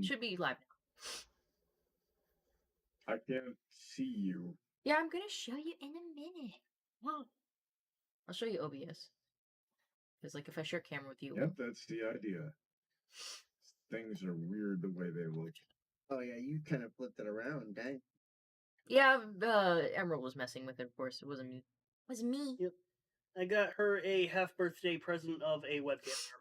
Should be live I can't see you. now. Yeah, I'm gonna show you in a minute. Wow. I'll show you OBS. Because, like, if I share camera with you. Yep, that's the idea. Things are weird the way they look. Oh yeah, you kind of flipped it around, dang. Yeah, Emerald was messing with it, of course. It wasn't me. It was me. Yep. I got her a half birthday present of a webcam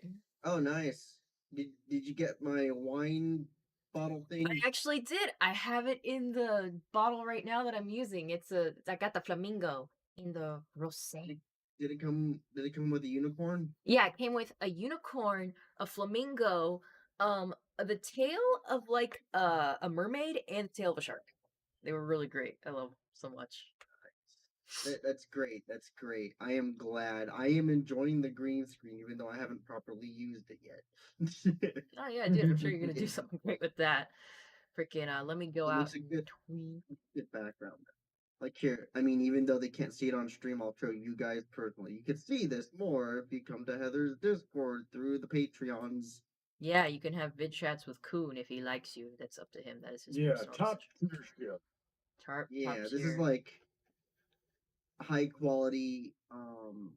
arm. Oh, nice. Did you get my wine bottle thing? I actually did. I have it in the bottle right now that I'm using. I got the flamingo in the rosé. Did it come with a unicorn? Yeah, it came with a unicorn, a flamingo, the tail of like a mermaid, and the tail of a shark. They were really great. I love them so much. That's great. That's great. I am glad. I am enjoying the green screen, even though I haven't properly used it yet. Oh yeah, dude, I'm sure you're gonna do something great with that. Freaking, let me go It out makes a and good background. Like here, I mean, even though they can't see it on stream, I'll show you guys personally. You can see this more if you come to Heather's Discord through the Patreons. Yeah, you can have vid chats with Kuhn if he likes you. That's up to him. That is his personal top decision. leadership. Yeah, top this tier. is like high quality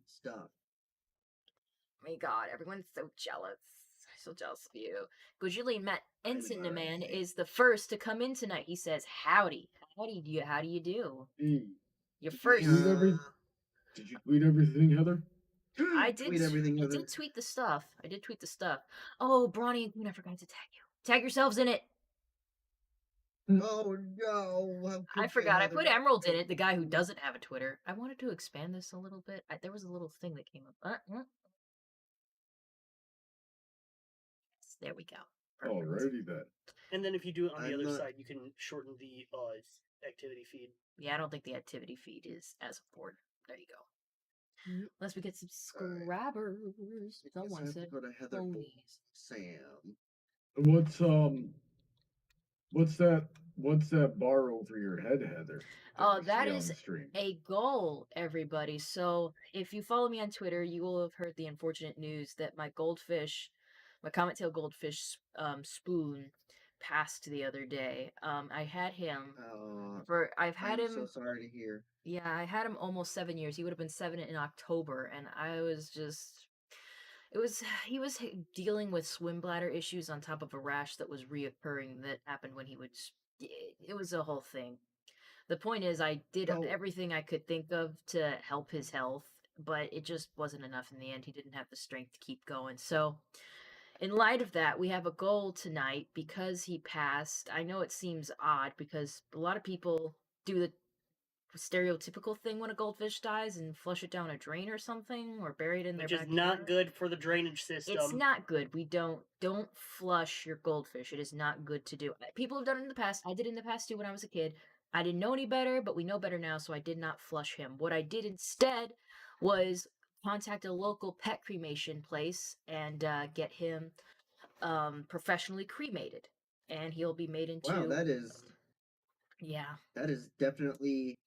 stuff. Oh my god, everyone's so jealous. So jealous of you. Gojili Matt Ensign Man is the first to come in tonight. He says, "Howdy, how do you do? You're first." Did you tweet everything, Heather? I did tweet everything. I did tweet the stuff. Oh, Bronny and Queen, I forgot to tag you. Tag yourselves in it. Oh no! I forgot. I put Emerald in it, the guy who doesn't have a Twitter. I wanted to expand this a little bit. There was a little thing that came up. There we go. Perfect. Alrighty then. And then if you do it on the other side, you can shorten the activity feed. Yeah, I don't think the activity feed is as important. There you go. Unless we get subscribers. Someone said go to Heather ponies. Sam. What's that bar over your head, Heather? Oh, that is a goal, everybody. So if you follow me on Twitter, you will have heard the unfortunate news that my comet tail goldfish spoon passed the other day. I had him I'm so sorry to hear. Yeah, I had him almost 7 years. He would have been 7 in October, and I was just he was dealing with swim bladder issues on top of a rash that was reoccurring that happened when he would it was a whole thing. The point is I did everything I could think of to help his health, but it just wasn't enough in the end. He didn't have the strength to keep going. So in light of that, we have a goal tonight because he passed. I know it seems odd because a lot of people do the stereotypical thing when a goldfish dies and flush it down a drain or something or bury it in their backyard. Which is not good for the drainage system. It's not good. We don't flush your goldfish. It is not good to do. People have done it in the past. I did it in the past too when I was a kid. I didn't know any better, but we know better now, so I did not flush him. What I did instead was contact a local pet cremation place and get him professionally cremated, and he'll be made into. Wow, that is definitely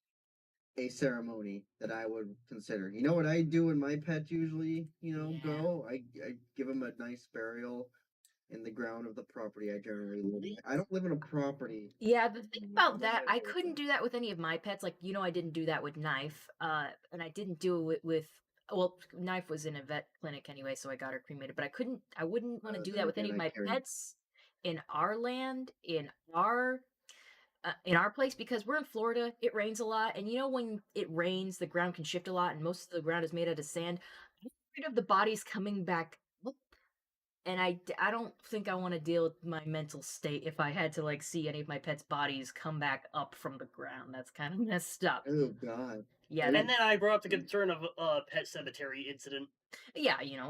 a ceremony that I would consider. You know what I do when my pets usually, go? I give them a nice burial in the ground of the property I generally live in. I don't live in a property. Yeah, the thing about that, I couldn't do that with any of my pets. Like, I didn't do that with Knife, and I didn't do it with. Well, Knife was in a vet clinic anyway, so I got her cremated. But I wouldn't want to do that with any of my pets in our land, in our place, because we're in Florida. It rains a lot, and when it rains, the ground can shift a lot, and most of the ground is made out of sand. I'm afraid of the bodies coming back up, and I don't think I want to deal with my mental state if I had to see any of my pets' bodies come back up from the ground. That's kind of messed up. Oh God. Yeah, and then I brought up the concern of a pet cemetery incident. Yeah, and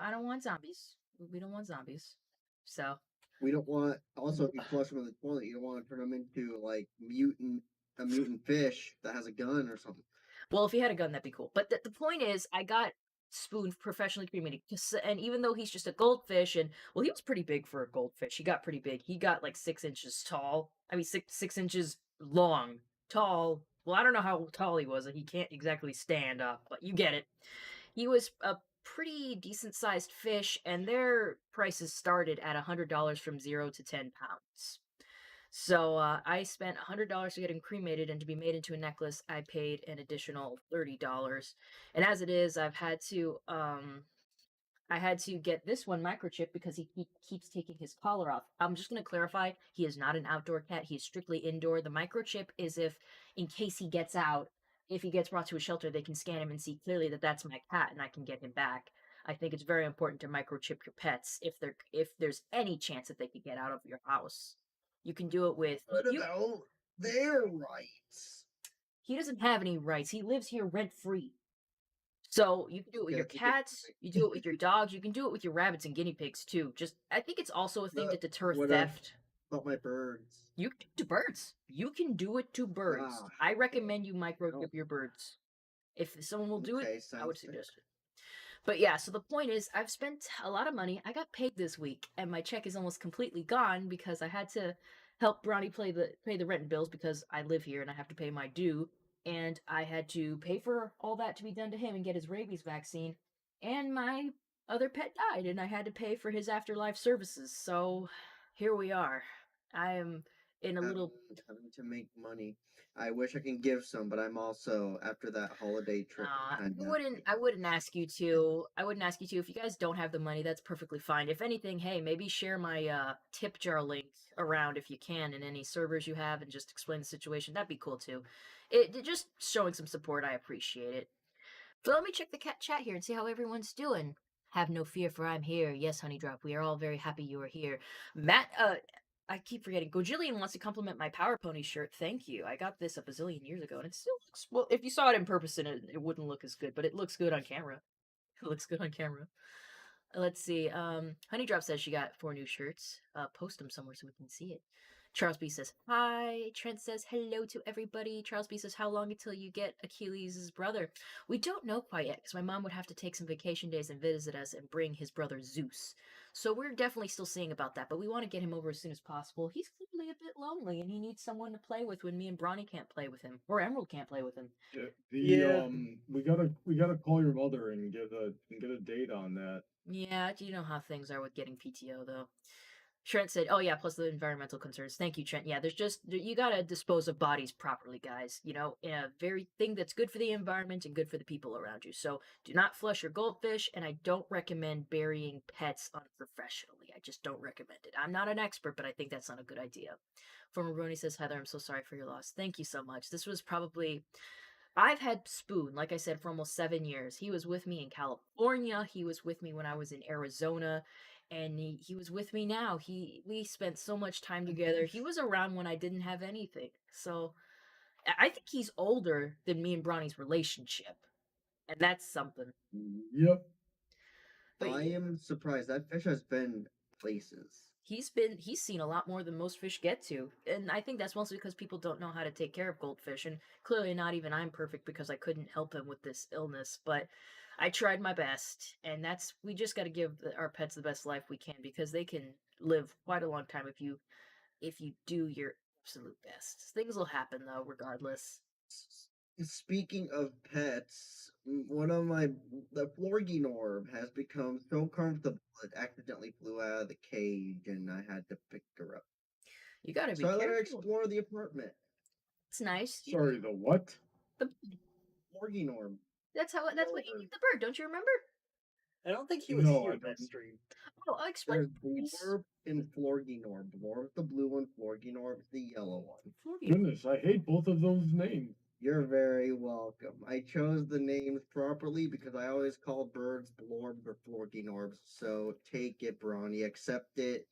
I don't want zombies. We don't want zombies, so. We don't want. Also, if you flush them in the toilet, you don't want to turn them into a mutant fish that has a gun or something. Well, if he had a gun, that'd be cool. But the point is, I got Spoon professionally cremated, and even though he's just a goldfish, and he was pretty big for a goldfish. He got pretty big. He got 6 inches tall. I mean, 6 inches long, tall. Well, I don't know how tall he was. He can't exactly stand up, but you get it. He was pretty decent sized fish, and their prices started at $100 from 0 to 10 pounds. So I spent $100 to get him cremated, and to be made into a necklace, I paid an additional $30. And as it is, I had to get this one microchip because he keeps taking his collar off. I'm just going to clarify, he is not an outdoor cat. He is strictly indoor. The microchip is if, in case he gets out, if he gets brought to a shelter, they can scan him and see clearly that that's my cat and I can get him back. I think it's very important to microchip your pets if there's any chance that they could get out of your house. You can do it with What you. about their rights? He doesn't have any rights. He lives here rent free. So you can do it with Okay, your that's a good cats, point. you do it with your dogs, you can do it with your rabbits and guinea pigs too. Just I think it's also a thing to deter What theft. about my birds? You can do birds. You can do it to birds. Ah, I recommend you no. microchip your birds. If someone will do Okay, it, I would sounds fair. suggest it. But yeah, so the point is, I've spent a lot of money. I got paid this week, and my check is almost completely gone because I had to help Bronny pay the rent and bills because I live here and I have to pay my due, and I had to pay for all that to be done to him and get his rabies vaccine, and my other pet died, and I had to pay for his afterlife services. So here we are. I am in a little Having to make money. I wish I can give some, but I'm also after that holiday trip. I wouldn't ask you to. I wouldn't ask you to. If you guys don't have the money, that's perfectly fine. If anything, hey, maybe share my tip jar link around if you can in any servers you have and just explain the situation. That'd be cool too. It just showing some support, I appreciate it. So let me check the cat chat here and see how everyone's doing. Have no fear, for I'm here. Yes, Honeydrop, we are all very happy you are here. Matt, I keep forgetting. Gojillion wants to compliment my Power Pony shirt. Thank you. I got this a bazillion years ago, and it still looks well. If you saw it in person, it wouldn't look as good, but it looks good on camera. It looks good on camera. Let's see. Honeydrop says she got 4 new shirts. Post them somewhere so we can see it. Charles B says hi. Trent says hello to everybody. Charles B says, how long until you get Achilles' brother? We don't know quite yet because my mom would have to take some vacation days and visit us and bring his brother Zeus. So we're definitely still seeing about that, but we want to get him over as soon as possible. He's clearly a bit lonely and he needs someone to play with when me and Bronny can't play with him or Emerald can't play with him. Yeah, we gotta call your mother and get a date on that. Yeah, you know how things are with getting PTO though. Trent said, "Oh yeah, plus the environmental concerns." Thank you, Trent. Yeah, there's just you gotta dispose of bodies properly, guys. You know, in a very thing that's good for the environment and good for the people around you. So do not flush your goldfish, and I don't recommend burying pets unprofessionally. I just don't recommend it. I'm not an expert, but I think that's not a good idea. Former Brony says, Heather, I'm so sorry for your loss. Thank you so much. This was probably I've had Spoon, like I said, for almost 7 years. He was with me in California. He was with me when I was in Arizona, and he was with me now. We spent so much time together. He was around when I didn't have anything. So I think he's older than me and Bronny's relationship, and that's something. Yep. But I am surprised that fish has been places. he's seen a lot more than most fish get to, and I think that's mostly because people don't know how to take care of goldfish, and clearly not even I'm perfect because I couldn't help him with this illness, but I tried my best, and that's we just got to give our pets the best life we can because they can live quite a long time if you do your absolute best. Things will happen though regardless. Speaking of pets, one of the Florginorb has become so comfortable it accidentally flew out of the cage, and I had to pick her up. You got to be So I let her careful. explore the apartment. It's nice. Sorry, the what? The, Florginorb. that's what you named the bird, don't you remember? I don't think he was No, here I that don't. stream. Oh, I'll explain. There's Blorb and Florginorb. Blorb's the blue one, Florginorb's the yellow one. Goodness, I hate both of those names. You're very welcome. I chose the names properly because I always call birds Blorbs or Florginorbs. So take it, Bronny. Accept it.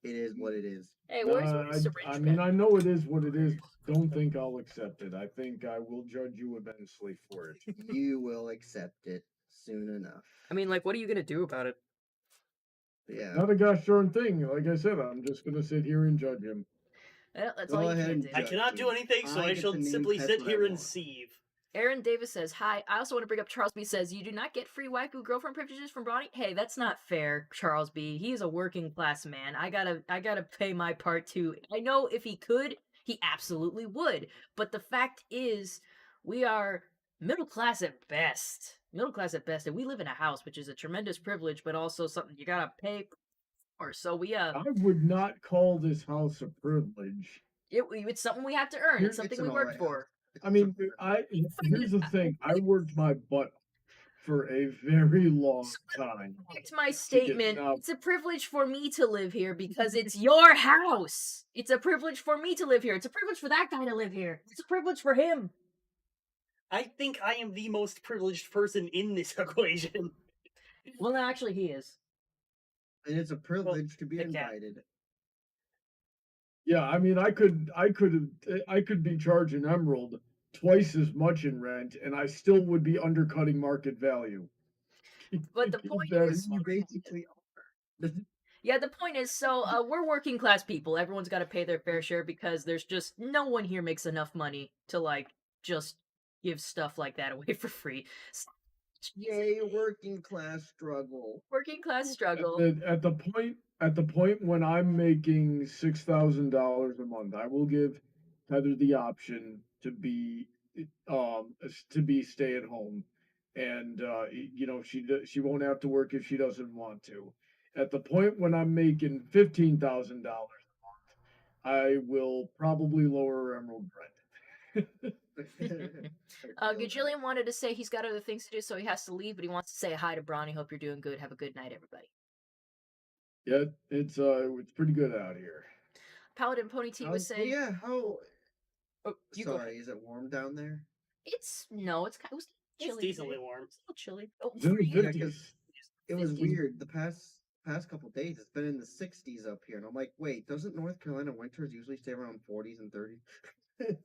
It is what it is. Hey, where's I syringe mean, pen? I know it is what it is. Don't think I'll accept it. I think I will judge you immensely for it. You will accept it soon enough. I mean, like, what are you gonna do about it? Yeah. Not a gosh darn thing. Like I said, I'm just gonna sit here and judge him. Yeah, that's Go all you ahead can and do. I judge cannot do me. anything, so I I get shall to name simply pets sit what I here and want. sieve. Aaron Davis says, hi. I also want to bring up Charles B says, you do not get free waifu girlfriend privileges from Bronny? Hey, that's not fair, Charles B. He's a working class man. I gotta pay my part too. I know if he could, he absolutely would. But the fact is, we are middle class at best. Middle class at best, and we live in a house, which is a tremendous privilege, but also something you gotta pay for. So I would not call this house a privilege. it's something we have to earn. It's Here- something It's we an worked alright house. for. It's I a mean, privilege. here's the thing. I worked my butt off for a very long So time. It's my to get statement. now. It's a privilege for me to live here because it's your house. It's a privilege for me to live here. It's a privilege for that guy to live here. It's a privilege for him. I think I am the most privileged person in this equation. Well, no, actually, he is. And it's a privilege to be the cat. invited. Yeah, I mean, I could be charging Emerald twice as much in rent, and I still would be undercutting market value. But the point That is, You basically are. yeah, the point is, so we're working class people. Everyone's got to pay their fair share because there's just no one here makes enough money to like just give stuff like that away for free. Yay, working class struggle. Working class at struggle. the point when I'm making $6,000 a month, I will give Heather the option to be stay at home, and she won't have to work if she doesn't want to. At the point when I'm making $15,000 a month, I will probably lower Emerald rent. Gajillion wanted to say he's got other things to do, so he has to leave, but he wants to say hi to Bronny. Hope you're doing good. Have a good night, everybody. Yeah, it's pretty good out here. Paladin Pony T was saying, yeah, how oh, you go ahead. sorry, is it warm down there? It's no, it was It's chilly. decently today. warm. It's a little chilly. Oh, It's in the for you. 50s. It was 50s. weird. The past couple days, it's been in the 60s up here, and I'm like, wait, doesn't North Carolina winters usually stay around 40s and 30s?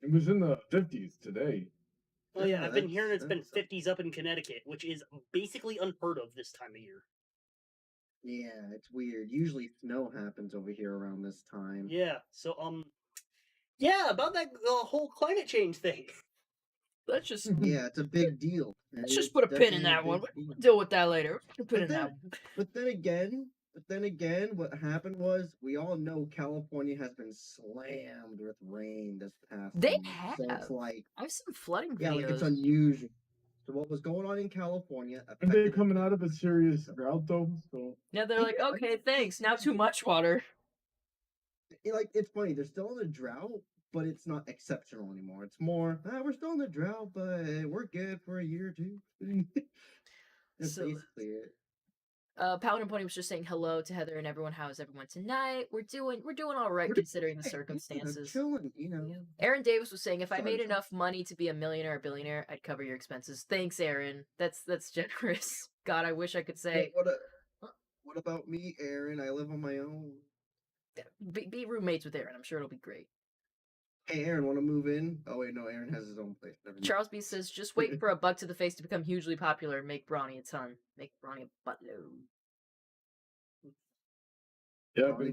It was in the 50s today. Oh yeah, Yeah, I've been hearing it's that's- been 50s up in Connecticut, which is basically unheard of this time of year. Yeah, it's weird. Usually snow happens over here around this time. Yeah, so yeah, about that whole climate change thing. Let's just Yeah, it's a big deal. let's It just is put a pin in definitely a that one. big We'll deal. deal with that later. Put a pin in But that then, one. but then again, what happened was we all know California has been slammed with rain this past They week. So have. it's like, I've seen flooding yeah, like it's videos. unusual. So what was going on in California Aren't they affected coming out of a serious drought though? So Yeah, they're like, Yeah, okay, thanks. Now too much water. like it's funny, they're still in a drought, but it's not exceptional anymore. It's more, we're still in the drought, but we're good for a year or two. That's So- basically it. Paladin Pony was just saying hello to Heather and everyone. How's everyone tonight? We're doing all right We're considering the doing great, yeah, circumstances. chilling, you know. Aaron Davis was saying, if I Sorry, made sorry. enough money to be a millionaire or billionaire, I'd cover your expenses. Thanks, Aaron. That's generous. God, I wish I could say What about me, Aaron? I live on my own. be roommates with Aaron. I'm sure it'll be great. Hey, Aaron, want to move in? Oh wait, no, Aaron has his own place. Never mind. Charles B says, just wait for a bug to the face to become hugely popular and make Brawny a ton. Make Brawny a buttload. yeah, Probably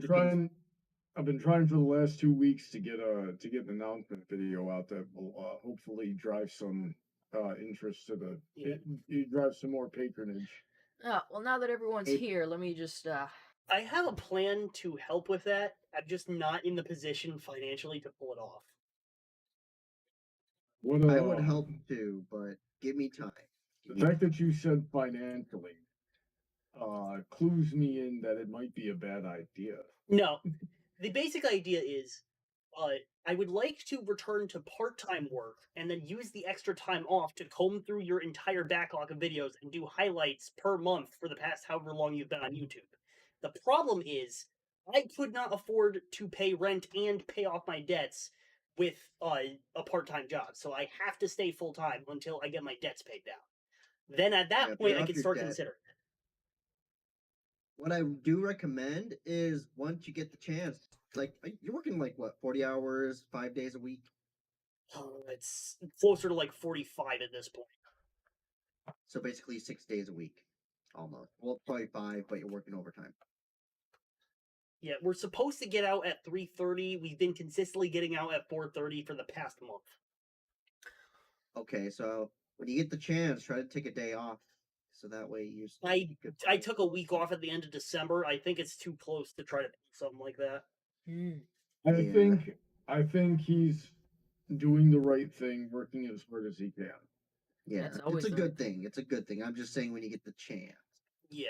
I've been trying for the last 2 weeks to get an announcement video out that will hopefully drive some interest to the Yeah. drive some more patronage. Oh, well, now that everyone's Hey. here, let me just I have a plan to help with that. I'm just not in the position financially to pull it off. What I would help too, but give me time. The fact that you said financially clues me in that it might be a bad idea. No, the basic idea is I would like to return to part-time work and then use the extra time off to comb through your entire backlog of videos and do highlights per month for the past however long you've been on YouTube. The problem is I could not afford to pay rent and pay off my debts with a part-time job, so I have to stay full-time until I get my debts paid down. Then at that Yeah, point, pay I off can your start debt. considering. What I do recommend is once you get the chance, like you're working like what, 40 hours, 5 days a week. It's closer to like 45 at this point. So basically 6 days a week, almost. Well, probably 5, but you're working overtime. Yeah, we're supposed to get out at 3:30. We've been consistently getting out at 4:30 for the past month. Okay, so when you get the chance, try to take a day off, so that way you. I took a week off at the end of December. I think it's too close to try to do something like that. I think he's doing the right thing, working as hard as he can. Yeah, It's it's always a the good thing. It's a good thing. I'm just saying when you get the chance. Yeah.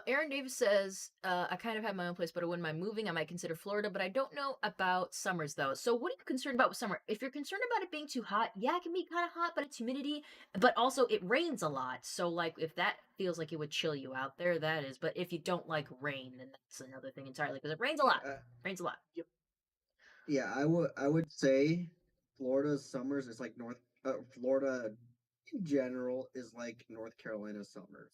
Aaron Davis says, I kind of have my own place, but when I'm moving, I might consider Florida, but I don't know about summers though. So what are you concerned about with summer? If you're concerned about it being too hot, yeah, it can be kind of hot, but it's humidity, but also it rains a lot. So like if that feels like it would chill you out there, that is. But if you don't like rain, then that's another thing entirely because it rains a lot. Uh, Rains a lot. yeah, I would say Florida's summers is like Florida in general is like North Carolina summers.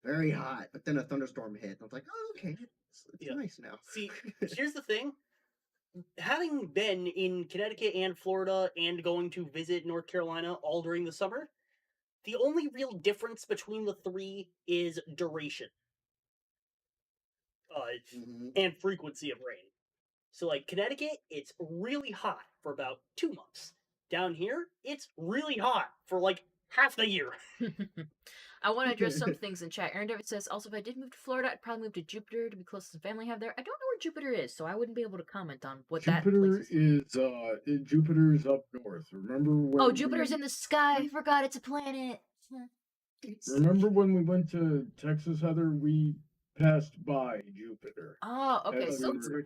Very hot, but then a thunderstorm hit. And I was like, oh, okay, it's Yeah. nice now. See, here's the thing. Having been in Connecticut and Florida and going to visit North Carolina all during the summer, the only real difference between the three is duration hmm and frequency of rain. So, like Connecticut, it's really hot for about 2 months. Down here, it's really hot for like half the year. I want to address some things in chat. Aaron David says, also, if I did move to Florida, I'd probably move to Jupiter to be close to the family I have there. I don't know where Jupiter is, so I wouldn't be able to comment on what that place Jupiter is. Jupiter's up north. Remember when Oh, Jupiter's in the sky. I forgot it's a planet. remember when we went to Texas, Heather? We passed by Jupiter. Oh, okay. As So we it's, were-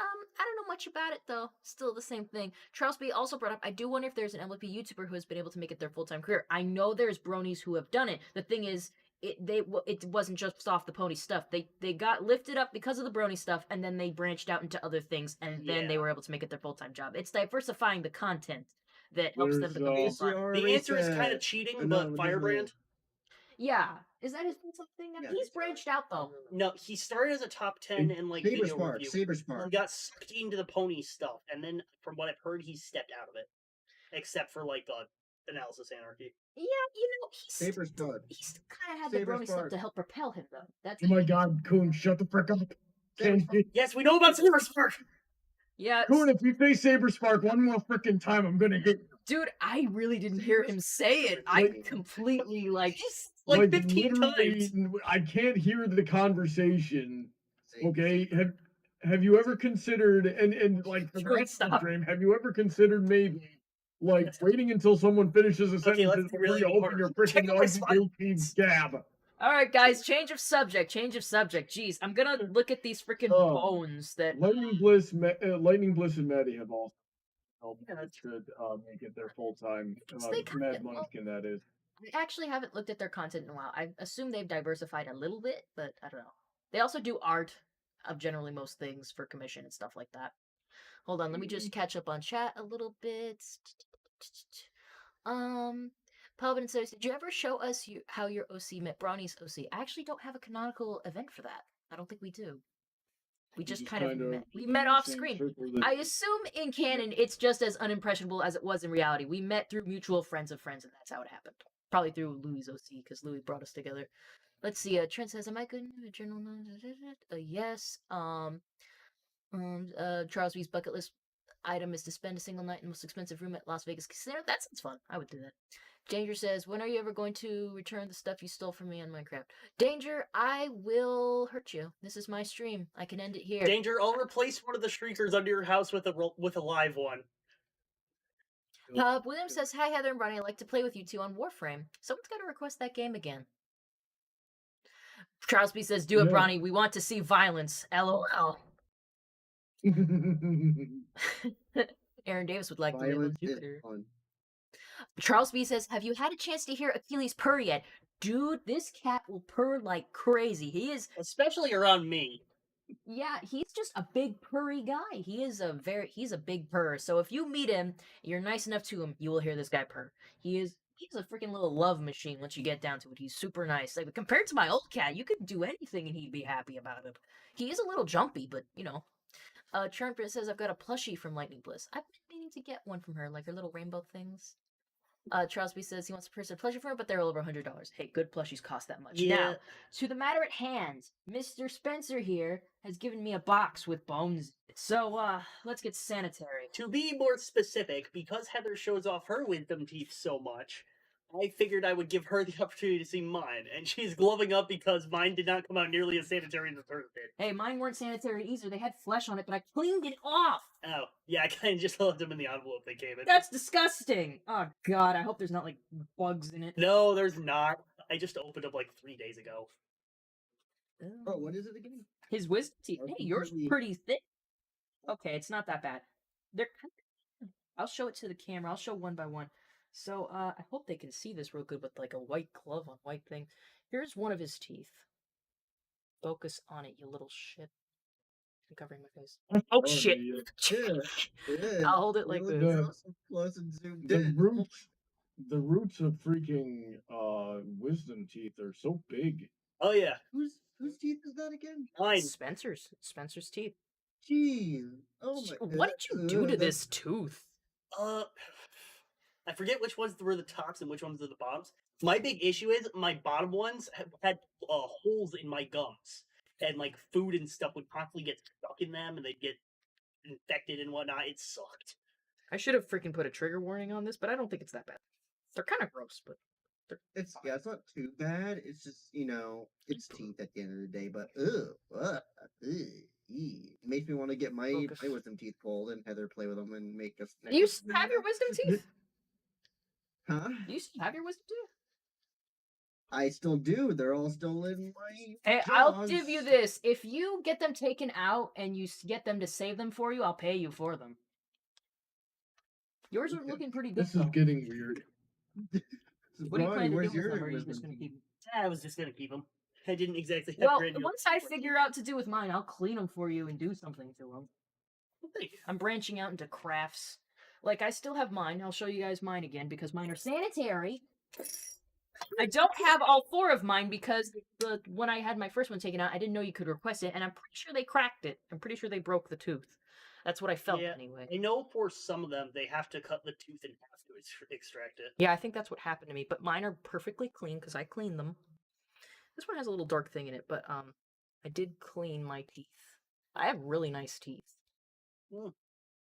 I don't know much about it though. Still the same thing. Charles B also brought up. I do wonder if there's an MLP YouTuber who has been able to make it their full time career. I know there's bronies who have done it. The thing is, it wasn't just off the pony stuff. They got lifted up because of the brony stuff, and then they branched out into other things, and then they Yeah. were able to make it their full time job. It's diversifying the content that helps them There's, become full time. ACR The answer is kind reset. of cheating, No, but there's Firebrand. Yeah, is that his full time thing? Yeah. He's branched out though. No, he started as a top 10 in like video Saber review. Saber He Spark. got sucked into the pony stuff, and then from what I've heard, he's stepped out of it, except for like Analysis Anarchy. Yeah, you know, Saber Spark. he's kind of had Saber the brony stuff Spark. to help propel him though. That's Oh my God, Coon, shut the frick up! Saber Can't Spark. get- Yes, we know about Saber Spark. yeah, Coon, if you say Saber Spark one more frickin' time, I'm gonna hit you. dude, I really didn't hear him say it. I completely like. Like 15 literally, times. I can't hear the conversation. Saber Okay, Spark. have you ever considered and like for the Wait, rest of the stop. stream, have you ever considered maybe like waiting until someone finishes a Okay, let's sentence be before really you open hard. your Check freaking out my spot. LGBT gab? All right, guys, change of subject. Change of subject. Jeez, I'm gonna look at these freaking Oh. bones that. Lightning Bliss and Maddie have all should make it their full time. They kinda- Mad Munchkin, that is. I actually haven't looked at their content in a while. I assume they've diversified a little bit, but I don't know. They also do art of generally most things for commission and stuff like that. Hold on, let me just catch up on chat a little bit. Pelvin says, did you ever show us how your OC met Brawny's OC? I actually don't have a canonical event for that. I don't think we do. We just kind of met. We met off screen. I assume in canon it's just as unimpressionable as it was in reality. We met through mutual friends of friends, and that's how it happened. Probably through Louis' OC, because Louis brought us together. Let's see. Trent says, "Am I good in a journal?" Yes. Charles B's bucket list item is to spend a single night in the most expensive room at Las Vegas Casino. That sounds fun. I would do that. Danger says, when are you ever going to return the stuff you stole from me on Minecraft? Danger, I will hurt you. This is my stream. I can end it here. Danger, I'll replace one of the Shriekers under your house with a live one. William says, hi Heather and Bronny, I'd like to play with you two on Warframe. Someone's got to request that game again. Charles B says, do it, Yeah. Bronny. We want to see violence. LOL. Aaron Davis would like to live on Violence is Jupiter. fun. Charles B says, have you had a chance to hear Achilles purr yet? Dude, this cat will purr like crazy. He is, Especially around me. yeah, he's just a big purry guy. He's a big purr. So if you meet him, you're nice enough to him, you will hear this guy purr. He's a freaking little love machine once you get down to it. He's super nice. Like, compared to my old cat, you could do anything and he'd be happy about it. He is a little jumpy, but, you know. Trent says, I've got a plushie from Lightning Bliss. I've been meaning to get one from her, like her little rainbow things. Charles B says he wants a personal pleasure for it, but they're over $100. Hey, good plushies cost that much. Yeah. Now, to the matter at hand, Mr. Spencer here has given me a box with bones. So, let's get sanitary. To be more specific, because Heather shows off her wisdom teeth so much, I figured I would give her the opportunity to see mine, and she's gloving up because mine did not come out nearly as sanitary as hers did. Hey, mine weren't sanitary either. They had flesh on it, but I cleaned it off. Oh, yeah, I kind of just left them in the envelope they came in. That's disgusting. Oh God, I hope there's not like bugs in it. No, there's not. I just opened up like 3 days ago. Oh, what is it again? His wisdom teeth. Are Hey, yours completely- pretty thick. Okay, it's not that bad. They're kind of... I'll show it to the camera. I'll show one by one. So, I hope they can see this real good with like a white glove on white thing. Here's one of his teeth. Focus on it, you little shit. I'm covering my face. Oh shit! Yeah. I'll hold it like Really this. close- Close and zoomed The in. roots of freaking wisdom teeth are so big. Oh yeah, Whose teeth is that again? mine. Spencer's teeth. Jeez. Oh my. What did you do to that's- this tooth? I forget which ones were the tops and which ones are the bottoms. My big issue is my bottom ones had holes in my gums, and like food and stuff would constantly get stuck in them, and they'd get infected and whatnot. It sucked. I should have freaking put a trigger warning on this, but I don't think it's that bad. They're kind of gross, but It's it's not too bad. It's just it's teeth at the end of the day. But it makes me want to get my Focus. wisdom teeth pulled and Heather play with them and make us. do you still have your wisdom teeth? Huh? Do you still have your wisdom teeth? I still do. They're all still in my. Hey, I'll jaws. give you this. If you get them taken out and you get them to save them for you, I'll pay you for them. Yours are Okay. looking pretty good. This is though. getting weird. What are you Ronnie, planning to where's do with your them? Or are you wisdom just going to teeth? keep them? I was just gonna keep them. I didn't exactly have Well, granular. once I figure out to do with mine, I'll clean them for you and do something to them. Thank you. I'm branching out into crafts. Like, I still have mine. I'll show you guys mine again because mine are sanitary. I don't have all 4 of mine because when I had my first one taken out, I didn't know you could request it, and I'm pretty sure they cracked it. I'm pretty sure they broke the tooth. That's what I felt Yeah. anyway. I know for some of them they have to cut the tooth in half to extract it. Yeah, I think that's what happened to me, but mine are perfectly clean because I cleaned them. This one has a little dark thing in it, but I did clean my teeth. I have really nice teeth. Yeah,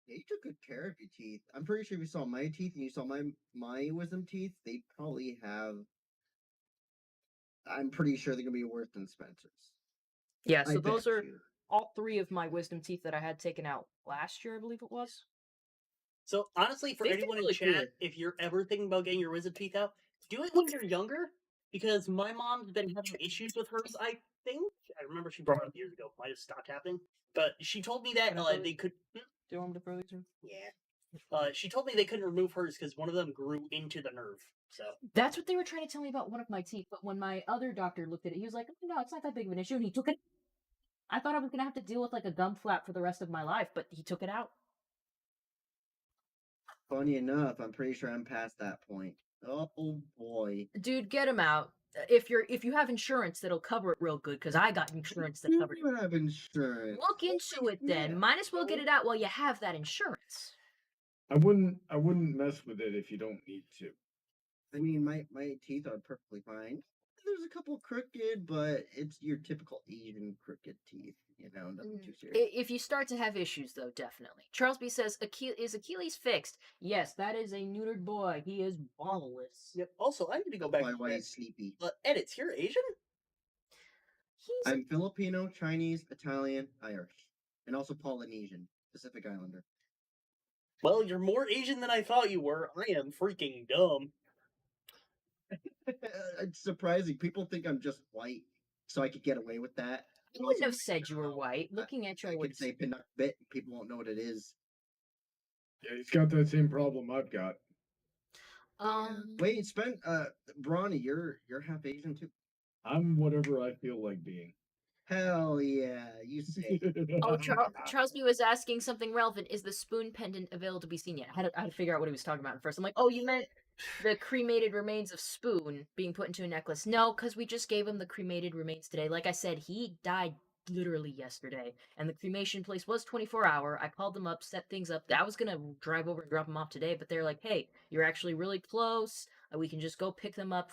you took good care of your teeth. I'm pretty sure if you saw my teeth and you saw my wisdom teeth, they probably have. I'm pretty sure they're gonna be worse than Spencer's. Yeah, I so those bet are you. all 3 of my wisdom teeth that I had taken out last year, I believe it was. So honestly, for They fit anyone in really chat, good. if you're ever thinking about getting your wisdom teeth out, do it when you're younger. Because my mom's been having issues with hers. I think I remember she brought it up years ago. Might have stopped happening, but she told me that Can I throw they these? could. Do you want me to throw these in? Yeah. She told me they couldn't remove hers because one of them grew into the nerve. So That's what they were trying to tell me about one of my teeth, but when my other doctor looked at it, he was like, "Oh, no, it's not that big of an issue," and he took it. I thought I was going to have to deal with like a gum flap for the rest of my life, but he took it out. Funny enough, I'm pretty sure I'm past that point. Oh boy. Dude, get him out. If you have insurance, that'll cover it real good, because I got insurance that You covered it. do have insurance. Look into it then. Yeah. Might as well get it out while you have that insurance. I wouldn't mess with it if you don't need to. I mean, my teeth are perfectly fine. There's a couple crooked, but it's your typical Asian crooked teeth. Nothing too serious. If you start to have issues, though, definitely. Charles B says, is Achilles fixed? Yes, that is a neutered boy. He is ballless. yep. Also, I need to go back. Why to he's sleepy. edits. You're Asian. He's I'm Filipino, Chinese, Italian, Irish, and also Polynesian, Pacific Islander. Well, you're more Asian than I thought you were. I am freaking dumb. It's surprising. People think I'm just white, so I could get away with that. I wouldn't have said you were white. Looking at I your could say Pinukbit, people won't know what it is. Yeah, he's got that same problem I've got. Wait, Brawny, you're half Asian too. I'm whatever I feel like being. Hell yeah, you say. Oh, Charles B was asking something relevant. Is the spoon pendant available to be seen yet? I had to figure out what he was talking about at first. I'm like, oh, you meant the cremated remains of Spoon being put into a necklace. No, because we just gave him the cremated remains today. Like I said, he died literally yesterday, and the cremation place was 24-hour. I called them up, set things up. I was going to drive over and drop him off today, but they're like, hey, you're actually really close. We can just go pick him up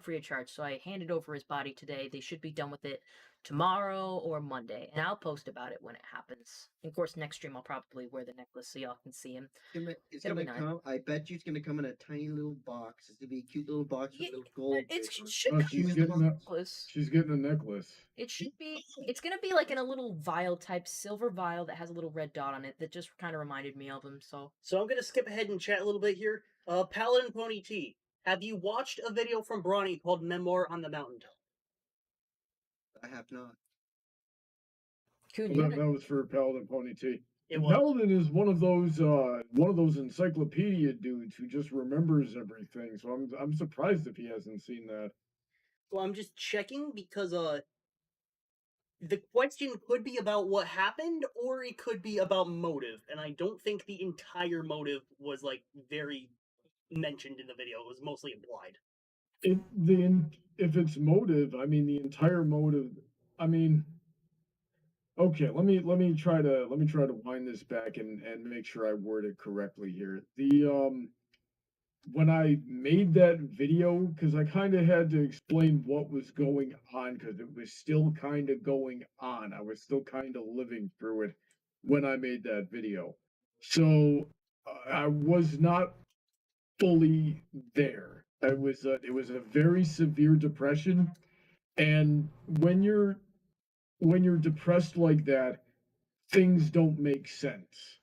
free of charge. So I handed over his body today. They should be done with it tomorrow or Monday, and I'll post about it when it happens. And of course, next stream I'll probably wear the necklace so y'all can see him. It's It'll gonna be nice. come. I bet you it's gonna come in a tiny little box. It's gonna be a cute little box with Yeah, little gold. it bits on it. should Oh, come she's with getting a a necklace. she's getting a necklace. It should be. It's gonna be like in a little vial type silver vial that has a little red dot on it that just kind of reminded me of him. So So I'm gonna skip ahead and chat a little bit here. Paladin Pony T, have you watched a video from Brawny called Memoir on the Mountaintop? I have not. Coon, Well, you that haven't. was for Paladin Pony T. It And was. Paladin is one of those encyclopedia dudes who just remembers everything. So I'm surprised if he hasn't seen that. Well, I'm just checking because the question could be about what happened, or it could be about motive, and I don't think the entire motive was like very mentioned in the video. It was mostly implied. If it's motive, I mean the entire motive. I mean, okay, let me try to wind this back and make sure I word it correctly here. When I made that video, because I kind of had to explain what was going on, because it was still kind of going on. I was still kind of living through it when I made that video. So I was not fully there. It was a very severe depression, and when you're depressed like that, things don't make sense.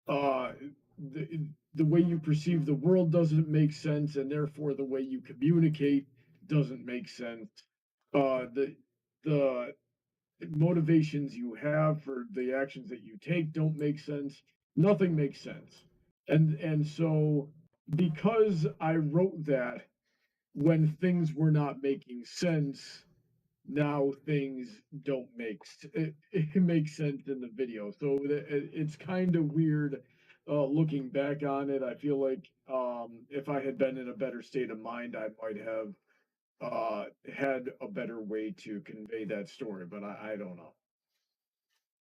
Uh, the way you perceive the world doesn't make sense, and therefore the way you communicate doesn't make sense. The motivations you have for the actions that you take don't make sense. Nothing makes sense, and so because I wrote that when things were not making sense, now things don't it makes sense in the video. So it's kind of weird looking back on it. I feel like if I had been in a better state of mind, I might have had a better way to convey that story, but I don't know.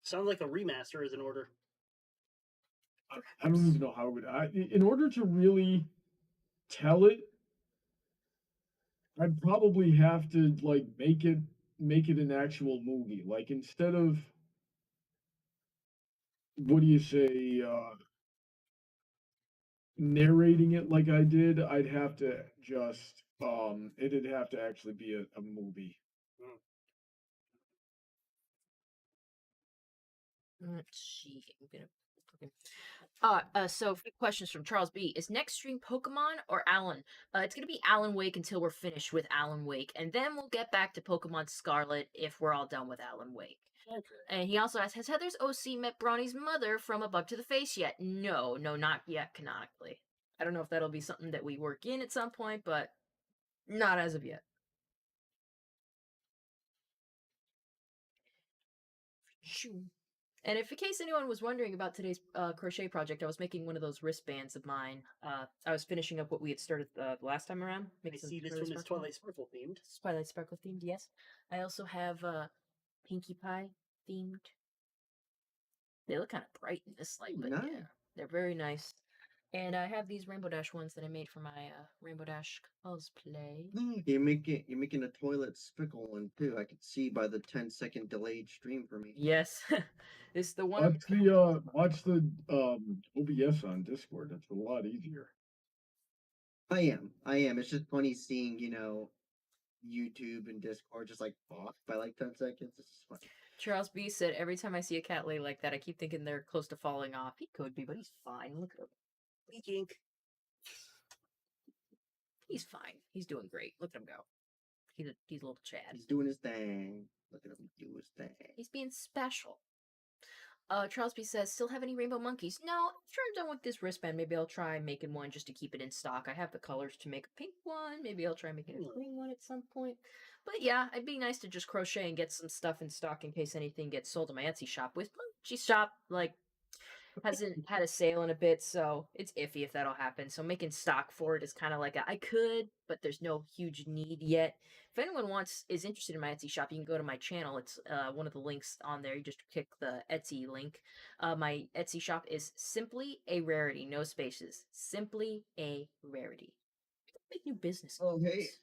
Sounds like a remaster is in order. I don't even know how it would. In order to really tell it, I'd probably have to like make it an actual movie. Like instead of what do you say, narrating it like I did, I'd have to just it'd have to actually be a movie. Let's see. I'm gonna. Okay. So a few questions from Charles B. Is next stream Pokemon or Alan? It's gonna be Alan Wake until we're finished with Alan Wake, and then we'll get back to Pokemon Scarlet if we're all done with Alan Wake. Okay. And he also asks, has Heather's OC met Brawny's mother from Above to the Face yet? No, not yet canonically. I don't know if that'll be something that we work in at some point, but not as of yet. Shoo. And if in case anyone was wondering about today's crochet project, I was making one of those wristbands of mine. I was finishing up what we had started the last time around. I Making some see this Twilight one is Sparkle. Twilight Sparkle themed. Twilight Sparkle themed, yes. I also have Pinkie Pie themed. They look kind of bright in this light, but Nice. yeah, they're very nice. And I have these Rainbow Dash ones that I made for my Rainbow Dash cosplay. You're making a toilet spickle one too. I could see by the 10-second delayed stream for me. Yes, it's the one. Watch the OBS on Discord. That's a lot easier. I am. It's just funny seeing, YouTube and Discord just like off by like 10 seconds. It's just funny. Charles B said, every time I see a cat lay like that, I keep thinking they're close to falling off. He could be, but he's fine. Look at him. Weekink. He's fine. He's doing great. Look at him go. He's a little Chad. He's doing his thing. Look at him do his thing. He's being special. Charles B says, still have any rainbow monkeys? No, after I'm done with this wristband, maybe I'll try making one just to keep it in stock. I have the colors to make a pink one. Maybe I'll try making a green one at some point. But yeah, it'd be nice to just crochet and get some stuff in stock in case anything gets sold in my Etsy shop. With my Etsy shop, like, hasn't had a sale in a bit, so it's iffy if that'll happen. So making stock for it is kind of like I could, but there's no huge need yet. If anyone is interested in my Etsy shop, you can go to my channel. It's one of the links on there. You just click the Etsy link. My Etsy shop is Simply a Rarity, no spaces. Simply a Rarity. Make new business. Oh, hey. ideas.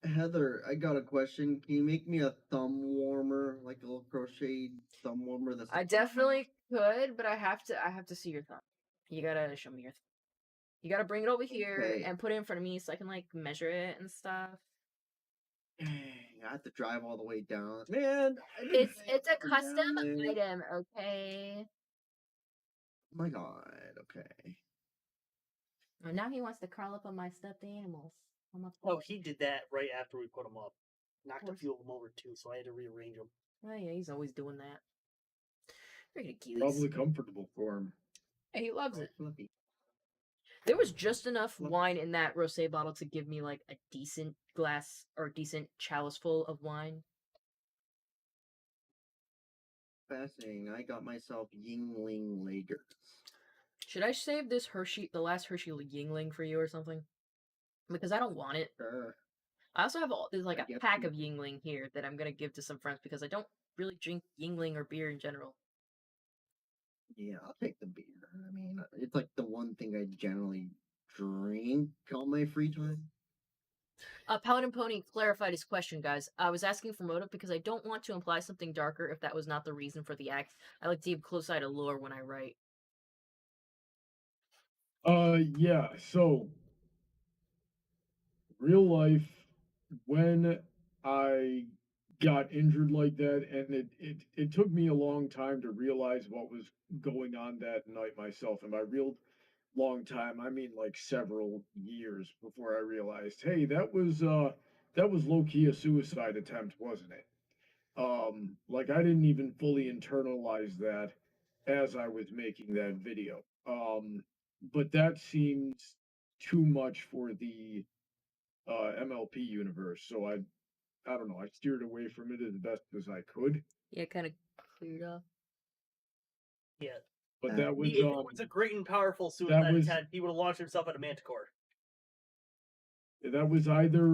Heather, I got a question. Can you make me a thumb warmer, like a little crochet thumb warmer? That's I definitely could, but I have to see your thumb. You gotta show me your thumb. You gotta bring it over here okay. and put it in front of me so I can like measure it and stuff. Dang, I have to drive all the way down. Man, I've been It's a for custom down there. item, okay? Oh my god. Okay. Oh, now he wants to crawl up on my stuffed animals. On my Oh, foot. he did that right after we put them up. Knocked a course. few of them over too, so I had to rearrange them. Oh yeah, he's always doing that. Freaking Achilles. Probably comfortable for him. Hey, he loves it. Fluffy. There was just enough Look. wine in that rosé bottle to give me like a decent glass or decent chalice full of wine. Fascinating. I got myself Yingling Lagers. Should I save this Hershey, the last Hershey Yingling for you or something? Because I don't want it. Sure. I also have there's like I a guess pack you- of Yingling here that I'm gonna give to some friends because I don't really drink Yingling or beer in general. Yeah, I'll take the beer. I mean, it's like the one thing I generally drink on my free time. Paladin Pony clarified his question, guys. I was asking for motive because I don't want to imply something darker if that was not the reason for the act. I like to keep close eye to lore when I write. Yeah, so real life, when I got injured like that, and it took me a long time to realize what was going on that night myself. And by real long time, I mean like several years before I realized, hey, that was low key a suicide attempt, wasn't it? Like I didn't even fully internalize that as I was making that video. But that seems too much for the MLP universe, so I don't know. I steered away from it as best as I could. Yeah, kind of cleared up. Yeah. But that was If it was a great and powerful that suicide was attempt, he would have launched himself at a manticore. that was either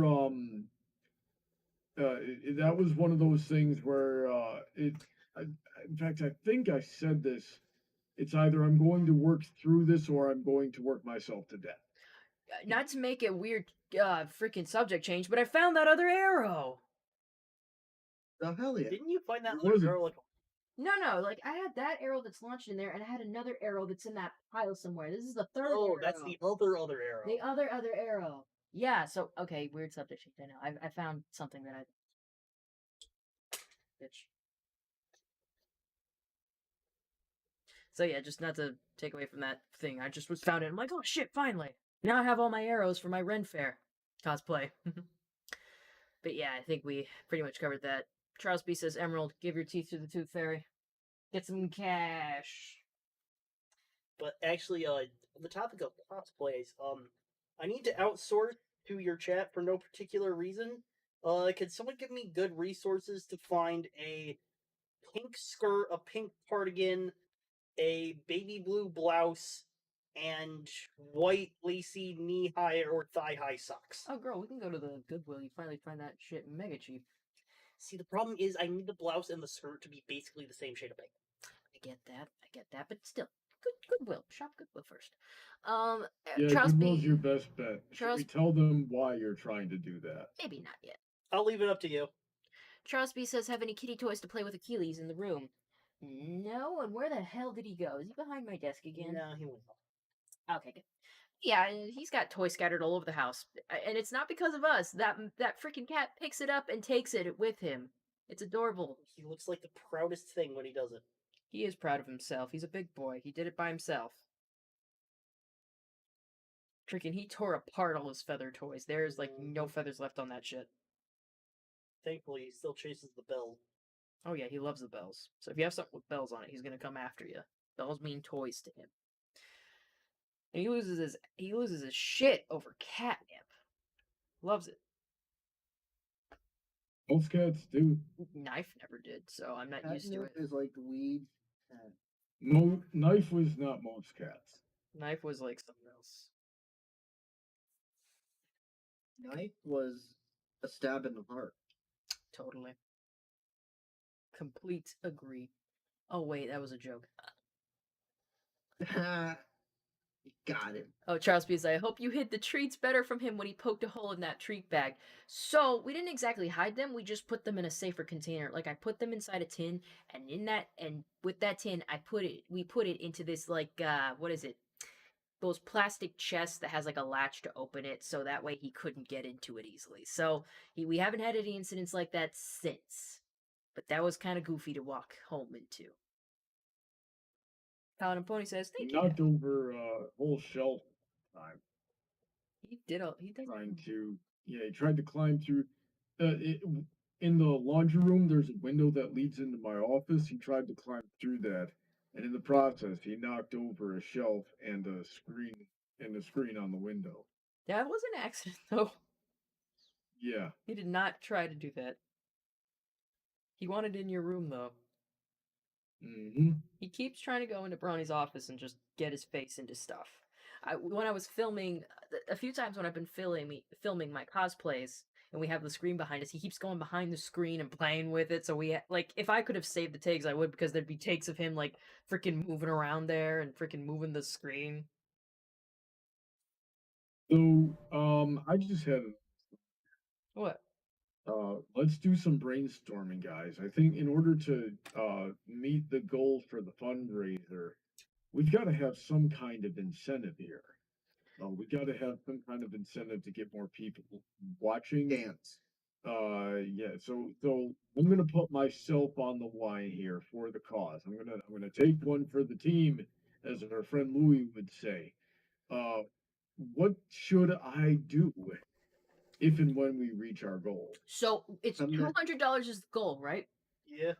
that was one of those things where I, in fact I think I said this. It's either I'm going to work through this or I'm going to work myself to death. Not to make it weird, freaking subject change, but I found that other arrow. The hell yeah. Didn't you find that It other wasn't- girl like No, like I had that arrow that's launched in there, and I had another arrow that's in that pile somewhere. This is the third oh, arrow. that's the other arrow. The other arrow. Yeah. So okay, weird subject change. I know. I found something that I. Bitch. So yeah, just not to take away from that thing. I just was found it. I'm like, oh shit! Finally, now I have all my arrows for my Ren Fair cosplay. But yeah, I think we pretty much covered that. Charles B says, Emerald, give your teeth to the Tooth Fairy. Get some cash. But actually, on the topic of cosplays, I need to outsource to your chat for no particular reason. Can someone give me good resources to find a pink skirt, a pink cardigan, a baby blue blouse, and white lacy knee-high or thigh-high socks? Oh, girl, we can go to the Goodwill. You finally find that shit mega cheap. See, the problem is I need the blouse and the skirt to be basically the same shade of pink. I get that, but still, Goodwill. Shop Goodwill first. Yeah, Charles Goodwill's B. your best bet. Should Charles- we tell them why you're trying to do that? Maybe not yet. I'll leave it up to you. Charles B says, have any kitty toys to play with Achilles in the room? No, and where the hell did he go? Is he behind my desk again? No, he went. Okay, good. Yeah, he's got toys scattered all over the house, and it's not because of us. That freaking cat picks it up and takes it with him. It's adorable. He looks like the proudest thing when he does it. He is proud of himself. He's a big boy. He did it by himself. Freaking, he tore apart all his feather toys. There's like no feathers left on that shit. Thankfully, he still chases the bell. Oh yeah, he loves the bells. So if you have something with bells on it, he's gonna come after you. Bells mean toys to him. And he loses his shit over catnip. Loves it. Most cats do. Knife never did, so I'm not used to it. Catnip is like weed. Knife was not most cats. Knife was like something else. Knife was a stab in the heart. Totally. Complete agree. Oh wait, that was a joke. Got him. Oh, Charles B. I hope you hid the treats better from him when he poked a hole in that treat bag. So we didn't exactly hide them. We just put them in a safer container. Like I put them inside a tin, and with that tin, we put it into this like what is it? Those plastic chests that has like a latch to open it, so that way he couldn't get into it easily. So we haven't had any incidents like that since. But that was kind of goofy to walk home into. Paladin Pony says, He "Thank you." knocked over a whole shelf time He does. trying to. Yeah, he tried to climb through. In the laundry room, there's a window that leads into my office. He tried to climb through that, and in the process, he knocked over a shelf and a screen on the window. That was an accident, though. Yeah. He did not try to do that. He wanted in your room, though. Mm-hmm. He keeps trying to go into Brownie's office and just get his face into stuff. When I was filming, a few times when I've been filming my cosplays, and we have the screen behind us, he keeps going behind the screen and playing with it. So like, if I could have saved the takes, I would, because there'd be takes of him like freaking moving around there and freaking moving the screen. So, I just had What? let's do some brainstorming, guys. I think in order to meet the goal for the fundraiser, we've got to have some kind of incentive here. We got to have some kind of incentive to get more people watching. Dance. Yeah. So I'm gonna put myself on the line here for the cause. I'm gonna take one for the team, as our friend Louis would say. Uh, what should I do if and when we reach our goal? So it's $200 is the goal, right? Yeah.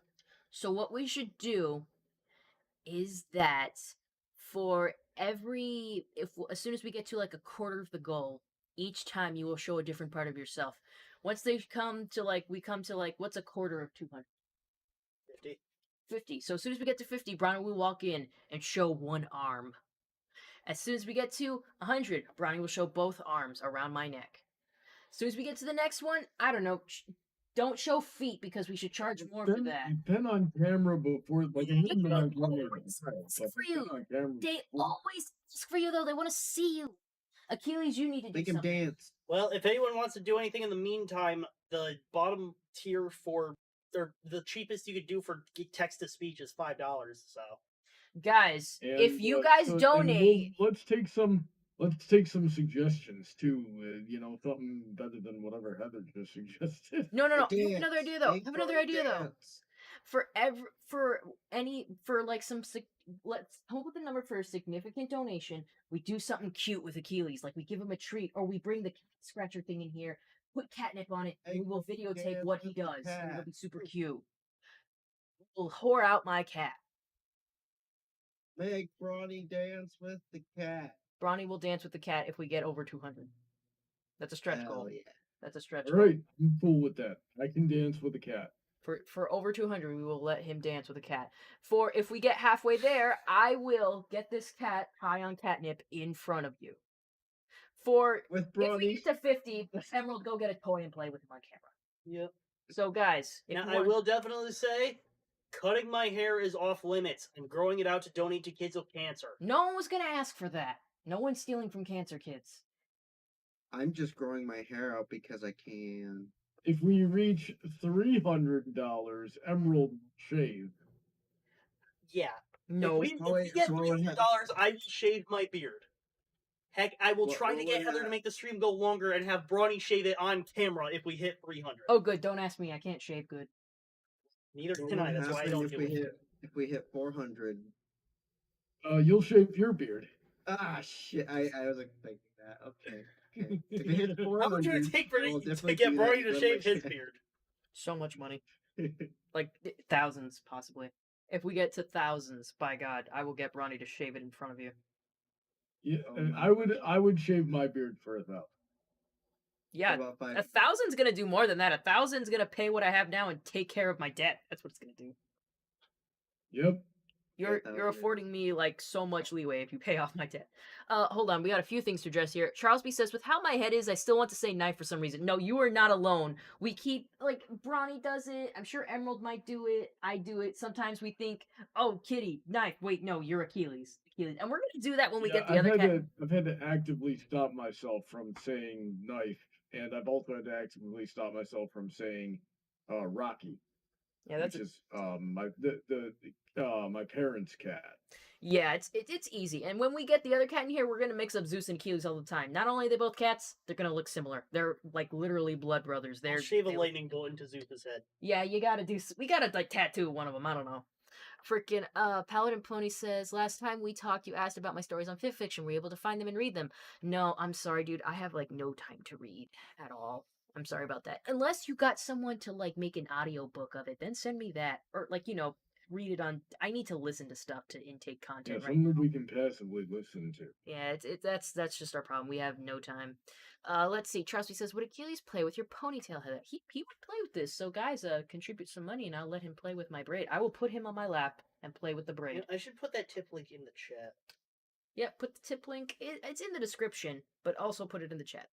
So what we should do is that for every if as soon as we get to like a quarter of the goal, each time you will show a different part of yourself. Once they come to like we come to like what's a quarter of 200? 50. 50. So as soon as we get to 50, Brownie will walk in and show one arm. As soon as we get to 100, Brownie will show both arms around my neck. As soon as we get to the next one, I don't know. Don't show feet because we should charge more for that. I've been on camera before, like I haven't been on camera Always before, ask but for I've been you. on camera They before. always ask for you though. They want to see you. Achilles, you need to do Make him something. dance. Well, if anyone wants to do anything in the meantime, the bottom tier for the cheapest you could do for text to speech is $5. So Guys, if And you guys and donate, let's take some suggestions too. Something better than whatever Heather just suggested. no, I have Dance. another idea though. I Make have another Brody idea though. dance. Let's come up with a number for a significant donation. We do something cute with Achilles, like we give him a treat, or we bring the cat scratcher thing in here, put catnip on it, and we will videotape dance what he with the does, and it'll cat. be super cute. We'll whore out my cat. Make Bronny dance with the cat. Bronny will dance with the cat if we get over 200. That's a stretch Hell goal. yeah. That's a stretch All goal. right, I'm cool with that. I can dance with a cat. For over 200, we will let him dance with a cat. For if we get halfway there, I will get this cat high on catnip in front of you. For With if we Bronny. get to 50, Emerald go get a toy and play with him on camera. yep. So guys, if Now you I want, will definitely say, cutting my hair is off limits. I'm growing it out to donate to kids with cancer. no one was gonna ask for that. No one's stealing from cancer kids. I'm just growing my hair out because I can. If we reach $300, Emerald will shave. Yeah. No. If Oh, we wait, get so what $300, I will shave my beard. Heck, I will try to what get would Heather to that- make the stream go longer and have Brawny shave it on camera if we hit 300. Oh, good. Don't ask me. I can't shave good. Neither What can would I. That's why I happen don't if do we it. if we hit 400? You'll shave your beard. Ah, shit! I was thinking that. Okay. If it hits How 400, much would it take for I will to definitely get do that Brawny to with shave my his cat. beard? So much money. Like thousands, possibly. If we get to thousands, by God, I will get Bronny to shave it in front of you. Yeah, Oh my I would shave my beard for 1,000. Yeah, About 1,000's gonna do more than that. 1,000's gonna pay what I have now and take care of my debt. That's what it's gonna do. Yep. You're 1,000 affording me like so much leeway if you pay off my debt. Hold on, we got a few things to address here. Charles B says, with how my head is, I still want to say knife for some reason. No, you are not alone. We keep like Bronny does it. I'm sure Emerald might do it. I do it. Sometimes we think, oh, Kitty, knife. Wait, no, you're Achilles. Achilles, and we're gonna do that when we Yeah, get the other cat. I've had to actively stop myself from saying knife, and I've also had to actively stop myself from saying Rocky, Yeah, that's which a, is my parents' cat. yeah. It's easy. And when we get the other cat in here, we're gonna mix up Zeus and Achilles all the time. Not only are they both cats, they're gonna look similar. They're like literally blood brothers. I'll They're shave a they lightning bolt into Zuth's head. Yeah, you gotta do. We gotta like tattoo one of them. I don't know. Freaking Paladin Pony says, last time we talked, you asked about my stories on Fifth Fiction. Were you able to find them and read them? No, I'm sorry, dude. I have like no time to read at all. I'm sorry about that. Unless you got someone to like make an audio book of it, then send me that. Or like, read it on. I need to listen to stuff to intake Yeah, content right something now. we can passively listen to. Yeah, that's just our problem. We have no time. Let's see. Trusty says, "Would Achilles play with your ponytail, Heather? He would play with this. So guys, contribute some money and I'll let him play with my braid. I will put him on my lap and play with the You braid. know, I should put that tip link in the chat. Yeah, put the tip link. It's in the description, but also put it in the chat.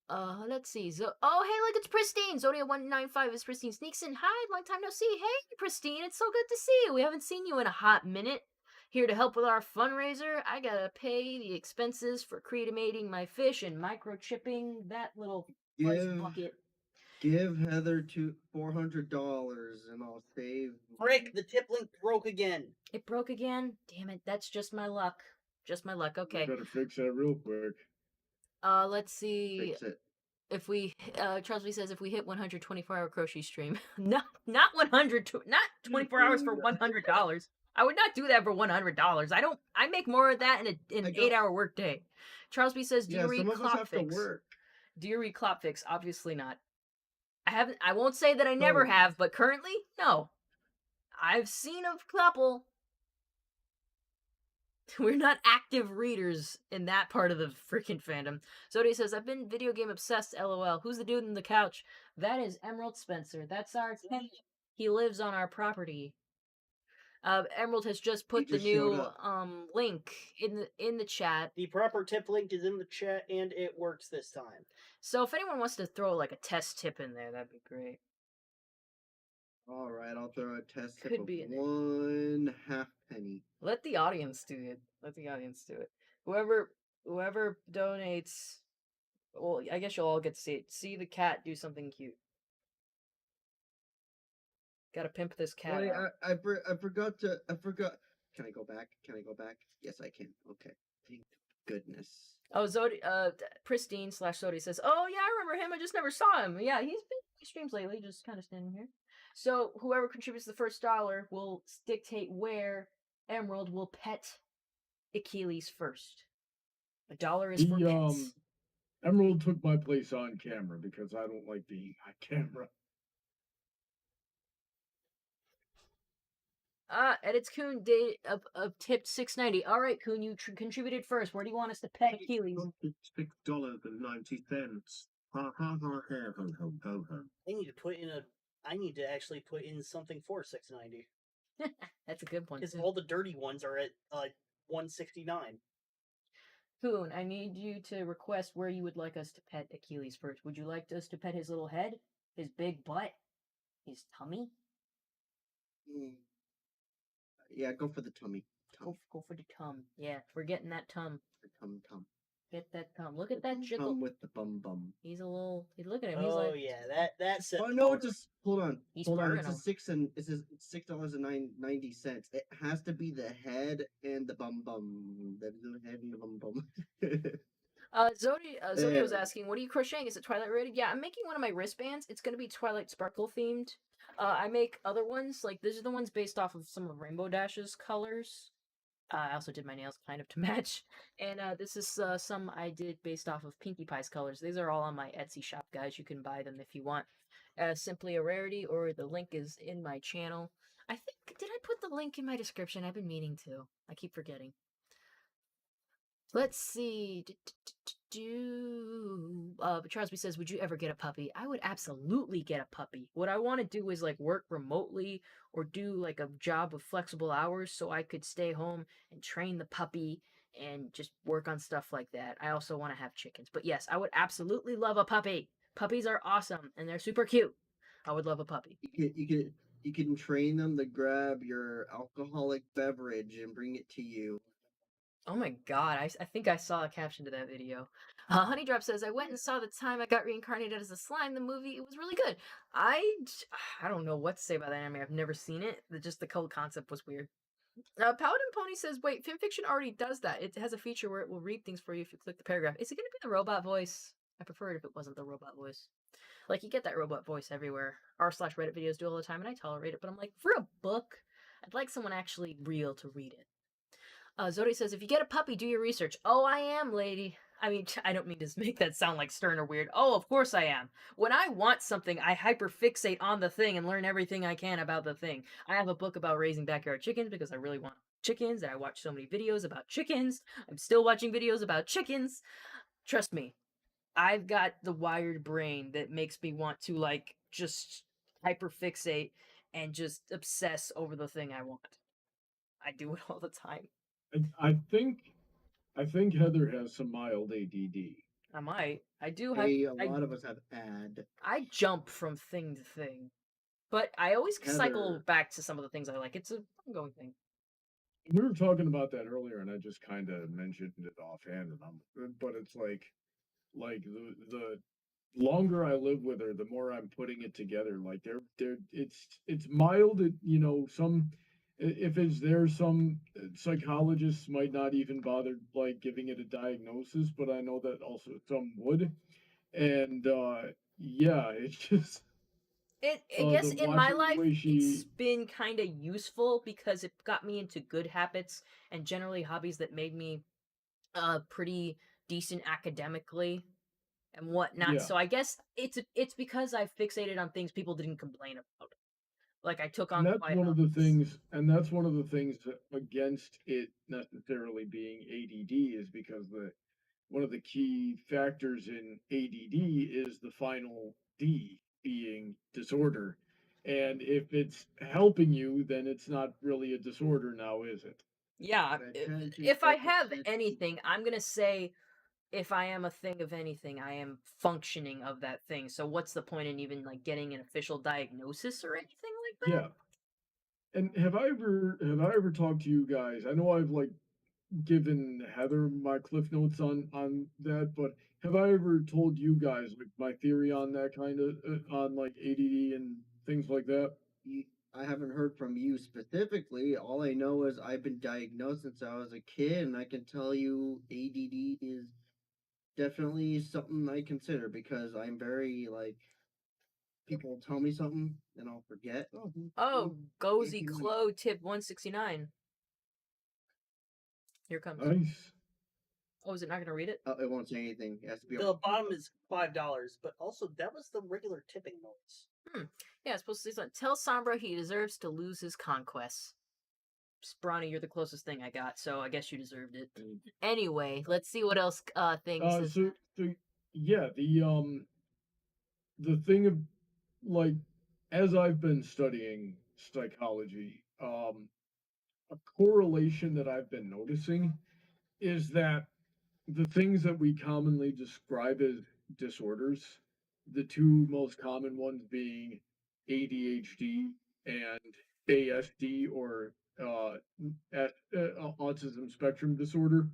Let's see. Oh, hey, look, it's Pristine. Zodia195 is Pristine. Sneaks in. Hi, long time no see. Hey, Pristine, it's so good to see you. We haven't seen you in a hot minute. Here to help with our fundraiser. I gotta pay the expenses for cremating my fish and microchipping that little fuzz bucket. Give Heather $400 and I'll save. Frick, the tip link broke again. It broke again. Damn it, that's just my luck. Just my luck. We Okay. better fix that real quick. Let's see. Fix it. If we Charles says if we hit 124-hour crochet stream, not 100, not 24 hours for $100. I would not do that for $100. I make more of that in an 8-hour workday. Charles B says, do you read some of us have to Clopfix? work. Do you read Clopfix? Obviously not. I won't say that I never have, but currently, no. I've seen a couple. We're not active readers in that part of the freaking fandom. Zodi says, I've been video game obsessed, lol. Who's the dude on the couch? That is Emerald Spencer. That's our tenant. He lives on our property. Emerald has just put the new link in the chat. The proper tip link is in the chat and it works this time. So if anyone wants to throw like a test tip in there, that'd be great. All right, I'll throw a test tip Could of be in there. 1/2 penny. Let the audience do it. Let the audience do it. Whoever donates, well, I guess you'll all get to see it. See the cat do something cute. Gotta pimp this cat Wait, out. I forgot. Can I go back? Yes, I can. Okay. Thank goodness. Oh, Pristine / Zodi says, oh yeah, I remember him. I just never saw him. Yeah, he streams lately, just kind of standing here. So whoever contributes the first dollar will dictate where Emerald will pet Achilles first. $1 is for pets. Emerald took my place on camera because I don't like being on camera. Edits Coon date of tipped $6.90. All right, Coon, you contributed first. Where do you want us to pet Achilles? $6.90. Ha ha ha ha ho ho ho ho. I need to actually put in something for $6.90. That's a good one. Because all the dirty ones are at $1.69. Coon, I need you to request where you would like us to pet Achilles first. Would you like us to pet his little head, his big butt, his tummy? Yeah, go for the tummy. Go for the tum. Yeah, we're getting that tum. The tum. Get that tum. Look at that jiggle. Tum with the bum. He's look at him. He's Oh like, yeah, that's it. Oh no, it's just hold on. He's Hold on. burning It's a him. $6.90. It has to be the head and the bum. The little head and the bum. Zodi was asking, what are you crocheting? Is it Twilight related? Yeah, I'm making one of my wristbands. It's gonna be Twilight Sparkle themed. I make other ones, like these are the ones based off of some of Rainbow Dash's colors. I also did my nails kind of to match. And this is some I did based off of Pinkie Pie's colors. These are all on my Etsy shop, guys. You can buy them if you want. Simply a Rarity, or the link is in my channel. I think, did I put the link in my description? I've been meaning to. I keep forgetting. Let's see. But Charlesby says, would you ever get a puppy? I would absolutely get a puppy. What I want to do is like work remotely or do like a job with flexible hours so I could stay home and train the puppy and just work on stuff like that. I also want to have chickens. But yes, I would absolutely love a puppy. Puppies are awesome and they're super cute. I would love a puppy. You can train them to grab your alcoholic beverage and bring it to you. Oh my god, I think I saw a caption to that video. Honeydrop says, I went and saw The Time I Got Reincarnated as a Slime, the movie. It was really good. I don't know what to say about that anime. I've never seen it. Just the whole concept was weird. Paladin Pony says, wait, fanfiction already does that. It has a feature where it will read things for you if you click the paragraph. Is it going to be the robot voice? I prefer it if it wasn't the robot voice. Like, you get that robot voice everywhere. R/Reddit videos do all the time, and I tolerate it, but I'm like, for a book, I'd like someone actually real to read it. Zodi says, if you get a puppy, do your research. Oh, I am, lady. I mean, I don't mean to make that sound like stern or weird. Oh, of course I am. When I want something, I hyperfixate on the thing and learn everything I can about the thing. I have a book about raising backyard chickens because I really want chickens, and I watch so many videos about chickens. I'm still watching videos about chickens. Trust me, I've got the wired brain that makes me want to, like, just hyperfixate and just obsess over the thing I want. I do it all the time. I think Heather has some mild ADD. I might. I do have. Hey, a lot of us have ad. I jump from thing to thing, but I always cycle Heather. back to some of the things I like. It's a ongoing thing. We were talking about that earlier, and I just kind of mentioned it offhand, but it's like the longer I live with her, the more I'm putting it together. Like it's mild. You know, if it's there, some psychologists might not even bother like giving it a diagnosis, but I know that also some would. And yeah, it's just I guess the in my watching the life, way it's she been kind of useful because it got me into good habits and generally hobbies that made me pretty decent academically and whatnot. yeah. So I guess it's because I fixated on things people didn't complain about. Like I took And on that's quiet one of the hobbies. things, and that's one of the things that against it necessarily being ADD is because the one of the key factors in ADD is the final D being disorder. And if it's helping you, then it's not really a disorder now, is it? Yeah, Attention if I have deficit. anything, I'm gonna say if I am a thing of anything, I am functioning of that thing. So what's the point in even like getting an official diagnosis or anything like that? Yeah. And have I ever talked to you guys? I know I've like given Heather my cliff notes on that, but have I ever told you guys like my theory on that kind of on like ADD and things like that? You, I haven't heard from you specifically. All I know is I've been diagnosed since I was a kid, and I can tell you ADD is definitely something I consider because I'm very like people will tell me something and I'll forget. Oh, Oh, gave Gozy you my Clo tip 169. Here it comes. Nice. Oh, is it not gonna read it? oh, it won't say anything. It has to be The bottom is $5, but also that was the regular tipping notes. Yeah, it's supposed to say something. Tell Sombra he deserves to lose his conquests. Brawny, you're the closest thing I got, so I guess you deserved it. Anyway, let's see what else thing says. So yeah, the thing of like as I've been studying psychology, a correlation that I've been noticing is that the things that we commonly describe as disorders, the two most common ones being ADHD and ASD or autism spectrum disorder.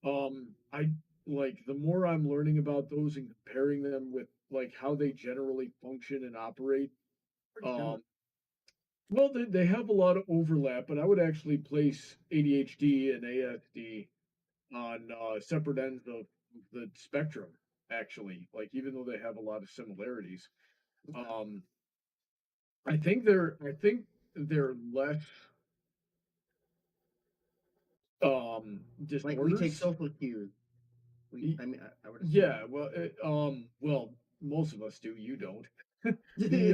I like the more I'm learning about those and comparing them with like how they generally function and operate. pretty similar. Um, well, they have a lot of overlap, but I would actually place ADHD and ASD on separate ends of the spectrum. Actually, like even though they have a lot of similarities, Okay. um, I think they're less Like we take disorders. social cues. Y- I mean, I would assume. Yeah, well, most of us do. You don't. the the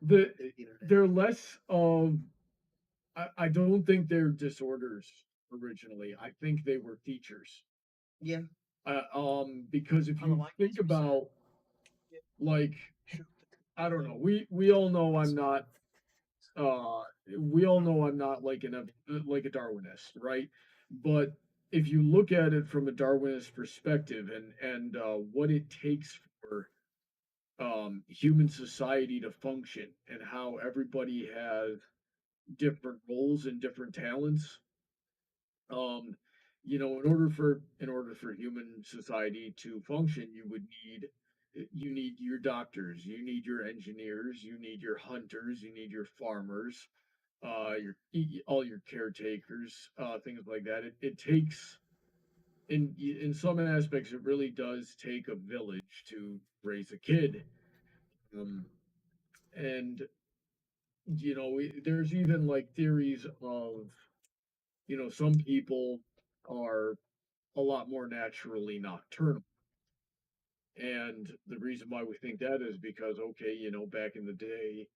The internet. they're less of. I don't think they're disorders originally. I think they were features. Yeah, Because if you Otherwise, think we said about, it like, should I don't know, we all know I'm not, uh, we all know I'm not like like a Darwinist, right? But if you look at it from a Darwinist perspective, and what it takes for human society to function, and how everybody has different roles and different talents, um, in order for human society to function, you need your doctors, you need your engineers, you need your hunters, you need your farmers, all your caretakers, things like that. It takes, in some aspects, it really does take a village to raise a kid. Um, and there's even like theories of, some people are a lot more naturally nocturnal. And the reason why we think that is because, okay, back in the day,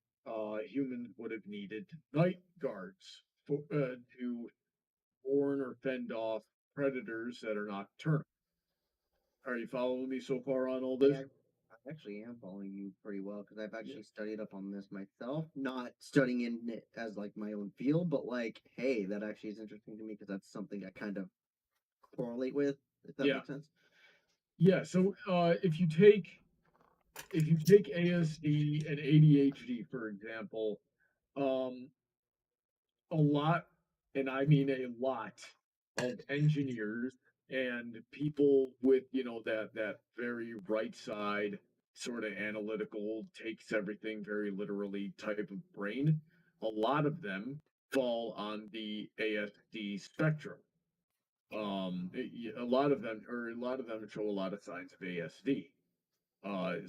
humans would have needed night guards to warn or fend off predators that are nocturnal. Are you following me so far on all this? I actually am following you pretty well because I've actually studied up on this myself. Not studying in it as like my own field, but like, hey, that actually is interesting to me because that's something I kind of correlate with, if that Yeah. makes sense. Yeah. So if you take ASD and ADHD, for example, um, a lot, and I mean a lot, of engineers and people with, that very right side sort of analytical, takes everything very literally type of brain, a lot of them fall on the ASD spectrum. A lot of them show a lot of signs of ASD.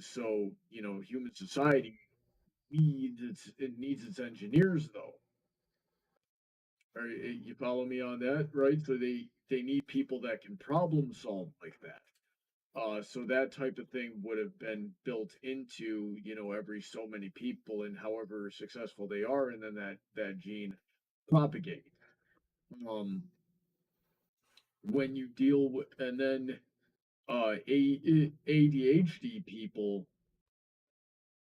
So human society needs its engineers, though. You follow me on that, right? So they need people that can problem solve like that. So that type of thing would have been built into, every so many people, and however successful they are, and then that gene propagates. Um, when you deal with, and then ADHD people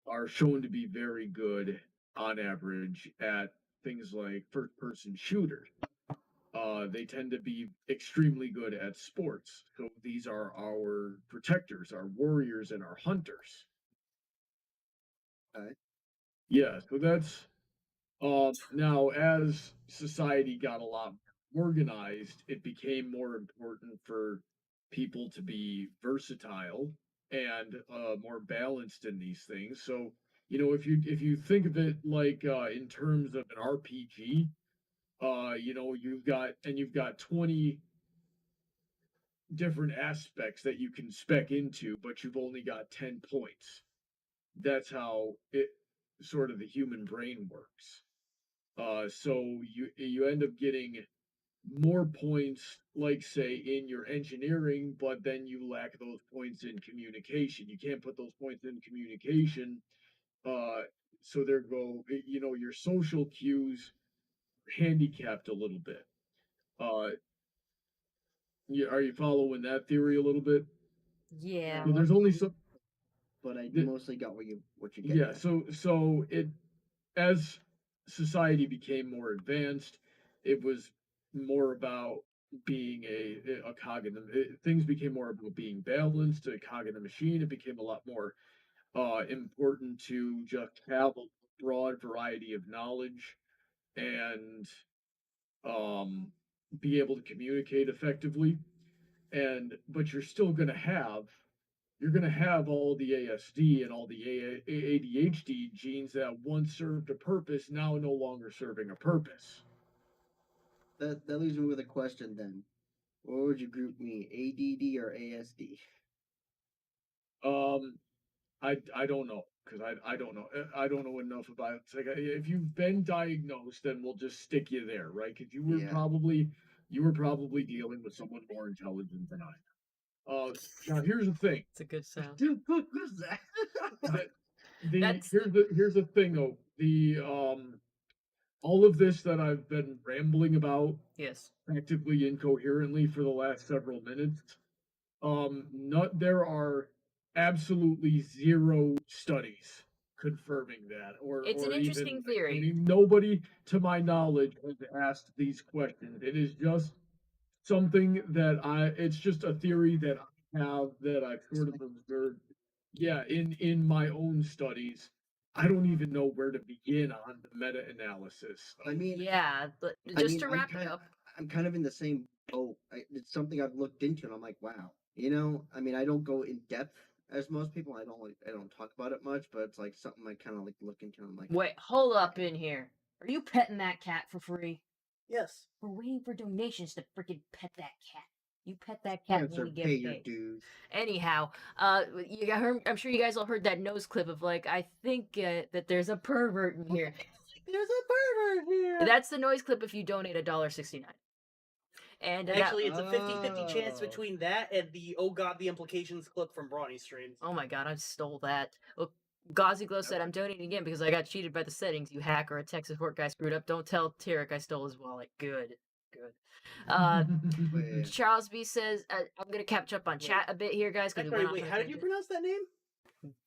are shown to be very good on average at things like first person shooters. They tend to be extremely good at sports. So these are our protectors, our warriors, and our hunters. Okay. Yeah, so that's now, as society got a lot more organized, it became more important for people to be versatile and more balanced in these things. So, if you think of it like, in terms of an RPG, you've got 20 different aspects that you can spec into, but you've only got 10 points. That's how it sort of the human brain works. So you end up getting more points, like say in your engineering, but then you lack those points in communication. You can't put those points in communication. Uh, so there go, your social cues handicapped a little bit. Uh, are you following that theory a little bit? Yeah. So there's only so But I the, mostly got what you're getting yeah. at. So it as society became more advanced, it was more about being a cog in things became more about being balanced, a cog in the machine. It became a lot more important to just have a broad variety of knowledge and um, be able to communicate effectively. But you're going to have all the ASD and all the ADHD genes that once served a purpose, now no longer serving a purpose. That leaves me with a question then. What would you group me, ADD or ASD? Um, I don't know, because I don't know. I don't know enough about it. It's like, if you've been diagnosed, then we'll just stick you there, right? Because Yeah. you were probably dealing with someone more intelligent than I. Now here's the thing. It's a good sound. Dude, what was that? That the That's here's the thing though. The all of this that I've been rambling about yes. practically incoherently for the last several minutes, Not there are absolutely zero studies confirming that, It's an or even interesting theory. nobody to my knowledge has asked these questions. It is just something that it's just a theory that I have that I've sort of observed. Yeah, in my own studies, I don't even know where to begin on the meta-analysis. I mean, Yeah, but I just mean, to wrap it up, I'm kind of in the same boat. It's something I've looked into, and I'm like, wow. I mean, I don't go in depth as most people. I don't talk about it much, but it's like something I kind of like look into. And I'm like, wait, hold up in here. Are you petting that cat for free? Yes. We're waiting for donations to freaking pet that cat. You pet that cat when answer, we get pay your paid. dues. Anyhow, I'm sure you guys all heard that nose clip of like, I think that there's a pervert in here. There's a pervert here. That's the noise clip if you donate $1.69. And Actually, it's a 50-50 chance Oh. between that and the "Oh God, the implications" clip from Brawny streams. oh my god, I stole that. Well, Gauzy Glow said, I'm donating again because I got cheated by the settings. You hack or a tech support guy screwed up. Don't tell Tarek I stole his wallet. Good. Good. Wait, Charles B says, I'm going to catch up on chat a bit here, guys, because we Sorry, went off wait, on a how did you tangent. pronounce that name?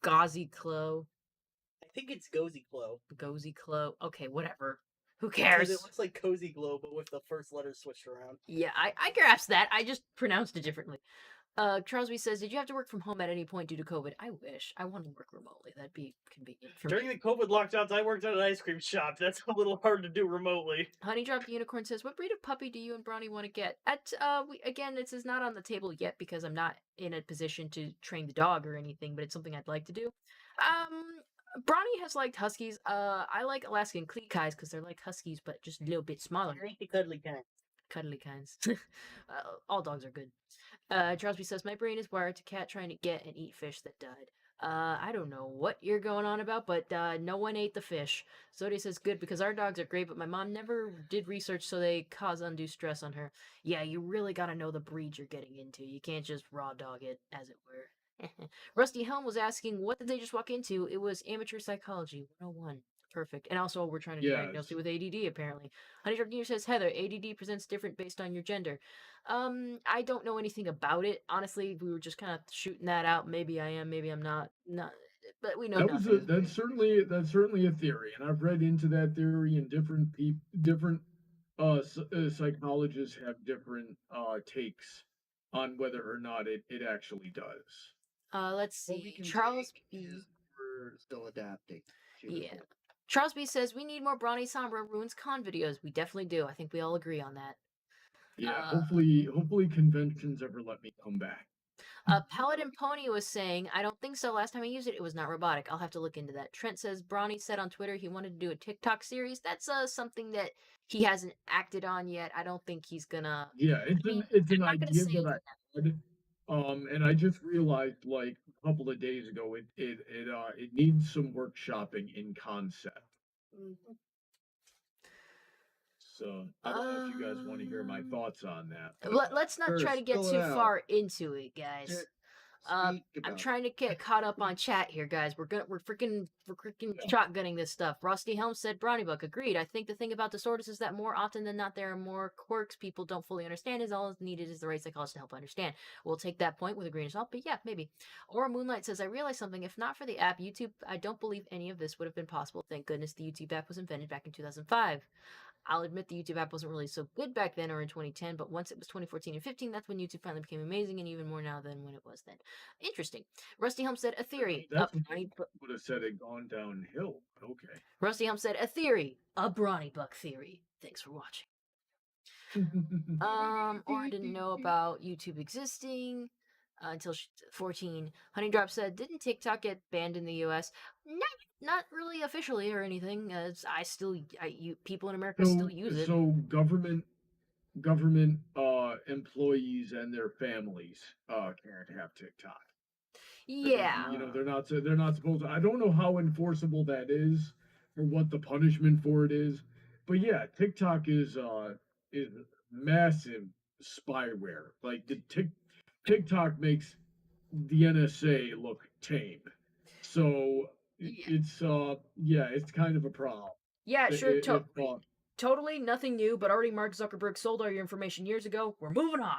Gauzy Glow. I think it's Gozy Glow. Gozy Glow. Okay, whatever. Who Because cares? it looks like Cozy Glow, but with the first letter switched around. Yeah, I grasped that. I just pronounced it differently. Charles B says, did you have to work from home at any point due to COVID? I wish. I want to work remotely. That'd be convenient for During me. the COVID lockdowns, I worked at an ice cream shop. That's a little hard to do remotely. Honey Drop Unicorn says, what breed of puppy do you and Bronny want to get? Again, this is not on the table yet because I'm not in a position to train the dog or anything, but it's something I'd like to do. Bronny has liked huskies. I like Alaskan Klee-Kais because they're like huskies, but just a little bit smaller. I like the cuddly kind. Cuddly kinds. All dogs are good. Crosby says, my brain is wired to cat trying to get and eat fish that died. I don't know what you're going on about, but no one ate the fish. Zodi says, good, because our dogs are great, but my mom never did research, so they cause undue stress on her. Yeah, you really gotta know the breed you're getting into. You can't just raw dog it, as it were. Rusty Helm was asking, what did they just walk into? It was Amateur Psychology 101. Perfect. And also, we're trying to diagnose Yes. you with ADD, apparently. Honey Junior says, Heather, ADD presents different based on your gender. I don't know anything about it. Honestly, we were just kind of shooting that out. Maybe I am, maybe I'm not. Not, but we know nothing. That's certainly a theory, and I've read into that theory, and different psychologists have different takes on whether or not it actually does. Let's what we see. can Charles say B. is we're still adapting to Yeah. it. Charles B says we need more Brawny Sombra Ruins Con videos. We definitely do. I think we all agree on that. Yeah, Uh, hopefully conventions ever let me come back. Paladin Pony was saying, I don't think so. Last time I used it, it was not robotic. I'll have to look into that. Trent says Brawny said on Twitter he wanted to do a TikTok series. That's something that he hasn't acted on yet. I don't think he's gonna. Yeah, I mean, it's I'm an not gonna idea say that I had, and I just realized like a couple of days ago it needs some workshopping in concept. Mhm. So I don't know if you guys want to hear my thoughts on that. Let's not Sure, try to get spill it too out. far into it, guys. Just I'm speak about trying to get caught up on chat here, guys. We're freaking shotgunning this stuff. Rusty Helm said Browniebuck agreed. I think the thing about disorders is that more often than not there are more quirks people don't fully understand. Is all needed is the right psychologist to help understand. We'll take that point with a grain of salt, but yeah, maybe. Or Moonlight says I realized something. If not for the app, YouTube, I don't believe any of this would have been possible. Thank goodness the YouTube app was invented back in 2005. I'll admit the YouTube app wasn't really so good back then or in 2010, but once it was 2014 and 15, that's when YouTube finally became amazing and even more now than when it was then. Interesting. Rusty Helm said a theory. That's would have said it gone downhill. Okay. Rusty Helm said a theory. A Brawny Buck theory. Thanks for watching. Orin didn't know about YouTube existing until 14. Honey Drop said, didn't TikTok get banned in the US? Not really officially or anything. People in America still use it. So government employees and their families can't have TikTok. Yeah. You know, they're not supposed to. I don't know how enforceable that is or what the punishment for it is. But yeah, TikTok is massive spyware. Like TikTok makes the NSA look tame. So it's it's kind of a problem. Yeah, sure. If, Totally nothing new, but already Mark Zuckerberg sold all your information years ago. We're moving on.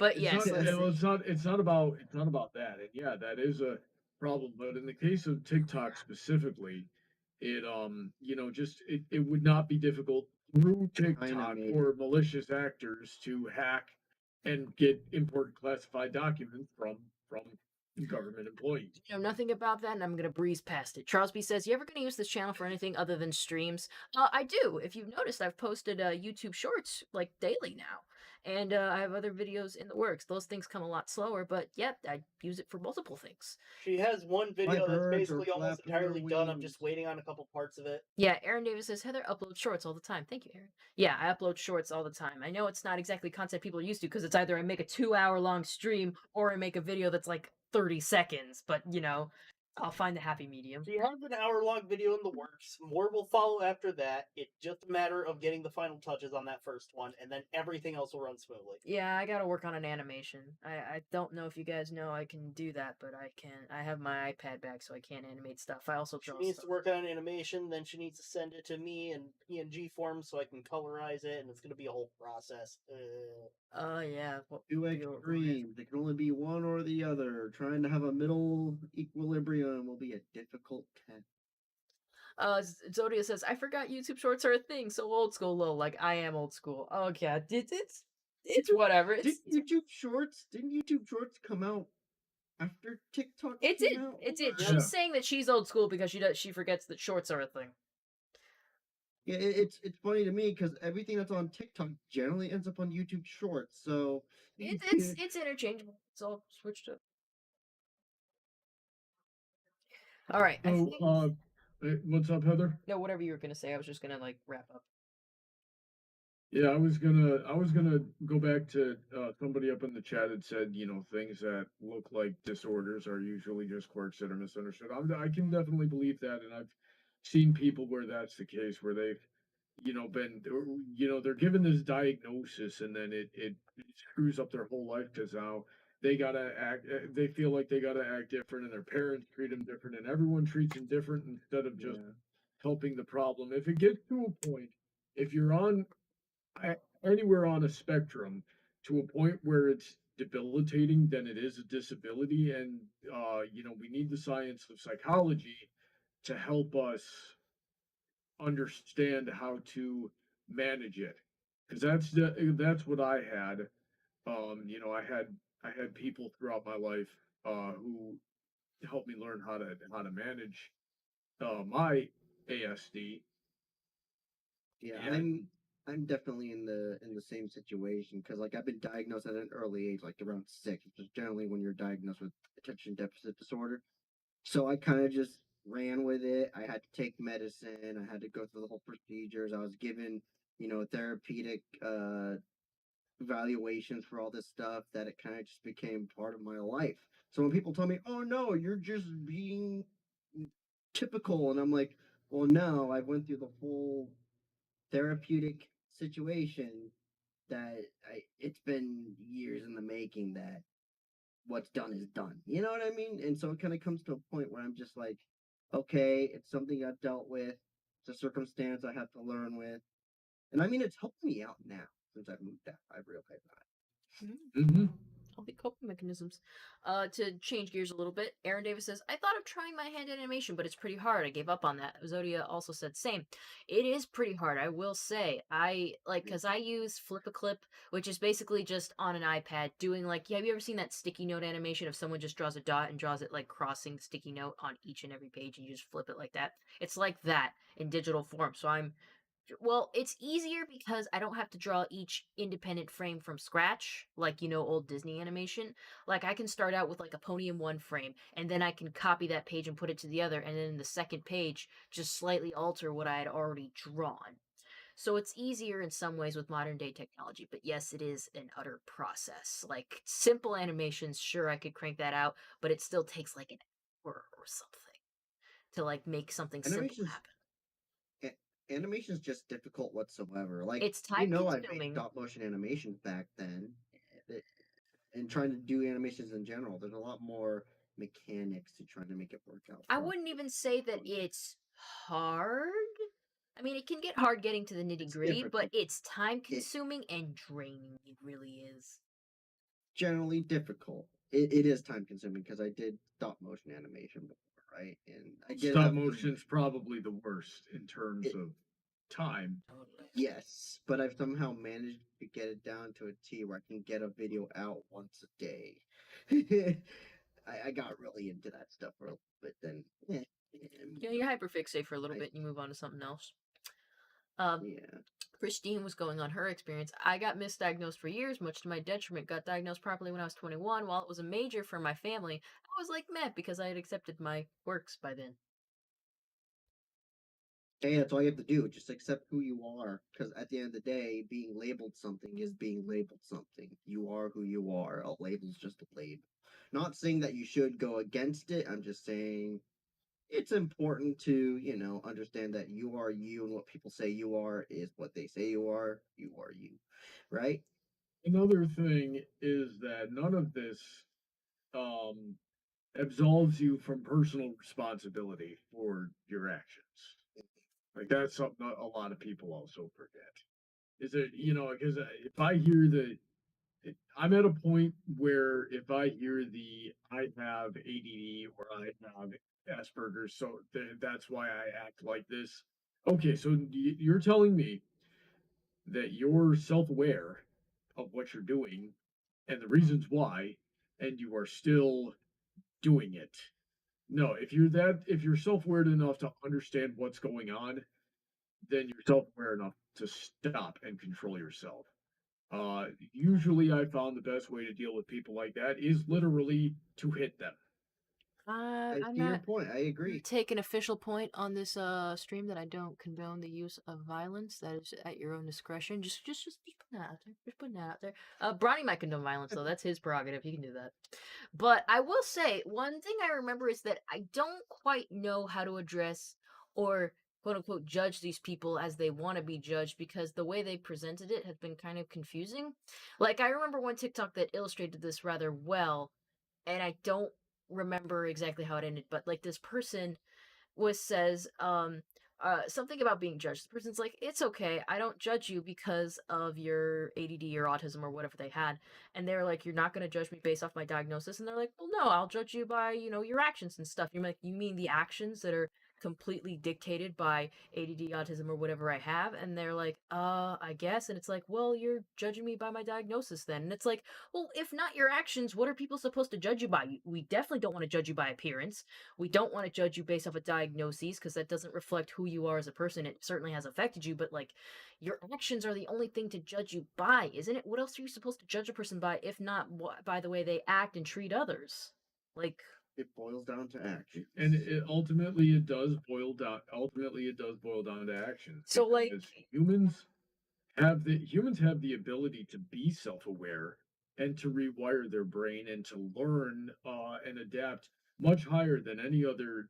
But It's yes, not. let's Well, see. it's not. It's not about. It's not about that. And yeah, that is a problem. But in the case of TikTok specifically, it just it would not be difficult through China TikTok made for it. malicious actors to hack and get important classified documents from government employees. Know nothing about that, and I'm gonna breeze past it. Charles B says, "You ever gonna use this channel for anything other than streams?" I do. If you've noticed, I've posted YouTube Shorts like daily now, and I have other videos in the works. Those things come a lot slower, but yep, I use it for multiple things. She has one My video that's birds are basically almost flapping their entirely done. I'm wings. just waiting on a couple parts of it. Yeah, Aaron Davis says Heather uploads shorts all the time. Thank you, Aaron. Yeah, I upload shorts all the time. I know it's not exactly content people are used to because it's either I make a 2 hour long stream or I make a video that's like 30 seconds, but I'll find the happy medium. She has an hour-long video in the works. More will follow after that. It's just a matter of getting the final touches on that first one, and then everything else will run smoothly. Yeah, I gotta work on an animation. I don't know if you guys know I can do that, but I can. I have my iPad back, so I can't animate stuff. I also She draw needs stuff. to work on an animation, then she needs to send it to me in PNG form so I can colorize it, and it's going to be a whole process. Oh yeah. Well, Two extremes. It can only be one or the other. Trying to have a middle equilibrium will be a difficult task. Zodia says, I forgot YouTube Shorts are a thing, so old school low. Like, I am old school. Oh, yeah, it's whatever. Didn't YouTube Shorts come out after TikTok It came did. out? It did. Yeah. She's saying that she's old school because she forgets that shorts are a thing. Yeah, it's funny to me because everything that's on TikTok generally ends up on YouTube Shorts. So It's interchangeable. It's all switched up. All right. I think... So, what's up, Heather? No, whatever you were gonna say. I was just gonna like wrap up. Yeah, I was gonna go back to somebody up in the chat had said, things that look like disorders are usually just quirks that are misunderstood. I can definitely believe that, and I've seen people where that's the case, where they've, been, they're given this diagnosis, and then it screws up their whole life because now they gotta act, they feel like they gotta act different, and their parents treat them different, and everyone treats them different instead of just yeah. helping the problem. If it gets to a point, if you're on anywhere on a spectrum to a point where it's debilitating, then it is a disability. And, we need the science of psychology to help us understand how to manage it. Because that's what I had. I had people throughout my life who helped me learn how to manage my ASD. Yeah, And I'm definitely in the same situation because like I've been diagnosed at an early age, like around 6, which is generally when you're diagnosed with attention deficit disorder. So I kind of just ran with it. I had to take medicine. I had to go through the whole procedures. I was given, therapeutic evaluations for all this stuff that it kind of just became part of my life. So when people tell me, "Oh no, you're just being typical," and I'm like, "Well, no, I went through the whole therapeutic situation that it's been years in the making that what's done is done. You know what I mean?" And so it kind of comes to a point where I'm just like, okay, it's something I've dealt with. It's a circumstance I have to learn with. And I mean, it's helped me out now since I've moved out. I've realized that. hmm Healthy coping mechanisms. To change gears a little bit, Aaron Davis says, I thought of trying my hand animation, but it's pretty hard. I gave up on that. Zodia also said, same. It is pretty hard, I will say. Because I use Flip a Clip, which is basically just on an iPad doing have you ever seen that sticky note animation if someone just draws a dot and draws it like crossing the sticky note on each and every page and you just flip it like that? It's like that in digital form. So it's easier because I don't have to draw each independent frame from scratch, like, old Disney animation. Like, I can start out with, like, a pony in one frame, and then I can copy that page and put it to the other, and then in the second page, just slightly alter what I had already drawn. So it's easier in some ways with modern day technology, but yes, it is an utter process. Like, simple animations, sure, I could crank that out, but it still takes, like, an hour or something to, like, make something simple Animation's happen. animation's just difficult whatsoever. Like, It's time I made consuming. stop motion animations back then. It- and trying to do animations in general, there's a lot more mechanics to trying to make it work out I properly. wouldn't even say that it's hard. I mean, it can get hard getting to the nitty It's gritty, but difficult. it's time It, consuming and draining. It really is. generally difficult. It is time consuming because I did stop motion animation before, right? And I did Stop have some. motion's probably the worst in terms It, of time. Totally. yes, but I've somehow managed to get it down to a T where I can get a video out once a day. I got really into that stuff for a little bit, then Yeah, you hyperfixate for a little I, bit and you move on to something else. Um, yeah. Christine was going on her experience. I got misdiagnosed for years, much to my detriment. Got diagnosed properly when I was 21. While it was a major for my family, I was like meh because I had accepted my quirks by then. Hey, that's all you have to do. Just accept who you are. Because at the end of the day, being labeled something is being labeled something. You are who you are. A label's just a label. Not saying that you should go against it. I'm just saying it's important to, understand that you are you and what people say you are is what they say you are. You are you. Right? Another thing is that none of this um, absolves you from personal responsibility for your actions. Like that's something a lot of people also forget. Is it because if I hear I'm at a point where if I hear I have ADD or I have Asperger's, so that's why I act like this. Okay, so you're telling me that you're self-aware of what you're doing and the reasons why, and you are still doing it. No, if you're self-aware enough to understand what's going on, then you're self-aware enough to stop and control yourself. Usually, I found the best way to deal with people like that is literally to hit them. I I'm see your not point. I agree. take an official point on this stream that I don't condone the use of violence. That is at your own discretion. Just putting that out there. Just putting that out there. Bronny might condone violence though. That's his prerogative. He can do that. But I will say one thing I remember is that I don't quite know how to address or quote unquote judge these people as they want to be judged because the way they presented it has been kind of confusing. Like I remember one TikTok that illustrated this rather well, and I don't remember exactly how it ended, but like this person says something about being judged. The person's like, "It's okay. I don't judge you because of your ADD or autism or whatever they had." And they're like, "You're not going to judge me based off my diagnosis." And they're like, "Well, no, I'll judge you by, your actions and stuff." You're like, "You mean the actions that are completely dictated by ADD, autism or whatever I have?" And they're like, I guess." And it's like, "Well, you're judging me by my diagnosis then." And it's like, "Well, if not your actions, what are people supposed to judge you by? We definitely don't want to judge you by appearance. We don't want to judge you based off of diagnoses because that doesn't reflect who you are as a person. It certainly has affected you, but like your actions are the only thing to judge you by, isn't it? What else are you supposed to judge a person by if not by the way they act and treat others?" Like, It boils down to action. And ultimately it does boil down to actions so like because humans have the ability to be self-aware and to rewire their brain and to learn and adapt much higher than any other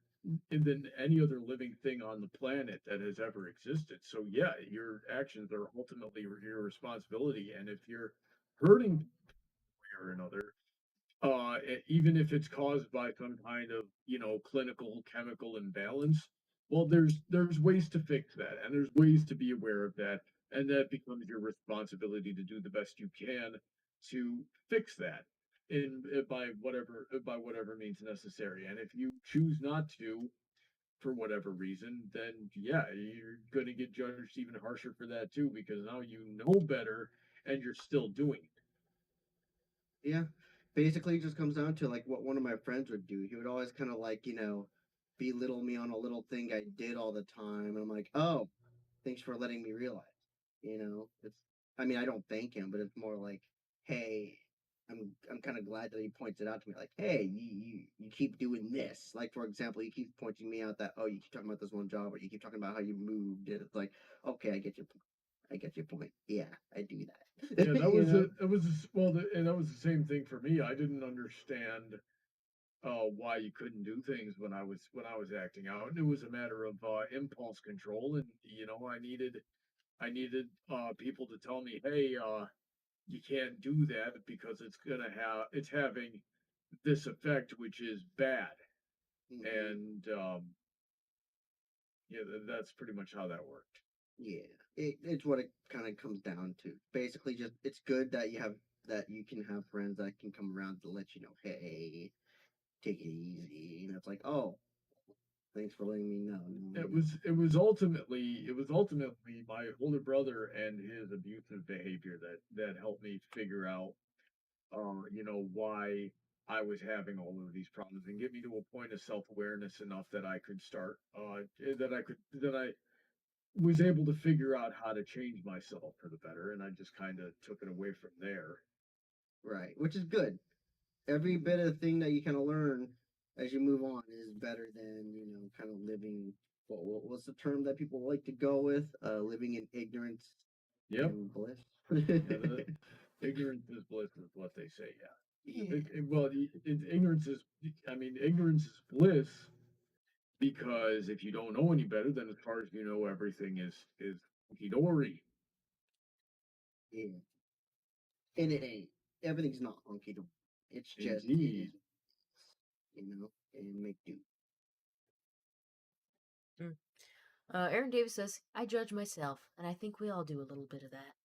living thing on the planet that has ever existed. So yeah, your actions are ultimately your responsibility, and if you're hurting one way or another, even if it's caused by some kind of clinical chemical imbalance, well, there's ways to fix that, and there's ways to be aware of that, and that becomes your responsibility to do the best you can to fix that in by whatever means necessary. And if you choose not to for whatever reason, then yeah, you're going to get judged even harsher for that too, because now you know better and you're still doing it. Yeah. Basically, it just comes down to like what one of my friends would do. He would always kind of like, belittle me on a little thing I did all the time. And I'm like, oh, thanks for letting me realize. It's, I mean, I don't thank him, but it's more like, hey, I'm kind of glad that he points it out to me. Like, hey, you keep doing this. Like, for example, he keeps pointing me out that, oh, you keep talking about this one job, or you keep talking about how you moved. And it's like, okay, I get your point. I get your point. Yeah, I do that. Yeah, that was the same thing for me. I didn't understand why you couldn't do things when I was acting out. And it was a matter of impulse control, and I needed people to tell me, hey, you can't do that because it's having this effect, which is bad. Hmm. And yeah, that's pretty much how that worked. Yeah, it's what it kind of comes down to. Basically, just it's good that you have that you can have friends that can come around to let you know, hey, take it easy, and it's like, oh, thanks for letting me know. It was ultimately my older brother and his abusive behavior that helped me figure out why I was having all of these problems and get me to a point of self-awareness enough that I could start that I was able to figure out how to change myself for the better, and I just kind of took it away from there. Right, which is good. Every bit of thing that you kind of learn as you move on is better than kind of living. What's the term that people like to go with? Living in ignorance Yep. and bliss. Yeah, ignorance is bliss is what they say. Yeah. Yeah. Ignorance is. I mean, ignorance is bliss because if you don't know any better, then as far as you know, everything is hunky dory. Yeah. And it ain't. Everything's not hunky dory. It's just it Indeed. is, and make do. Mm. Aaron Davis says, I judge myself, and I think we all do a little bit of that.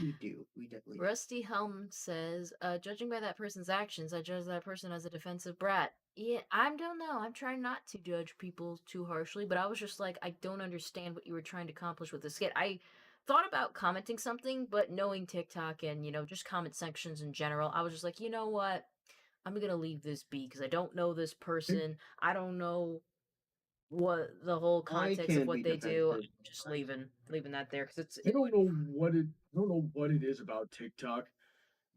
We do. We definitely do. Rusty Helm says, judging by that person's actions, I judge that person as a defensive brat. Yeah, I don't know. I'm trying not to judge people too harshly, but I was just like, I don't understand what you were trying to accomplish with this skit. I thought about commenting something, but knowing TikTok and, just comment sections in general, I was just like, you know what? I'm going to leave this be because I don't know this person. I don't know what the whole I context of can what be they do. I'm defensive. just leaving that there because it's I don't know what it is about TikTok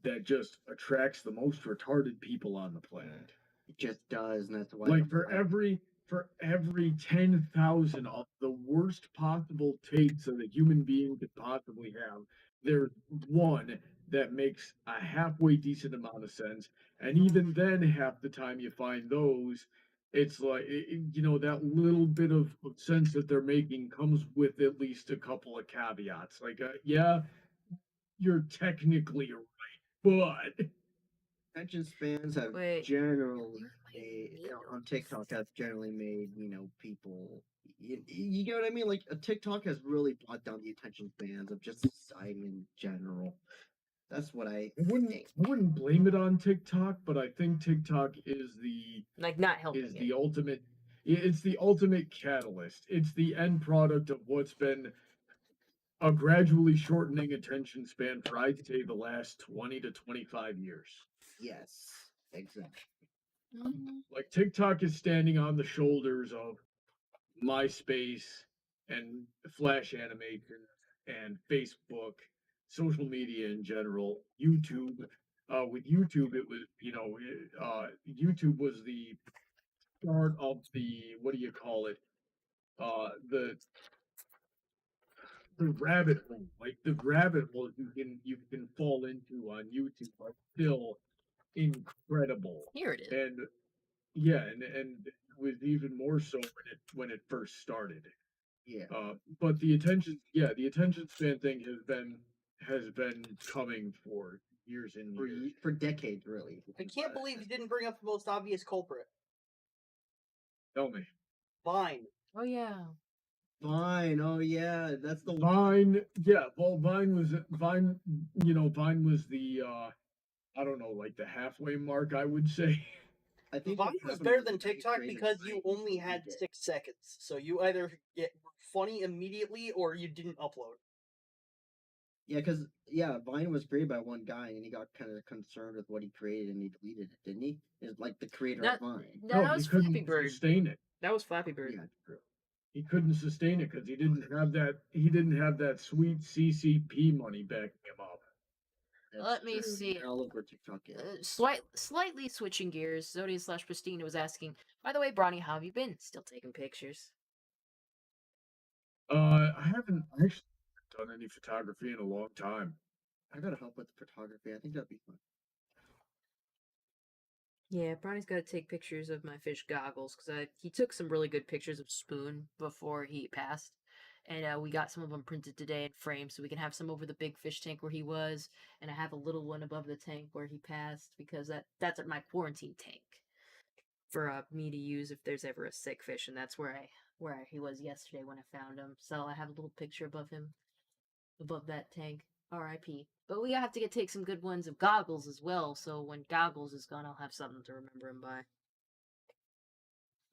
that just attracts the most retarded people on the planet. It just does, and that's why. Like for every 10,000 of the worst possible takes that a human being could possibly have, there's one that makes a halfway decent amount of sense, and even then, half the time you find those, it's like that little bit of sense that they're making comes with at least a couple of caveats. Like, yeah, you're technically right, but Attention spans have wait. generally Where am I on TikTok have generally made people. You know what I mean? Like a TikTok has really brought down the attention spans of just society in general. That's what I I wouldn't think. I wouldn't blame it on TikTok, but I think TikTok like not helping is it. the ultimate it's the ultimate catalyst. It's the end product of what's been a gradually shortening attention span for I'd say the last 20 to 25 years. Yes, exactly. Like TikTok is standing on the shoulders of MySpace and Flash animation and Facebook, social media in general, YouTube. With YouTube, it was YouTube was the start of the what do you call it? Uh, the the rabbit hole, like the rabbit hole you can fall into on YouTube are still incredible, Here it is. and yeah, and it was even more so when it first started. Yeah. But the attention span thing has been coming for years and years. For decades, really. I can't believe you didn't bring up the most obvious culprit. Tell me, Vine. Oh yeah. Fine. Oh yeah, that's the Vine, yeah. Well, Vine was the I don't know, like the halfway mark, I would say. I think Vine what was happened better was than that they TikTok created because you Vine only and had did. 6 seconds. So you either get funny immediately or you didn't upload. Yeah, because Vine was created by one guy, and he got kind of concerned with what he created, and he deleted it, didn't he? It's like the creator That of Vine. that No, he was Flappy couldn't Bird. sustain it. That was Flappy Bird. Yeah, true. He couldn't sustain it because he didn't have that sweet CCP money backing him up. That's Let me true. see. Now look where TikTok is. Slightly switching gears, Zodia/Pristina was asking, by the way, Bronny, how have you been? Still taking pictures. I haven't actually done any photography in a long time. I gotta help with the photography. I think that'd be fun. Yeah, Bronny's got to take pictures of my fish goggles because he took some really good pictures of Spoon before he passed, and we got some of them printed today in frames so we can have some over the big fish tank where he was, and I have a little one above the tank where he passed because that's my quarantine tank for me to use if there's ever a sick fish, and that's where he was yesterday when I found him. So I have a little picture above him, above that tank. R.I.P. But we have to take some good ones of Goggles as well, so when Goggles is gone, I'll have something to remember him by.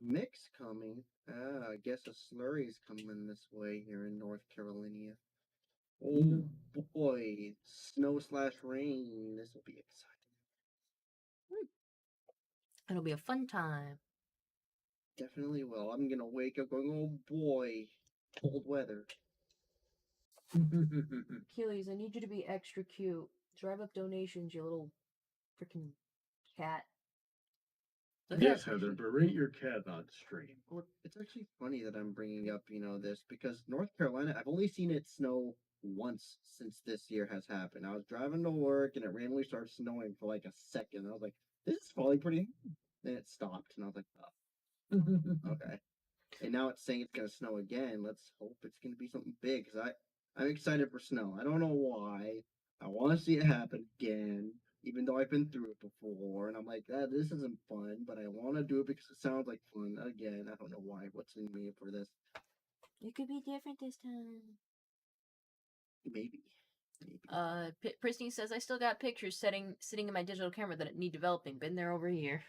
Mix coming. I guess a slurry's coming this way here in North Carolina. Oh boy, snow/rain. This will be exciting. It'll be a fun time. Definitely will. I'm gonna wake up going, oh boy, cold weather. Achilles, I need you to be extra cute. Drive up donations, you little freaking cat. Yes, Heather, berate your cat on stream. Well, it's actually funny that I'm bringing up, this because North Carolina, I've only seen it snow once since this year has happened. I was driving to work and it randomly started snowing for like a second. I was like, this is falling pretty. Then it stopped, and I was like, oh, okay. And now it's saying it's gonna snow again. Let's hope it's gonna be something big, because I'm excited for snow. I don't know why. I want to see it happen again, even though I've been through it before. And I'm like, this isn't fun, but I want to do it because it sounds like fun again. I don't know why. What's in me for this? You could be different this time. Maybe. Pristine says I still got pictures sitting in my digital camera that need developing. Been there over a year.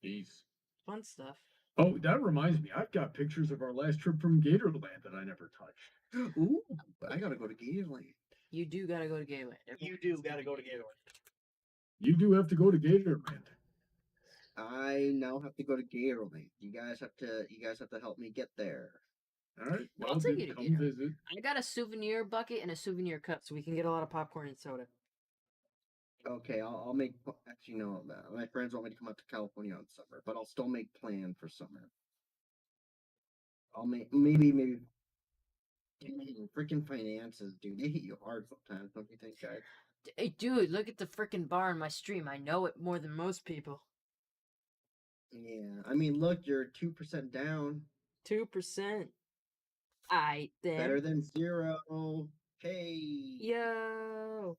Jeez. Fun stuff. Oh, that reminds me. I've got pictures of our last trip from Gatorland that I never touched. Ooh, I gotta go to Gatorland. You do gotta go to Gatorland. You do gotta go to Gatorland. You do have to go to Gatorland. I now have to go to Gatorland. You guys have to help me get there. All right. Well, I'll take you to come Gatorland. visit. I got a souvenir bucket and a souvenir cup, so we can get a lot of popcorn and soda. Okay, I'll make. Actually, no. My friends want me to come out to California on summer, but I'll still make plan for summer. I'll maybe. Dang, freaking finances, dude. They hit you hard sometimes, don't you think, guys? Hey, dude, look at the freaking bar on my stream. I know it more than most people. Yeah, I mean, look, you're 2% down. 2%. Then. Better than 0. Hey. Yo.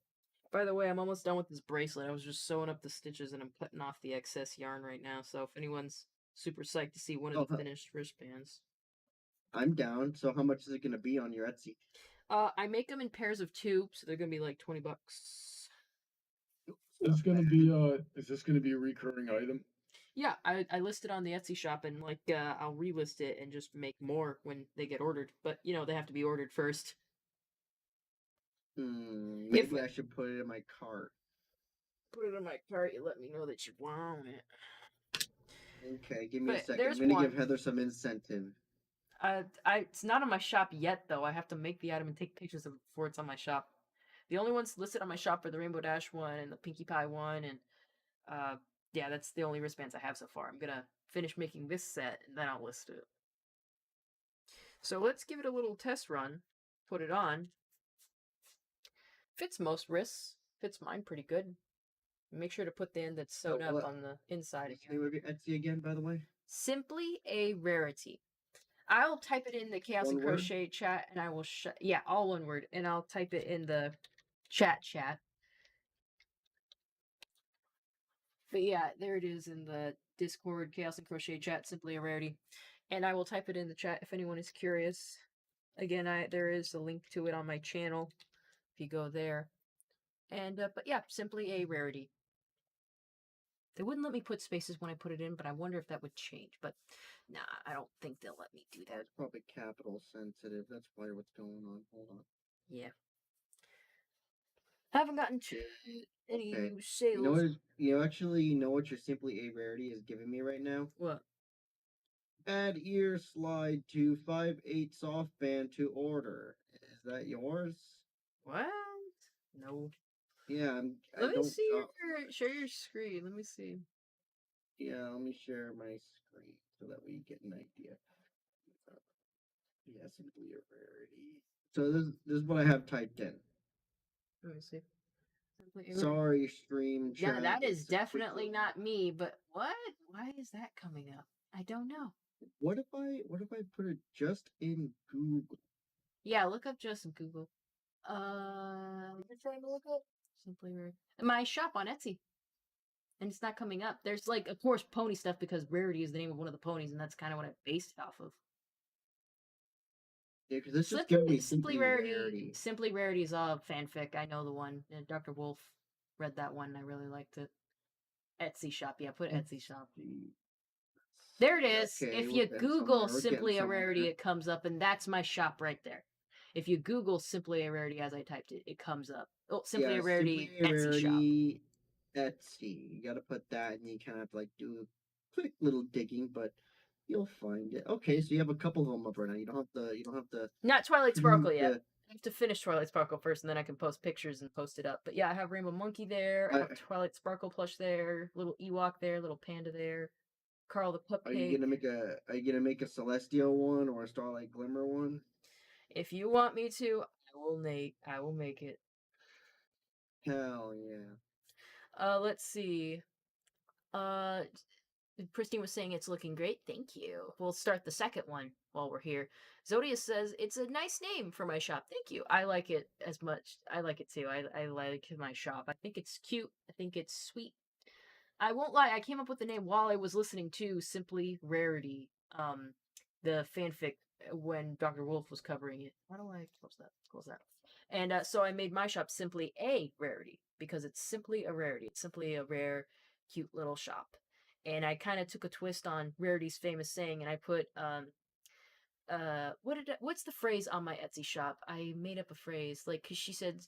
By the way, I'm almost done with this bracelet. I was just sewing up the stitches and I'm cutting off the excess yarn right now. So if anyone's super psyched to see one of the finished wristbands. I'm down. So how much is it going to be on your Etsy? I make them in pairs of 2, so they're going to be like $20. Is this gonna be a recurring item? Yeah, I list it on the Etsy shop, and I'll relist it and just make more when they get ordered. But they have to be ordered first. Maybe I should put it in my cart. Put it in my cart. You let me know that you want it. Okay, give me a second. I'm gonna give Heather some incentive. It's not on my shop yet, though. I have to make the item and take pictures of it before it's on my shop. The only ones listed on my shop are the Rainbow Dash one and the Pinkie Pie one, and yeah, that's the only wristbands I have so far. I'm gonna finish making this set, and then I'll list it. So let's give it a little test run. Put it on. Fits most wrists. Fits mine pretty good. Make sure to put the end that's sewed up on the inside again. Name of your Etsy again, by the way? Simply a Rarity. I'll type it in the Chaos and Crochet chat, and I will yeah, all one word, and I'll type it in the chat. But yeah, there it is in the Discord Chaos and Crochet chat, Simply a Rarity. And I will type it in the chat if anyone is curious. Again, there is a link to it on my channel if you go there. And but yeah, Simply a Rarity. They wouldn't let me put spaces when I put it in, but I wonder if that would change. But nah, I don't think they'll let me do that. It's probably capital sensitive. That's probably what's going on. Hold on. Yeah. I haven't gotten to any sales. You know what your Simply a Rarity is giving me right now? What? Add ear slide to 5/8 softband to order. Is that yours? What? No. Yeah, Let me see share your screen. Let me see. Yeah, let me share my screen so that we get an idea. Yeah, Simply a Rarity. So this is what I have typed in. Let me see. Sorry, stream chat. Yeah, that is definitely not me. But what? Why is that coming up? I don't know. What if I put it just in Google? Yeah, look up just in Google. You're trying to look up Simply Rarity. My shop on Etsy. And it's not coming up. There's of course, pony stuff because Rarity is the name of one of the ponies, and that's kind of what I based it off of. Yeah, because this just gives me Simply Rarity. Rarity. Simply Rarity is a fanfic. I know the one. Dr. Wolf read that one. I really liked it. Etsy shop. Yeah, put Etsy shop. There it is. Okay, If we're you getting Google somewhere, we're getting Simply a Rarity, somewhere. it comes up, and that's my shop right there. If you Google Simply a Rarity as I typed it, it comes up. Oh, Simply Yeah, a Rarity Simply Etsy shop. Rarity Etsy. You gotta put that, and you kind of like do quick little digging, but you'll find it. Okay, so you have a couple of them up right now. You don't have to. You don't have to. Not Twilight Sparkle yet. the- I have to finish Twilight Sparkle first, and then I can post pictures and post it up. But yeah, I have Rainbow Monkey there. I have Twilight Sparkle plush there. Little Ewok there. Little Panda there. Carl the Are you Cupcake. gonna make a? Are you gonna make a Celestial one or a Starlight Glimmer one? If you want me to, I will make it. Hell yeah! Let's see. Uh, Pristine was saying it's looking great. Thank you. We'll start the second one while we're here. Zodia says it's a nice name for my shop. Thank you. I like it as much. I like it too. I like my shop. I think it's cute. I think it's sweet. I won't lie. I came up with the name while I was listening to Simply Rarity, the fanfic when Dr. Wolf was covering it. How do I close that? Close that. And so I made my shop Simply a Rarity because it's simply a rarity. It's simply a rare, cute little shop. And I kind of took a twist on Rarity's famous saying, and I put what's the phrase on my Etsy shop? I made up a phrase like because she said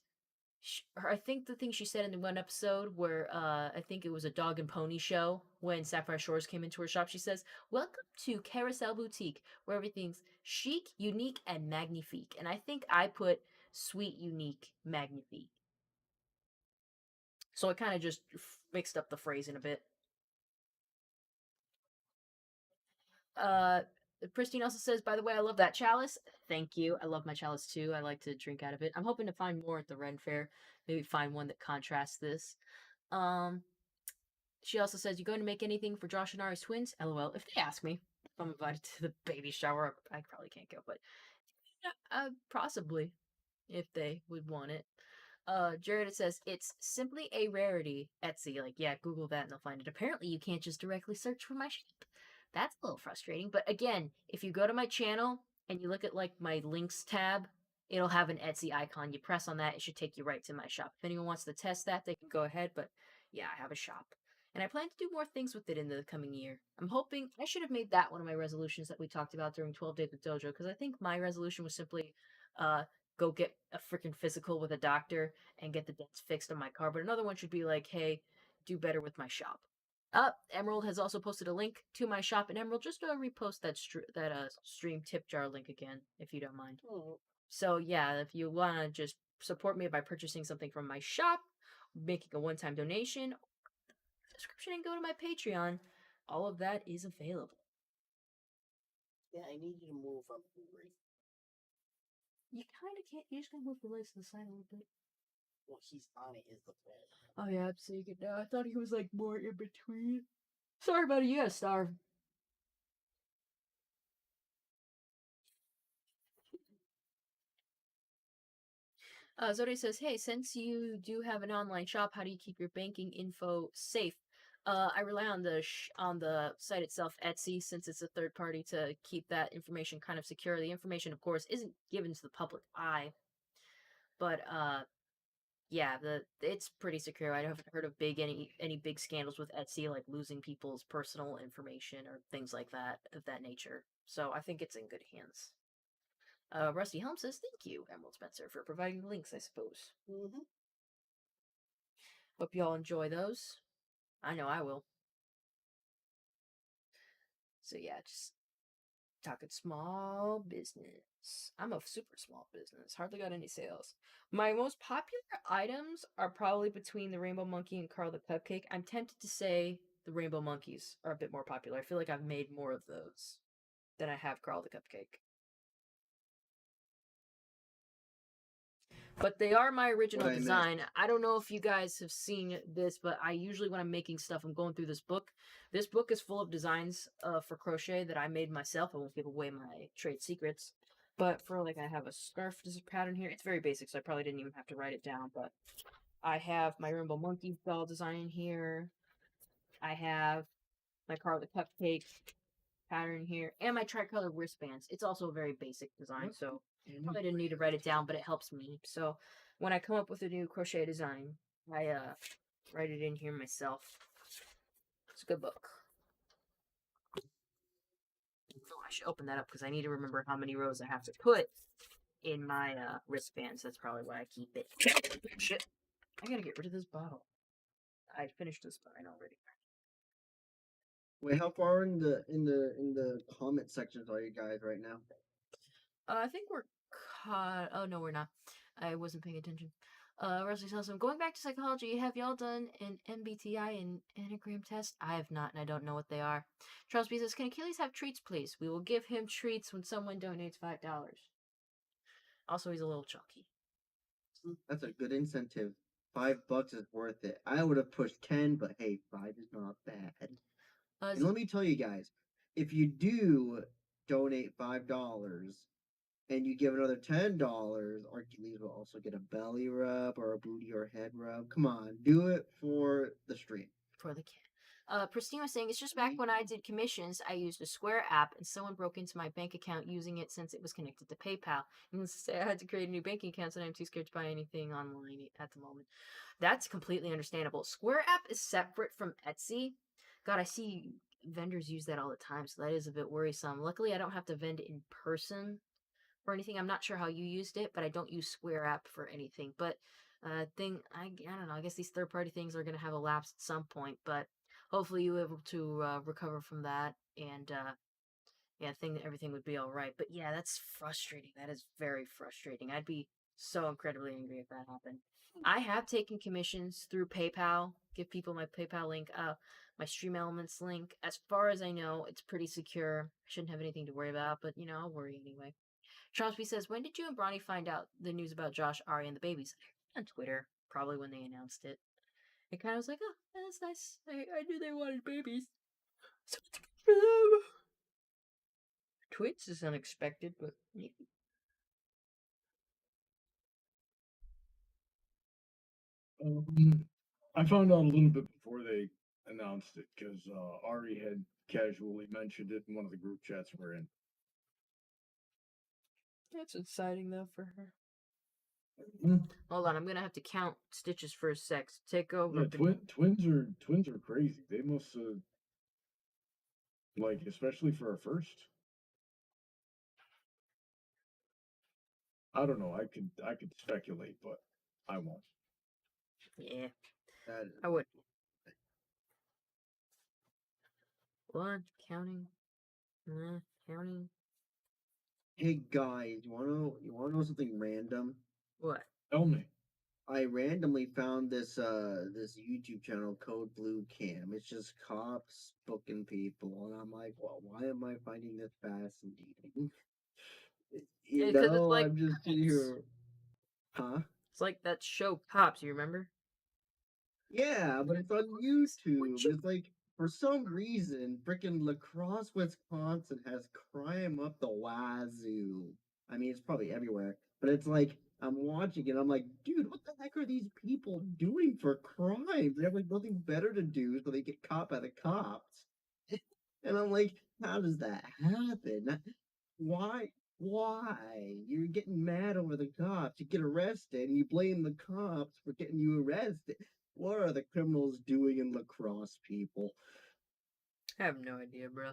I think the thing she said in the one episode where I think it was a dog and pony show when Sapphire Shores came into her shop, she says, "Welcome to Carousel Boutique, where everything's chic, unique, and magnifique." And I think I put sweet, unique, magnifique. So I kind of just mixed up the phrasing a bit. Uh, Pristine also says, by the way, I love that chalice. Thank you. I love my chalice too. I like to drink out of it. I'm hoping to find more at the Ren Fair. Maybe find one that contrasts this. She also says, you going to make anything for Josh and Ari's twins? LOL. If they ask me, if I'm invited to the baby shower, I probably can't go, but possibly if they would want it. Jared says, it's simply a rarity. Etsy. Like, yeah, Google that and they'll find it. Apparently, you can't just directly search for my shop. That's a little frustrating. But again, if you go to my channel and you look at like my links tab, it'll have an Etsy icon. You press on that, it should take you right to my shop. If anyone wants to test that, they can go ahead. But yeah, I have a shop. And I plan to do more things with it in the coming year. I'm hoping I should have made that one of my resolutions that we talked about during 12 Days with Dojo, because I think my resolution was simply go get a freaking physical with a doctor and get the dents fixed on my car. But another one should be like, hey, do better with my shop. Emerald has also posted a link to my shop, and Emerald, just repost that stream tip jar link again, if you don't mind. Oh. So yeah, if you want to just support me by purchasing something from my shop, making a one-time donation, subscription, and go to my Patreon, all of that is available. Yeah, I need you to move up. You kind of can't. You just gotta move the legs to the side a little bit. Well, he's on it is the bed. Oh yeah, I'm seeing it now. I thought he was like more in between. Sorry, buddy. You gotta starve. Zodi says, hey, since you do have an online shop, how do you keep your banking info safe? I rely on the site itself, Etsy, since it's a third party, to keep that information kind of secure. The information, of course, isn't given to the public eye, but yeah, it's pretty secure. I haven't heard of any big scandals with Etsy, like losing people's personal information or things like that of that nature. So I think it's in good hands. Rusty Helm says, thank you, Emerald Spencer, for providing the links, I suppose. Mm-hmm. Hope y'all enjoy those. I know I will. So yeah, just talking small business. I'm a super small business. Hardly got any sales. My most popular items are probably between the Rainbow Monkey and Carl the Cupcake. I'm tempted to say the Rainbow Monkeys are a bit more popular. I feel like I've made more of those than I have Carl the Cupcake. But they are my original design. I don't know if you guys have seen this, but I usually, when I'm making stuff, I'm going through this book. This book is full of designs for crochet that I made myself. I won't give away my trade secrets. But for, like, I have a scarf pattern here. It's very basic, so I probably didn't even have to write it down. But I have my Rainbow Monkey doll design here. I have my Carl the Cupcake pattern here. And my tricolor wristbands. It's also a very basic design, so Probably didn't need to write it down, but it helps me. So when I come up with a new crochet design, I write it in here myself. It's a good book. Oh, I should open that up because I need to remember how many rows I have to put in my wristbands. That's probably why I keep it. Shit. I gotta get rid of this bottle. I finished this line already. Wait, how far in the comment sections are you guys right now? I think we're caught. Oh no, we're not. I wasn't paying attention. Wesley tells him, going back to psychology, have y'all done an MBTI and Enneagram test? I have not, and I don't know what they are. Charles B says, can Achilles have treats, please? We will give him treats when someone donates $5. Also, he's a little chunky. That's a good incentive. $5 is worth it. I would have pushed 10, but hey, 5 is not bad. And let me tell you guys, if you do donate $5 and you give another $10, Achilles will also get a belly rub or a booty or head rub. Come on, do it for the stream. For the kid. Pristine was saying, it's just back when I did commissions, I used a Square app and someone broke into my bank account using it since it was connected to PayPal. And say I had to create a new bank account, so I'm too scared to buy anything online at the moment. That's completely understandable. Square app is separate from Etsy. God, I see vendors use that all the time, so that is a bit worrisome. Luckily, I don't have to vend in person or anything. I'm not sure how you used it, but I don't use Square app for anything. But I don't know. I guess these third party things are gonna have a lapse at some point, but hopefully you were able to recover from that and yeah, think that everything would be all right. But yeah, that's frustrating. That is very frustrating. I'd be so incredibly angry if that happened. I have taken commissions through PayPal. Give people my PayPal link, my Stream Elements link. As far as I know, it's pretty secure. I shouldn't have anything to worry about, but I'll worry anyway. Chomsky says, when did you and Bronny find out the news about Josh, Ari, and the babies? On Twitter, probably when they announced it. It kind of was like, oh, that's nice. I knew they wanted babies. So it's good for them. Twins is unexpected, but yeah. I found out a little bit before they announced it because Ari had casually mentioned it in one of the group chats we're in. That's exciting though for her. Mm. Hold on, I'm gonna have to count stitches for a sec. Take over. Yeah, twins are crazy. They must like, especially for a first. I don't know. I could speculate, but I won't. Yeah, That, I would. What? Counting? Counting? hey guys, you wanna know something random? What? Tell me. I randomly found this YouTube channel, Code Blue Cam. It's just cops booking people, and I'm like, well, why am I finding this fascinating? Because it's like I'm just sitting here, huh? it's like that show Cops. You remember? Yeah, but it's on YouTube. It's like for some reason, freaking La Crosse, Wisconsin has crime up the wazoo. I mean, it's probably everywhere, but it's like I'm watching it. I'm like, dude, what the heck are these people doing for crimes? They have like nothing better to do, so they get caught by the cops. And I'm like, how does that happen? Why? Why? You're getting mad over the cops. You get arrested, and you blame the cops for getting you arrested. What are the criminals doing in La Crosse, people? I have no idea, bro.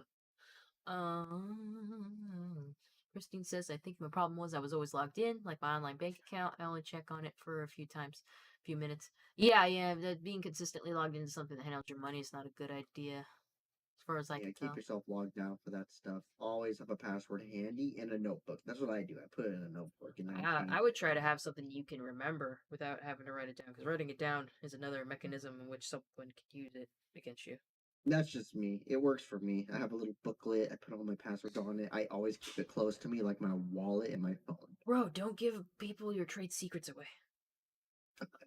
Christine says, I think my problem was I was always logged in, like my online bank account. I only check on it for a few minutes. Yeah, that being consistently logged into something that handles your money is not a good idea, as far as I Yeah, can keep tell. yourself logged out for that stuff. Always have a password handy and a notebook. That's what I do. I put it in a notebook and I would try to have something you can remember without having to write it down, because writing it down is another mechanism in which someone could use it against you. That's just me. It works for me. I have a little booklet. I put all my passwords on it. I always keep it close to me, like my wallet and my phone. Bro, don't give people your trade secrets away.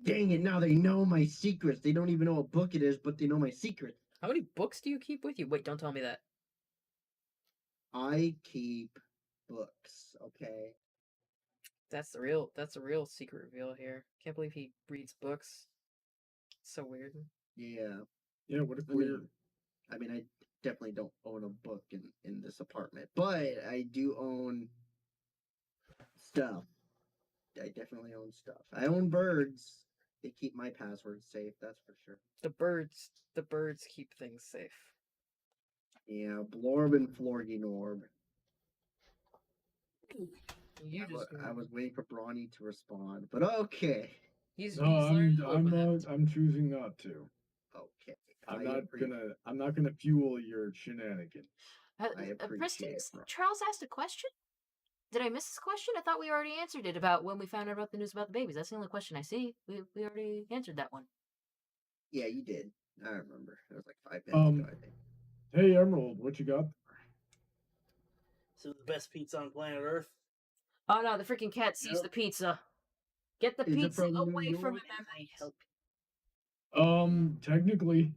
Dang it, now they know my secrets. They don't even know what book it is, but they know my secrets. How many books do you keep with you? Wait, don't tell me that. I keep books, okay? That's the real secret reveal here. Can't believe he reads books. It's so weird. Yeah. Yeah, what if I mean, I definitely don't own a book in this apartment, but I do own Stuff. I definitely own stuff. I own birds. They keep my passwords safe, that's for sure. The birds keep things safe. Yeah, Blorb and Florginorb. You just I was waiting for Brawny to respond, but okay. he's No, learning to live with it. I'm choosing not to. Okay. I'm I not appreciate gonna fuel your shenanigans. I appreciate Preston's, it. Charles asked a question. Did I miss this question? I thought we already answered it about when we found out about the news about the babies. That's the only question I see. We already answered that one. Yeah, you did. I remember. It was like 5 minutes ago, I think. Hey Emerald, what you got? So the best pizza on planet Earth. Oh no, the freaking cat sees Yep. the pizza. Get the Is it pizza from New away from York? him, Emily. Help. Technically,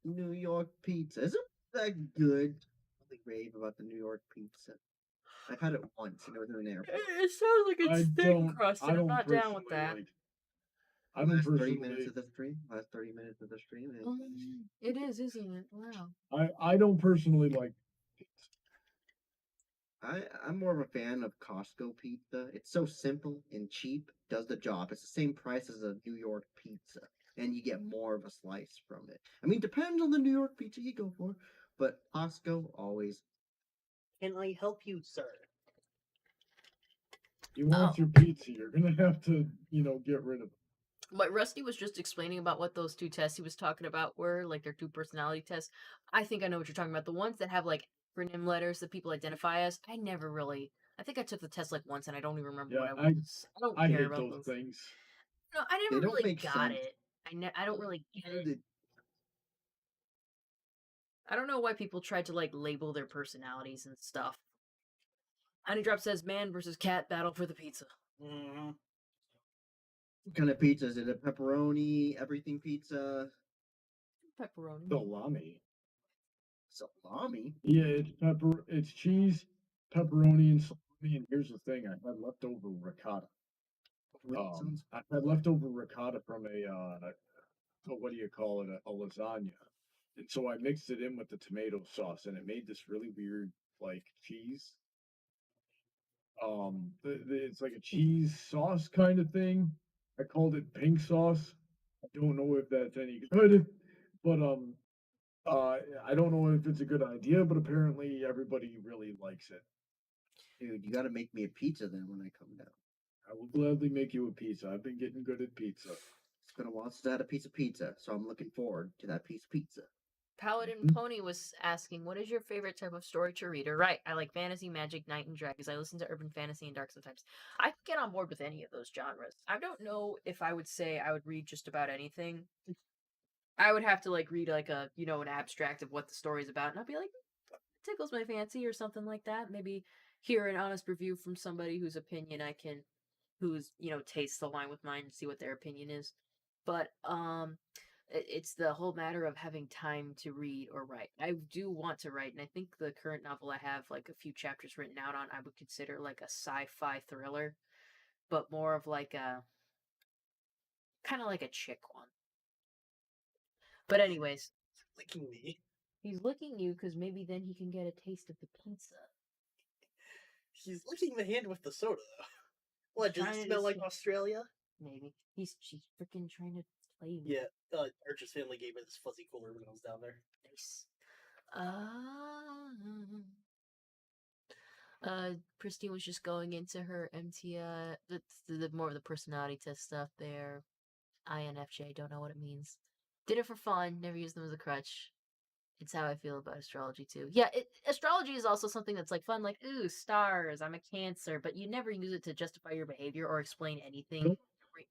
New York pizza. Is it that good? Really rave about the New York pizza. I've had it once and it was in an airport. It sounds like it's thin crust, and I'm not down with that. I don't Last 30 minutes personally. of the stream. Last 30 minutes of the stream. It is, isn't it? Wow. I don't personally like. I'm more of a fan of Costco pizza. It's so simple and cheap, does the job. It's the same price as a New York pizza, and you get more of a slice from it. I mean, depends on the New York pizza you go for, but Costco always. Can I help you, sir? You want Oh. your pizza, you're gonna have to, get rid of it. What Rusty was just explaining about what those two tests he was talking about were, like their two personality tests. I think I know what you're talking about. The ones that have like acronym letters that people identify as. I never really. I think I took the test like once and I don't even remember Yeah, what I was. I don't I care hate about those those. things. No, I They never don't really make got sense. it. I don't really get it. They- I don't know why people try to like label their personalities and stuff. Honeydrop says man versus cat battle for the pizza. Mm-hmm. What kind of pizza is it? A pepperoni, everything pizza, Pepperoni. Salami. salami? Yeah, it's cheese, pepperoni, and salami. And here's the thing: I had leftover ricotta. Sounds I had leftover ricotta from what do you call it? A lasagna. And so I mixed it in with the tomato sauce, and it made this really weird like cheese. It's like a cheese sauce kind of thing. I called it pink sauce. I don't know if that's any good, but I don't know if it's a good idea, but apparently everybody really likes it. dude. You got to make me a pizza then when I come down. I will gladly make you a pizza. I've been getting good at pizza. It's been a while since I had a piece of pizza, so I'm looking forward to that piece of pizza. Paladin Pony was asking, what is your favorite type of story to read? Or right, I like fantasy, magic, knight, and dragons. I listen to urban fantasy and dark sometimes. I can get on board with any of those genres. I don't know if I would say I would read just about anything. I would have to like read like a an abstract of what the story's about, and I'd be like, tickles my fancy or something like that. Maybe hear an honest review from somebody whose opinion whose tastes align with mine, and see what their opinion is. But it's the whole matter of having time to read or write. I do want to write, and I think the current novel I have like a few chapters written out on, I would consider like a sci-fi thriller, but more of like a kind of like a chick one. But anyways, Licking me. he's licking you because maybe then he can get a taste of the pizza. He's licking the hand with the soda, though. What, does Trying it to smell like decide- Australia? Maybe she's freaking trying to play me. Yeah, Archer's family gave me this fuzzy cooler when I was down there. Nice. Christine was just going into her MTI, the more of the personality test stuff there. INFJ, don't know what it means. Did it for fun, never used them as a crutch. It's how I feel about astrology too. Yeah, astrology is also something that's like fun, like, ooh, stars, I'm a Cancer, but you never use it to justify your behavior or explain anything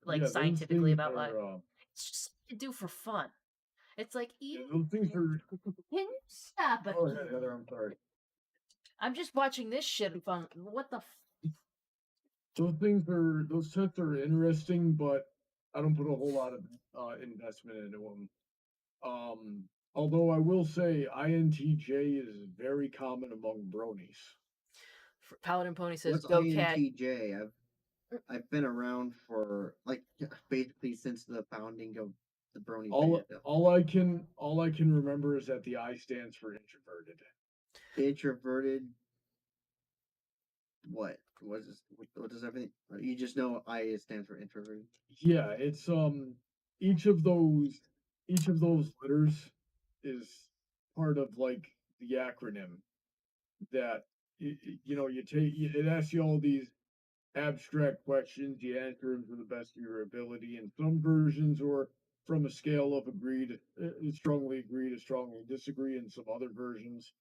like Those scientifically things about life. are, It's just something to do for fun. It's like, yeah, even those things are. can you stop it? Oh, Heather, I'm sorry. I'm just watching this shit fun. What the Those tests are interesting, but I don't put a whole lot of investment into them. Although I will say INTJ is very common among bronies. Paladin Pony says, What's go cat. INTJ? I've been around for like basically since the founding of the Brony band. All I can remember is that the I stands for introverted. Introverted. What? What does everything? You just know I stands for introvert. Yeah, it's each of those each of those letters is part of like the acronym that you take it asks you all these abstract questions, you answer them to the best of your ability, and some versions are from a scale of strongly agree to strongly disagree, and some other versions,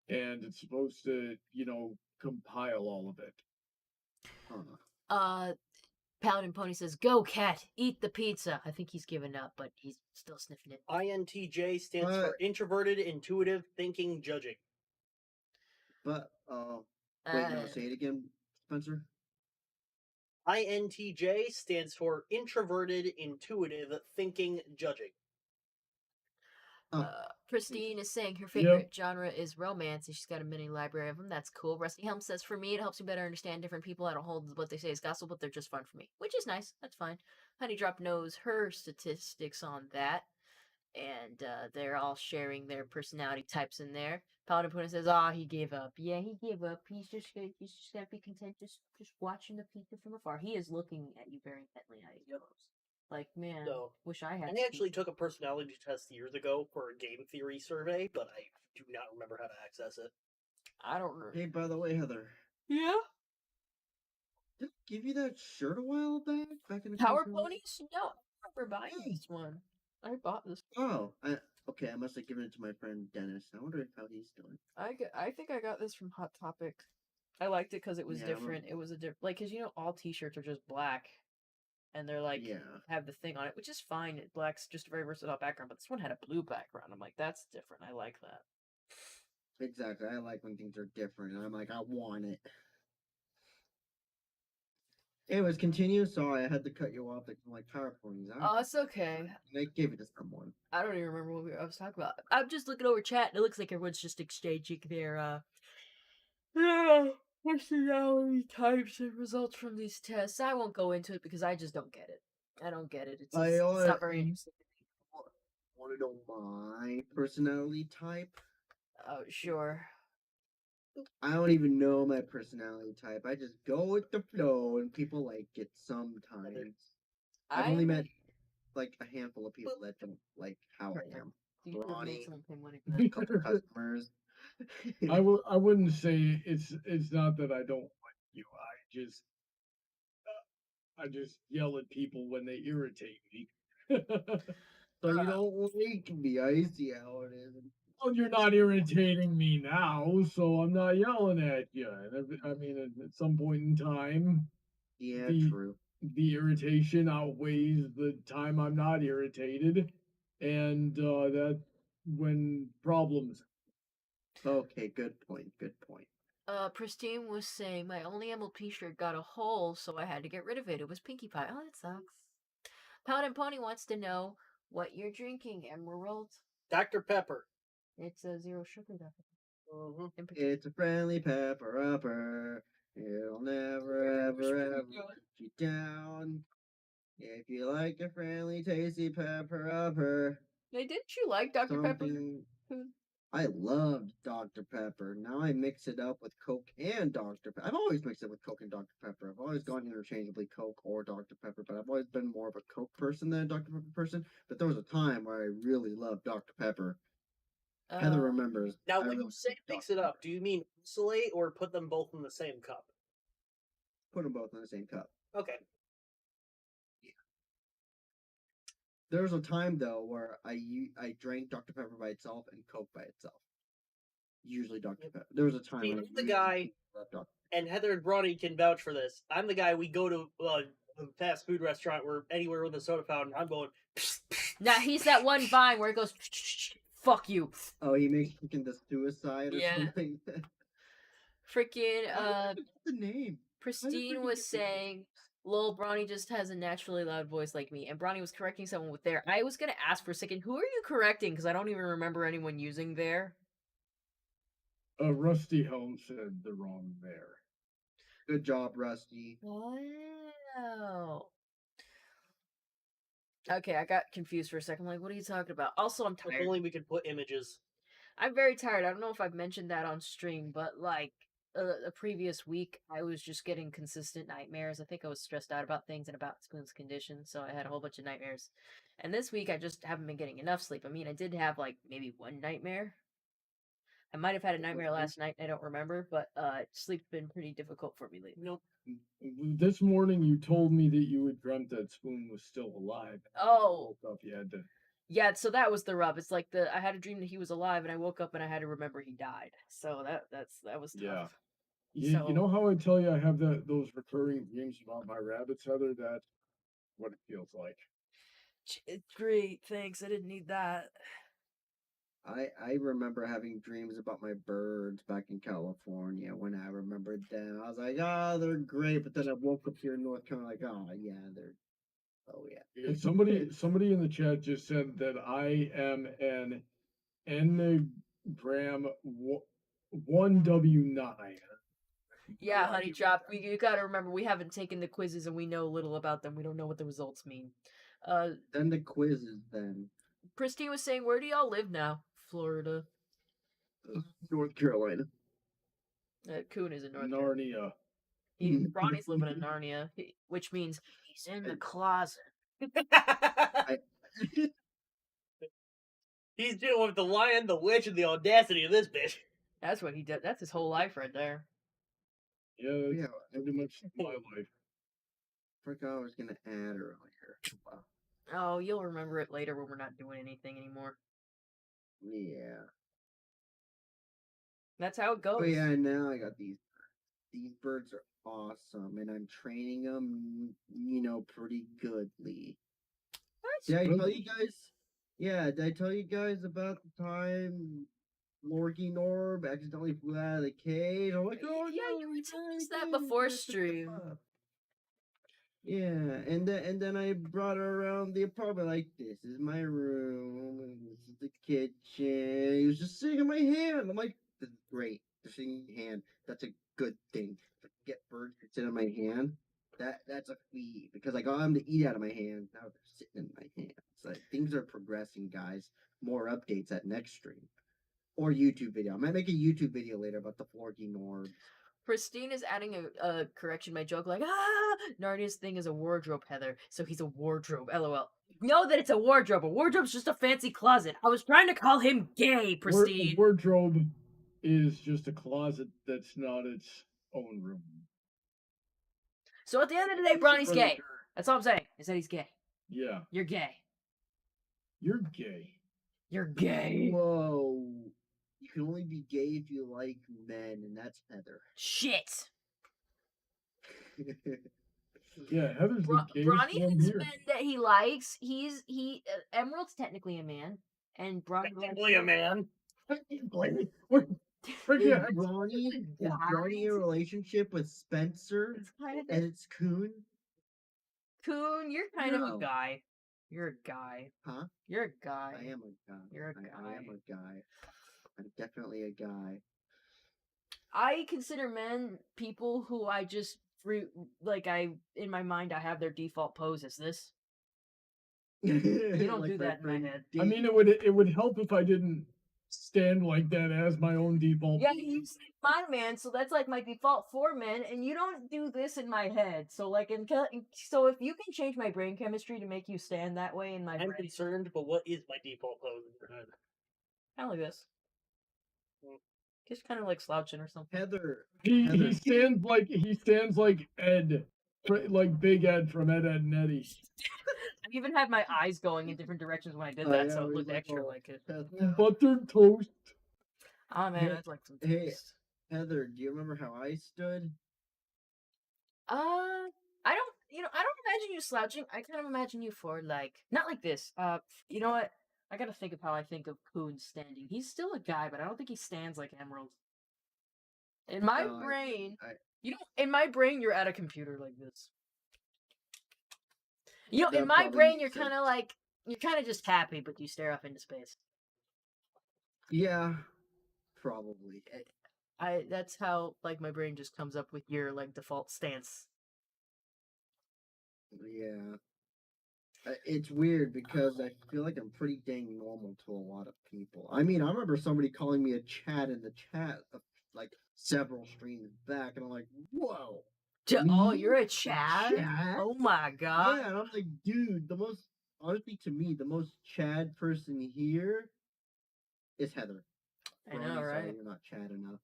and it's supposed to compile all of it. Huh. Pound and Pony says, "Go, cat, eat the pizza." I think he's given up, but he's still sniffing it. INTJ stands for But introverted, intuitive, thinking, judging. wait, no, Uh, say it again, Spencer. INTJ stands for introverted, intuitive, thinking, judging. Oh, Christine is saying her Yep. favorite genre is romance, and she's got a mini library of them. That's cool. Rusty Helm says, "For me, it helps me better understand different people. I don't hold what they say as gospel, but they're just fun for me," which is nice. That's fine. Honeydrop knows her statistics on that, and they're all sharing their personality types in there. Paladin Puna says, he gave up. Yeah, he gave up. He's just gonna be content, just watching the pizza from afar. He is looking at you very intently, I suppose. Like, man, So, wish I had. I actually took a personality test years ago for a game theory survey, but I do not remember how to access it. I don't know. hey, by the way, Heather, Yeah. did I give you that shirt a while back in the Power Christmas? ponies? No, I remember buying Hey. this one. I bought this. Oh, okay. I must have given it to my friend Dennis. I wonder how he's doing. I think I got this from Hot Topic. I liked it because it was Yeah, different. It was a different, like, because all T-shirts are just black, and they're like Yeah, have the thing on it, which is fine. Black's just a very versatile background, but this one had a blue background. I'm like, that's different. I like that. exactly. I like when things are different, and I'm like, I want it. Anyways, continue. Sorry, I had to cut you off. Like power ponies. Oh, it's okay. I gave it to someone. I don't even remember what I was talking about. I'm just looking over chat, and it looks like everyone's just exchanging their personality types and results from these tests. I won't go into it because I just don't get it. I don't get it. It's not very interesting. Want to know my personality type? Oh, sure. I don't even know my personality type. I just go with the flow, and people like it sometimes. I've only met like a handful of people that don't like how I am. You could have made Ronnie, someone pay money for a that. couple customers. I wouldn't say it's not that I don't like you. I just yell at people when they irritate me. So you don't like me. I see how it is. Well, you're not irritating me now, so I'm not yelling at you. I mean, at some point in time, Yeah, the true. the irritation outweighs the time I'm not irritated, and that's when problems. Okay, good point. Good point. Pristine was saying my only MLP shirt got a hole, so I had to get rid of it. It was Pinkie Pie. Oh, that sucks. Pound and Pony wants to know what you're drinking, Emerald. Dr. Pepper. It's a zero sugar, Dr. Mm-hmm. It's a friendly pepper upper. It'll never, ever, ever let you down. If you like a friendly, tasty pepper upper. Hey, didn't you like Dr. Pepper? Something. I loved Dr. Pepper. Now I mix it up with Coke and Dr. Pepper. I've always mixed it with Coke and Dr. Pepper. I've always gone interchangeably Coke or Dr. Pepper, but I've always been more of a Coke person than a Dr. Pepper person. But there was a time where I really loved Dr. Pepper. Heather remembers. Now, I when you really say loved mix Dr. it up, Pepper. do you mean isolate or put them both in the same cup? Put them both in the same cup. Okay. There was a time though where I drank Dr. Pepper by itself and Coke by itself. Usually Dr. Pepper. There was a time See, when I I'm the really guy, loved Dr. and Heather and Bronny can vouch for this. I'm the guy, we go to a fast food restaurant or anywhere with a soda fountain, I'm going, Nah, he's that one vine where it goes, fuck you. Oh, he makes freaking the suicide or Yeah. something. Freaking, What's the name? Pristine was saying, lol, Bronny just has a naturally loud voice like me. And Bronny was correcting someone with there. I was gonna ask for a second, who are you correcting? Because I don't even remember anyone using there. Rusty Helm said the wrong there. Good job, Rusty. Wow. Okay, I got confused for a second. Like, what are you talking about? Also, I'm if tired. only we could put images. I'm very tired. I don't know if I've mentioned that on stream, but like, a previous week, I was just getting consistent nightmares. I think I was stressed out about things and about Spoon's condition, so I had a whole bunch of nightmares. And this week, I just haven't been getting enough sleep. I mean, I did have like maybe one nightmare. I might have had a nightmare last night. I don't remember, but sleep's been pretty difficult for me lately. Nope. This morning you told me that you had dreamt that Spoon was still alive. Oh, Woke up, you had to. yeah. So that was the rub. It's like I had a dream that he was alive, and I woke up and I had to remember he died. So that was tough. Yeah. You know how I tell you I have those recurring dreams about my rabbits, Heather? That's what it feels like. It's great. Thanks. I didn't need that. I remember having dreams about my birds back in California. When I remembered them, I was like, "Ah, they're great." But then I woke up here in North Carolina, like, "Oh yeah, they're, oh yeah." Somebody in the chat just said that I am an Enneagram 1W9. Yeah, No honey idea what chop. that You gotta remember we haven't taken the quizzes and we know little about them. We don't know what the results mean. Then the quizzes. Then Pristine was saying, where do y'all live now? Florida. North Carolina. Coon is in North Carolina. Narnia. Ronnie's living in Narnia, which means he's in the closet. He's dealing with the lion, the witch, and the audacity of this bitch. That's what he did. That's his whole life right there. Yeah, Yeah, that's pretty much my life. Forgot I was gonna add earlier. Wow. Oh, you'll remember it later when we're not doing anything anymore. Yeah. That's how it goes. But yeah, now I got these. These birds are awesome, and I'm training them, pretty goodly. Did I tell you guys? Yeah, did I tell you guys about the time Lorgy Norb accidentally flew out of the cage? I'm like, oh yeah, no, you were telling us that did, before that's a stream. fuck." Yeah, and then I brought her around the apartment like, this is my room, and this is the kitchen. He was just sitting in my hand. I'm like, this is great. They're sitting in your hand. That's a good thing. If I get birds to sit in my hand, that's a feat because I got them to eat out of my hand. Now they're sitting in my hand. So things are progressing, guys. More updates at next stream or YouTube video. I might make a YouTube video later about the Florky Norbs. Pristine is adding a correction. My joke, like, Narnia's thing is a wardrobe, Heather. So he's a wardrobe. LOL. Know that it's a wardrobe. A wardrobe's just a fancy closet. I was trying to call him gay, Pristine. Wardrobe is just a closet that's not its own room. So at the end of the day, Bronny's gay. That's all I'm saying. Is that he's gay. Yeah. You're gay. You're gay. You're gay. Whoa. You can only be gay if you like men, and that's Heather. Shit. Yeah, Heather's the gayest Bronny one has here. men that he likes. Emerald's technically a man, and Bronny. Technically a man. What? Is Freaking Bronny in a relationship with Spencer It's kind of and it's Coon? Coon. You're kind of No. a guy. You're a guy. Huh? You're a guy. I am a guy. You're a I am guy. a guy. I'm definitely a guy. I consider men people who I just in my mind I have their default pose as this. You don't Like do my that in my friend head. I mean, it would help if I didn't stand like that as my own default. Yeah, you say my man, so that's like my default for men, and you don't do this in my head. So like, so if you can change my brain chemistry to make you stand that way in my I'm brain, concerned, but what is my default pose in your head? kind of like this, just kind of like slouching or something. Heather. He stands like Ed, like Big Ed from Ed, Ed and Eddie. I even had my eyes going in different directions when I did that, so it looked extra like it. Buttered toast. Oh man, I'd like some Hey. toast. Heather, do you remember how I stood? I don't imagine you slouching. I kind of imagine you forward, like not like this. You know what? I gotta think of how I think of Coon standing. He's still a guy, but I don't think he stands like Emerald. In my No, brain, I- in my brain, you're at a computer like this. You know, That in my probably brain, makes you're kind of just happy, but you stare off into space. Yeah, probably. That's how like my brain just comes up with your like default stance. Yeah. It's weird because I feel like I'm pretty dang normal to a lot of people. I mean, I remember somebody calling me a Chad in the chat a like several streams back, and I'm like, whoa. Oh, Me? you're a Chad? Chad? Oh my god. Yeah, and I'm like, dude, honestly to me, the most Chad person here is Heather. I know, Ronnie, sorry, right? you're not Chad enough.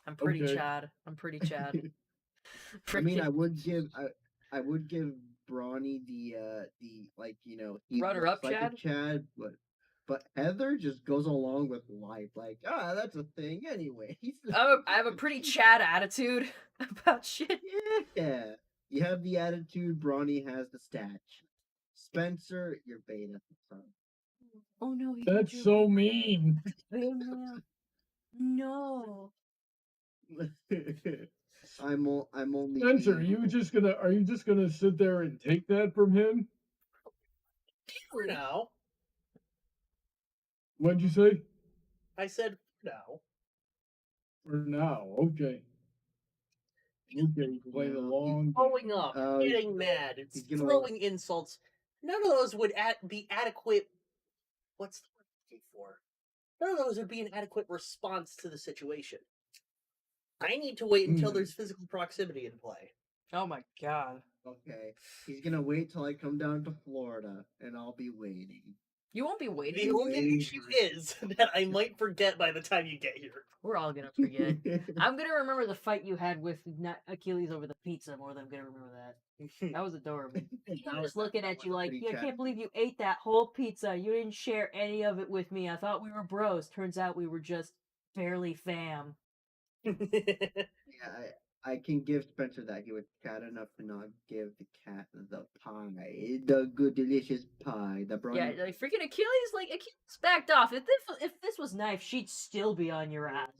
I'm pretty Okay. Chad. I'm pretty Chad. I mean, Freaking I would give Brawny the like, he runner-up looks like a Chad? Chad, but Heather just goes along with life, like, that's a thing anyways. I have a pretty Chad attitude about shit. Yeah, you have the attitude. Brawny has the statue. Spencer, you're beta. Sorry. Oh no, he That's so mean. No. I'm only Spencer, being- are you just gonna sit there and take that from him? For now. What'd you say? I said for now. For now, okay. Okay, playing No, along. Blowing up, Uh, getting mad, he's gonna- throwing insults. None of those would be adequate. What's the word I'm looking for? None of those would be an adequate response to the situation. I need to wait until there's physical proximity in play. Oh my god. Okay, he's gonna wait till I come down to Florida, and I'll be waiting. You won't be waiting. The only issue is that I might forget by the time you get here. We're all gonna forget. I'm gonna remember the fight you had with Achilles over the pizza more than I'm gonna remember that. That was adorable. I'm just looking at you like, I can't believe you ate that whole pizza. You didn't share any of it with me. I thought we were bros. Turns out we were just barely fam. Yeah, I can give Spencer that. He was cat enough to not give the cat the pie, the good delicious pie. The Brawny. Yeah, like freaking Achilles backed off. If this was knife, she'd still be on your ass.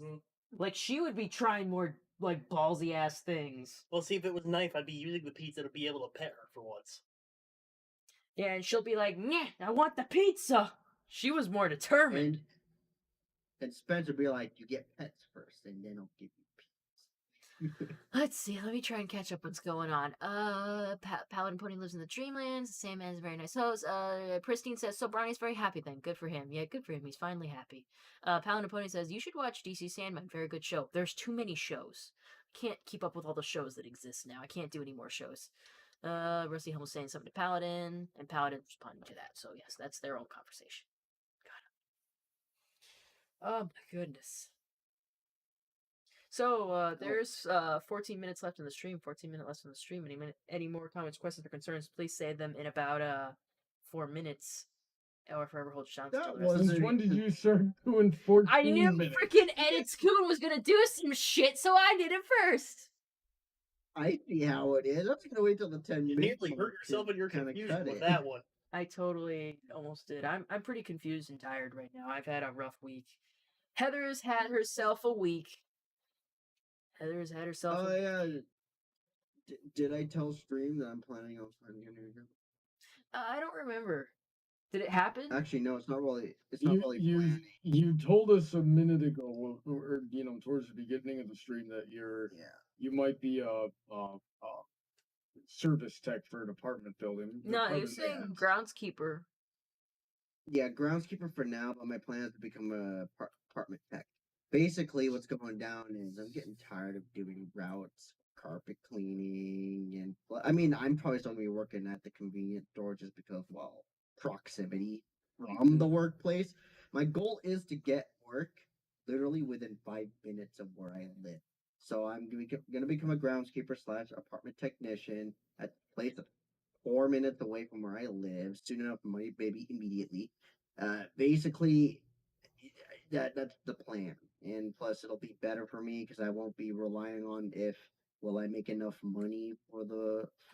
Like she would be trying more like ballsy ass things. Well, see, if it was knife, I'd be using the pizza to be able to pet her for once. Yeah, and she'll be like, "Nyeh, I want the pizza." She was more determined. And Spencer be like, you get pets first, and then I'll give you pizza. Let's see. Let me try and catch up what's going on. Paladin Pudding lives in the Dreamlands. Same as very nice host. Pristine says, so Bronny's very happy then. Good for him. Yeah, good for him. He's finally happy. Paladin Pudding says, you should watch DC Sandman. Very good show. There's too many shows. I can't keep up with all the shows that exist now. I can't do any more shows. Rusty Hum was saying something to Paladin, and Paladin responding to that. So yes, that's their own conversation. Oh my goodness. So there's 14 minutes left in the stream. 14 minutes left in the stream. Any more comments, questions, or concerns? Please say them in about 4 minutes, or forever hold your silence. That was- Since when did you start doing 14 I knew minutes? freaking Edit Scoon was gonna do some shit, so I did it first. I see how it is. I'm just gonna wait till the 10 You minutes. nearly hurt yourself in your confusion with that one. I totally almost did. I'm pretty confused and tired right now. I've had a rough week. Heather's had herself a week. Heather's had herself. Oh yeah. Did I tell Stream that I'm planning on finding a new job? I don't remember. Did it happen? Actually, no. It's not really. It's not really You planning. you told us a minute ago, or towards the beginning of the stream, that Yeah. you might be a service tech for an apartment building. No, it apartment was saying maintenance. groundskeeper. Yeah, groundskeeper for now, but my plan is to become a apartment tech. Basically, what's going down is I'm getting tired of doing routes, carpet cleaning, and I mean, I'm probably still gonna be working at the convenience store just because, well, proximity from the workplace. My goal is to get work literally within 5 minutes of where I live. So I'm gonna become a groundskeeper / apartment technician at a place that's 4 minutes away from where I live. Soon enough, money, baby, immediately. Basically, that's the plan. And plus, it'll be better for me because I won't be relying on will I make enough money for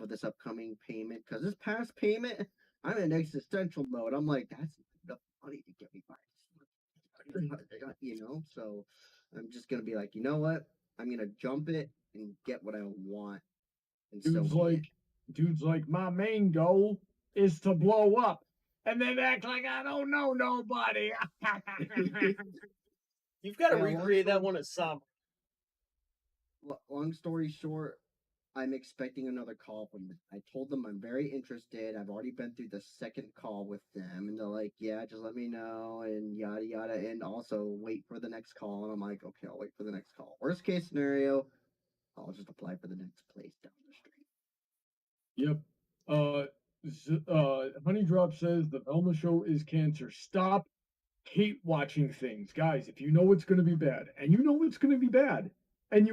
this upcoming payment. Because this past payment, I'm in existential mode. I'm like, that's enough money to get me by. So I'm just gonna be like, you know what? I'm gonna jump it and get what I want. And Dude's like, my main goal is to blow up, and then act like I don't know nobody. You've got to Yeah, recreate that one as some. long story short, I'm expecting another call from them. I told them I'm very interested. I've already been through the second call with them, and they're like, "Yeah, just let me know," and yada yada, and also wait for the next call. And I'm like, "Okay, I'll wait for the next call." Worst case scenario, I'll just apply for the next place down the street. Yep. Honey Drop says the Velma show is cancer. Stop hate watching things, guys. If you know it's going to be bad, and you know it's going to be bad, and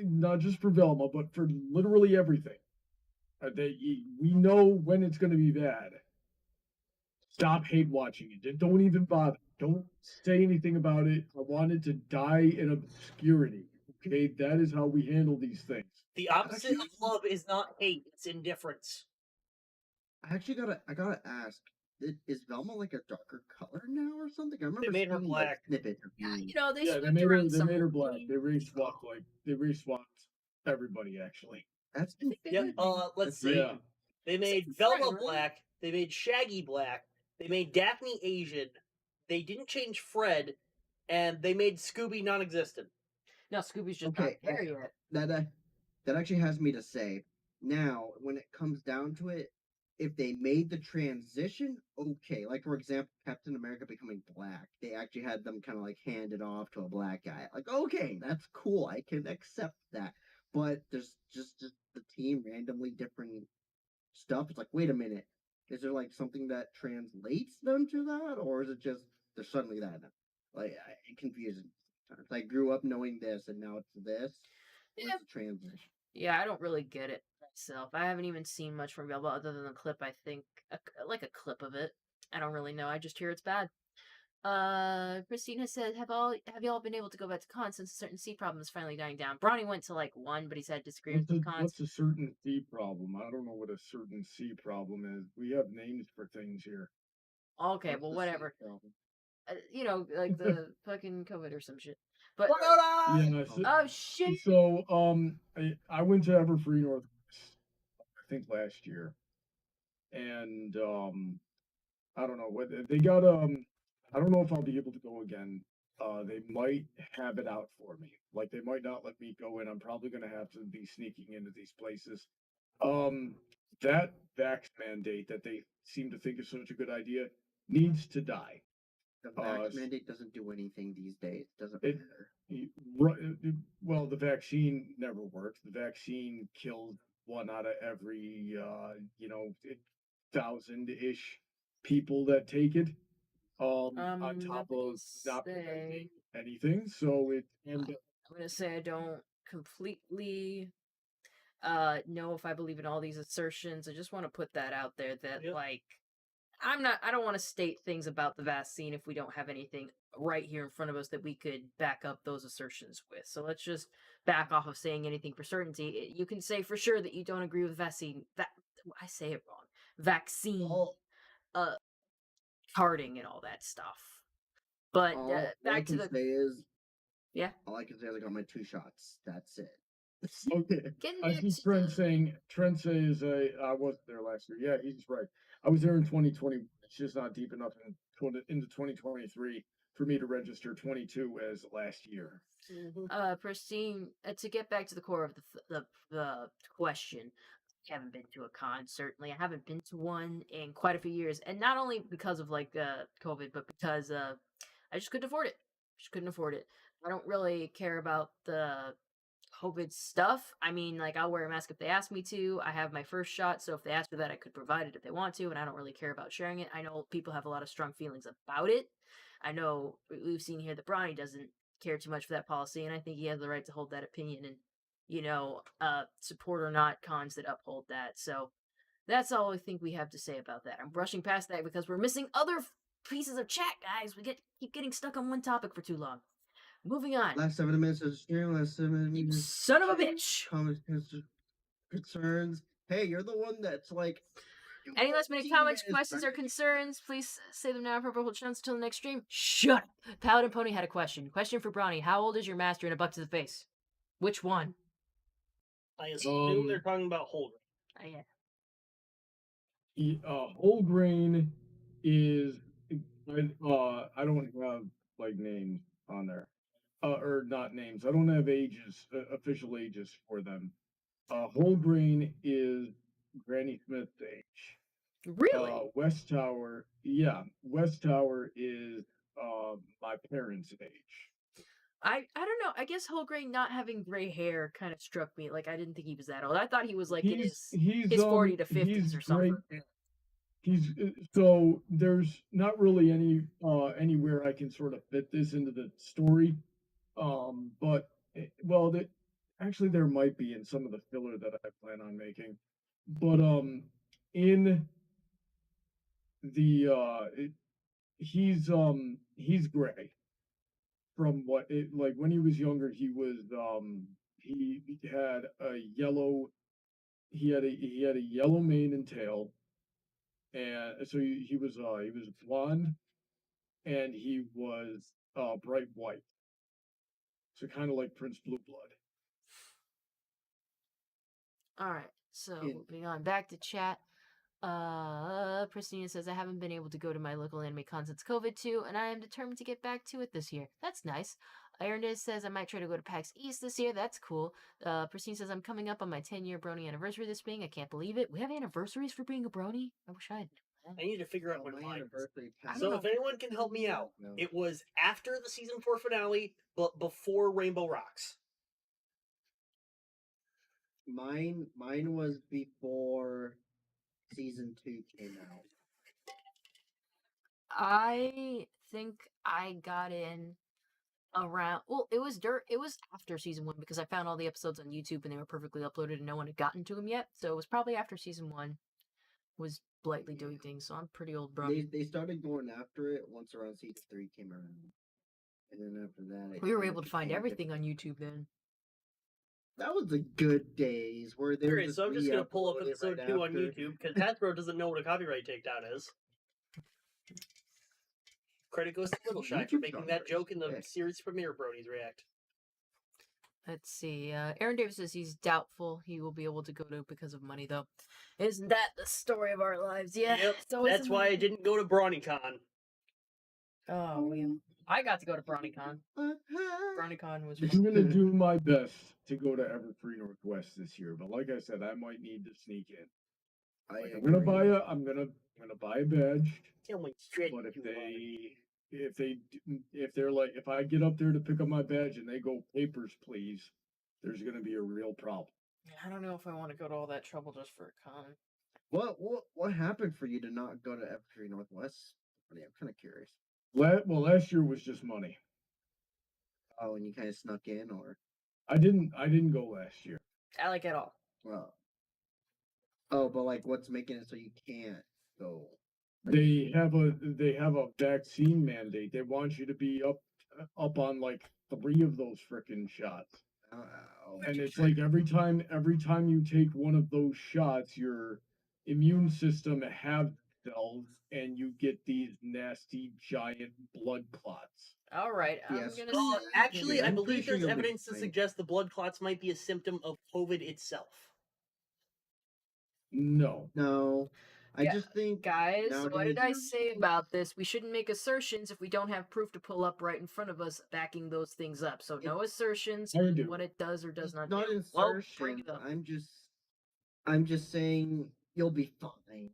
not just for Velma, but for literally everything, we know when it's going to be bad. Stop hate watching it. Don't even bother. Don't say anything about it. I want it to die in obscurity. Okay, that is how we handle these things. The opposite Actually, of love is not hate; it's indifference. I gotta ask, is Velma like a darker color now or something? I remember made her seeing like black. snippets of Yeah, you. you know, they Yeah, switched around they some. made her black. They race swapped everybody actually. That's I think they Yep. did. Let's that's see. Yeah. They made Except for Fred, Velma right? black. They made Shaggy black. They made Daphne Asian. They didn't change Fred, and they made Scooby non-existent. No, Scooby's just okay. not there yet. That actually has me to say. Now, when it comes down to it, if they made the transition, okay. Like for example, Captain America becoming black, they actually had them kind of like hand it off to a black guy. Like, okay, that's cool. I can accept that. But there's just the team randomly different stuff. It's like, wait a minute, is there like something that translates them to that, or is it just they're suddenly that now? It confuses me sometimes. I grew up knowing this, and now it's this. Yeah. What's the transition? Yeah, I don't really get it myself. I haven't even seen much from Velma other than the clip. I think like a clip of it. I don't really know. I just hear it's bad. Christina said, have y'all been able to go back to cons since a certain C problem is finally dying down? Bronny went to like one, but he's had disagreements with cons. What's a certain C problem? I don't know what a certain C problem is. We have names for things here. Okay, What's well, the whatever. C problem? You know, like the fucking COVID or some shit. But Yeah. oh shit! So I went to Everfree Northwest, I think last year, and I don't know what they got. I don't know if I'll be able to go again. They might have it out for me. Like they might not let me go in. I'm probably gonna have to be sneaking into these places. Um, that vax mandate that they seem to think is such a good idea needs to die. The Uh, vax mandate doesn't do anything these days. Doesn't it, matter. well, the vaccine never works. The vaccine kills one out of every, 1,000-ish people that take it. On top of not preventing anything. So I'm gonna say I don't completely know if I believe in all these assertions. I just want to put that out there that Yep. like I don't want to state things about the vaccine if we don't have anything right here in front of us that we could back up those assertions with. So let's just back off of saying anything for certainty. You can say for sure that you don't agree with vaccine. I say it wrong. Vaccine uh carding and all that stuff. But All I back to can the say is yeah. all I can say is I got my 2 shots. That's it. okay. Getting I back see to Trent says I wasn't there last year. Yeah, he's right. I was there in 2020. It's just not deep enough into 2023 for me to register 22 as last year. Pristine, to get back to the core of the question, I haven't been to a con, certainly. I haven't been to one in quite a few years, and not only because of like COVID, but because I just couldn't afford it. Just couldn't afford it. I don't really care about the COVID stuff. I mean, like I'll wear a mask if they ask me to. I have my first shot, so if they ask for that, I could provide it if they want to, and I don't really care about sharing it. I know people have a lot of strong feelings about it. I know we've seen here that Bronny doesn't care too much for that policy, and I think he has the right to hold that opinion and support or not cons that uphold that. So that's all I think we have to say about that. I'm brushing past that because we're missing other pieces of chat, guys. Keep getting stuck on one topic for too long. Moving on. Last 7 minutes of the stream. Last 7 You minutes. son of a bitch. Comments, concerns. Hey, you're the one that's like. Any last minute 15 comments, minutes, questions, or right? concerns, please say them now for purple chance until the next stream. Shut up. Paladin Pony had a question. Question for Bronny. How old is your master in a buck to the face? Which one? I assume they're talking about Holder. Yeah. Whole grain is I don't have like names on there. Or not names. I don't have ages, official ages for them. Whole grain is Granny Smith's age. Really? West Tower, yeah, West Tower is my parents' age. I don't know. I guess whole grain not having gray hair kind of struck me. Like I didn't think he was that old. I thought he was like in his 40 to 50s He's or something. great. So there's not really anywhere I can sort of fit this into the story. But well, actually there might be in some of the filler that I plan on making. But in the he's gray from what it like when he was younger he had a yellow he had a yellow mane and tail, and so he was blonde, and he was bright white, so kind of like Prince Blue Blood. All right. So In moving on back to chat. Pristina says I haven't been able to go to my local anime con since COVID too, and I am determined to get back to it this year. That's nice. Irondiz says I might try to go to PAX East this year. That's cool. Pristine says I'm coming up on my 10-year brony anniversary this spring. I can't believe it. We have anniversaries for being a brony. I wish I had known I need to figure out well, when my mine is. anniversary I don't So know. if anyone can help me out, No. it was after the season 4 finale, but before Rainbow Rocks. Mine was before season 2 came out. I think I got in around it was after season 1 because I found all the episodes on YouTube and they were perfectly uploaded and no one had gotten to them yet. So it was probably after season 1 was Blightly doing things. So I'm pretty old, bro. They started going after it once around season 3 came around, and then after that, We were able to find everything on YouTube then. That was the good days where they Alright, so I'm just gonna pull up re-upload it episode right 2 on after. YouTube because Hasbro doesn't know what a copyright takedown is. Credit goes to Little Shy for YouTube's making not that very joke in the strict. series premiere Bronies React. Let's see. Aaron Davis says he's doubtful he will be able to go to because of money, though. Isn't that the story of our lives? Yeah. Yep, it's always that's the why I money. didn't go to BrawnyCon. Oh, William. I got to go to BrawnyCon. BrawnyCon was I'm fun. gonna do my best to go to Everfree Northwest this year, but like I said, I might need to sneak in. Like, I'm gonna buy a badge. Tell me straight. But if they're like, if I get up there to pick up my badge and they go papers please, there's gonna be a real problem. I don't know if I want to go to all that trouble just for a con. What happened for you to not go to Evertree Northwest? I'm kind of curious. Last year was just money. Oh, and you kind of snuck in, or I didn't go last year. I like it all. well, oh, but like, what's making it so you can't go? They have a vaccine mandate. They want you to be up on like 3 of those frickin' shots. And it's like every time you take one of those shots, your immune system have cells and you get these nasty giant blood clots. All right. Yes. I'm gonna. Well, actually, I I'm pretty believe sure there's you'll be evidence to fine. suggest the blood clots might be a symptom of COVID itself. No. No, I Yeah, just think Guys, what nowadays did I you're- say about this? We shouldn't make assertions if we don't have proof to pull up right in front of us backing those things up. So no assertions I on do. what it does or does it's not not do. Well, bring insertions. it up. I'm just saying you'll be fine.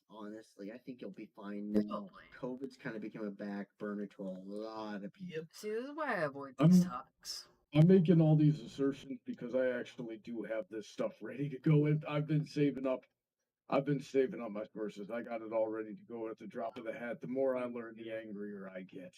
Honestly, I think you'll be fine now. Probably. COVID's kind of become a back burner to a lot of people. See, this is why I avoid these I'm- talks. I'm making all these assertions because I actually do have this stuff ready to go. I've been saving up my sources. I got it all ready to go at the drop of the hat. The more I learn, the angrier I get.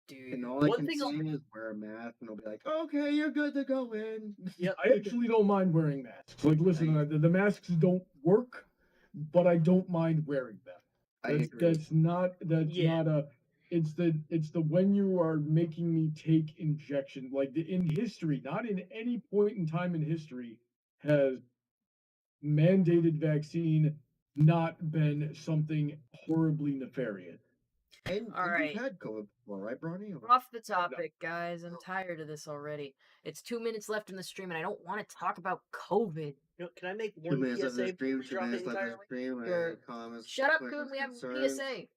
Dude. And all I One can thing say I'll- is wear a mask, and they'll be like, "Okay, you're good to go in." Yep. I actually don't mind wearing masks. Like, listen, the masks don't work, but I don't mind wearing them. I agree. That's not Yeah. not a. It's the when you are making me take injection, like in history, not in any point in time in history, has mandated vaccine not been something horribly nefarious. And All right. you've had COVID before, right, Bronny? Or- Off the topic, guys. I'm tired of this already. It's 2 minutes left in the stream, and I don't want to talk about COVID. You know, can I make 2 one minutes left in the PSA before stream. we 2 drop it minutes left in the entirely? stream. Sure. Any comments? Shut up, questions, Coon. We have concerns? PSA.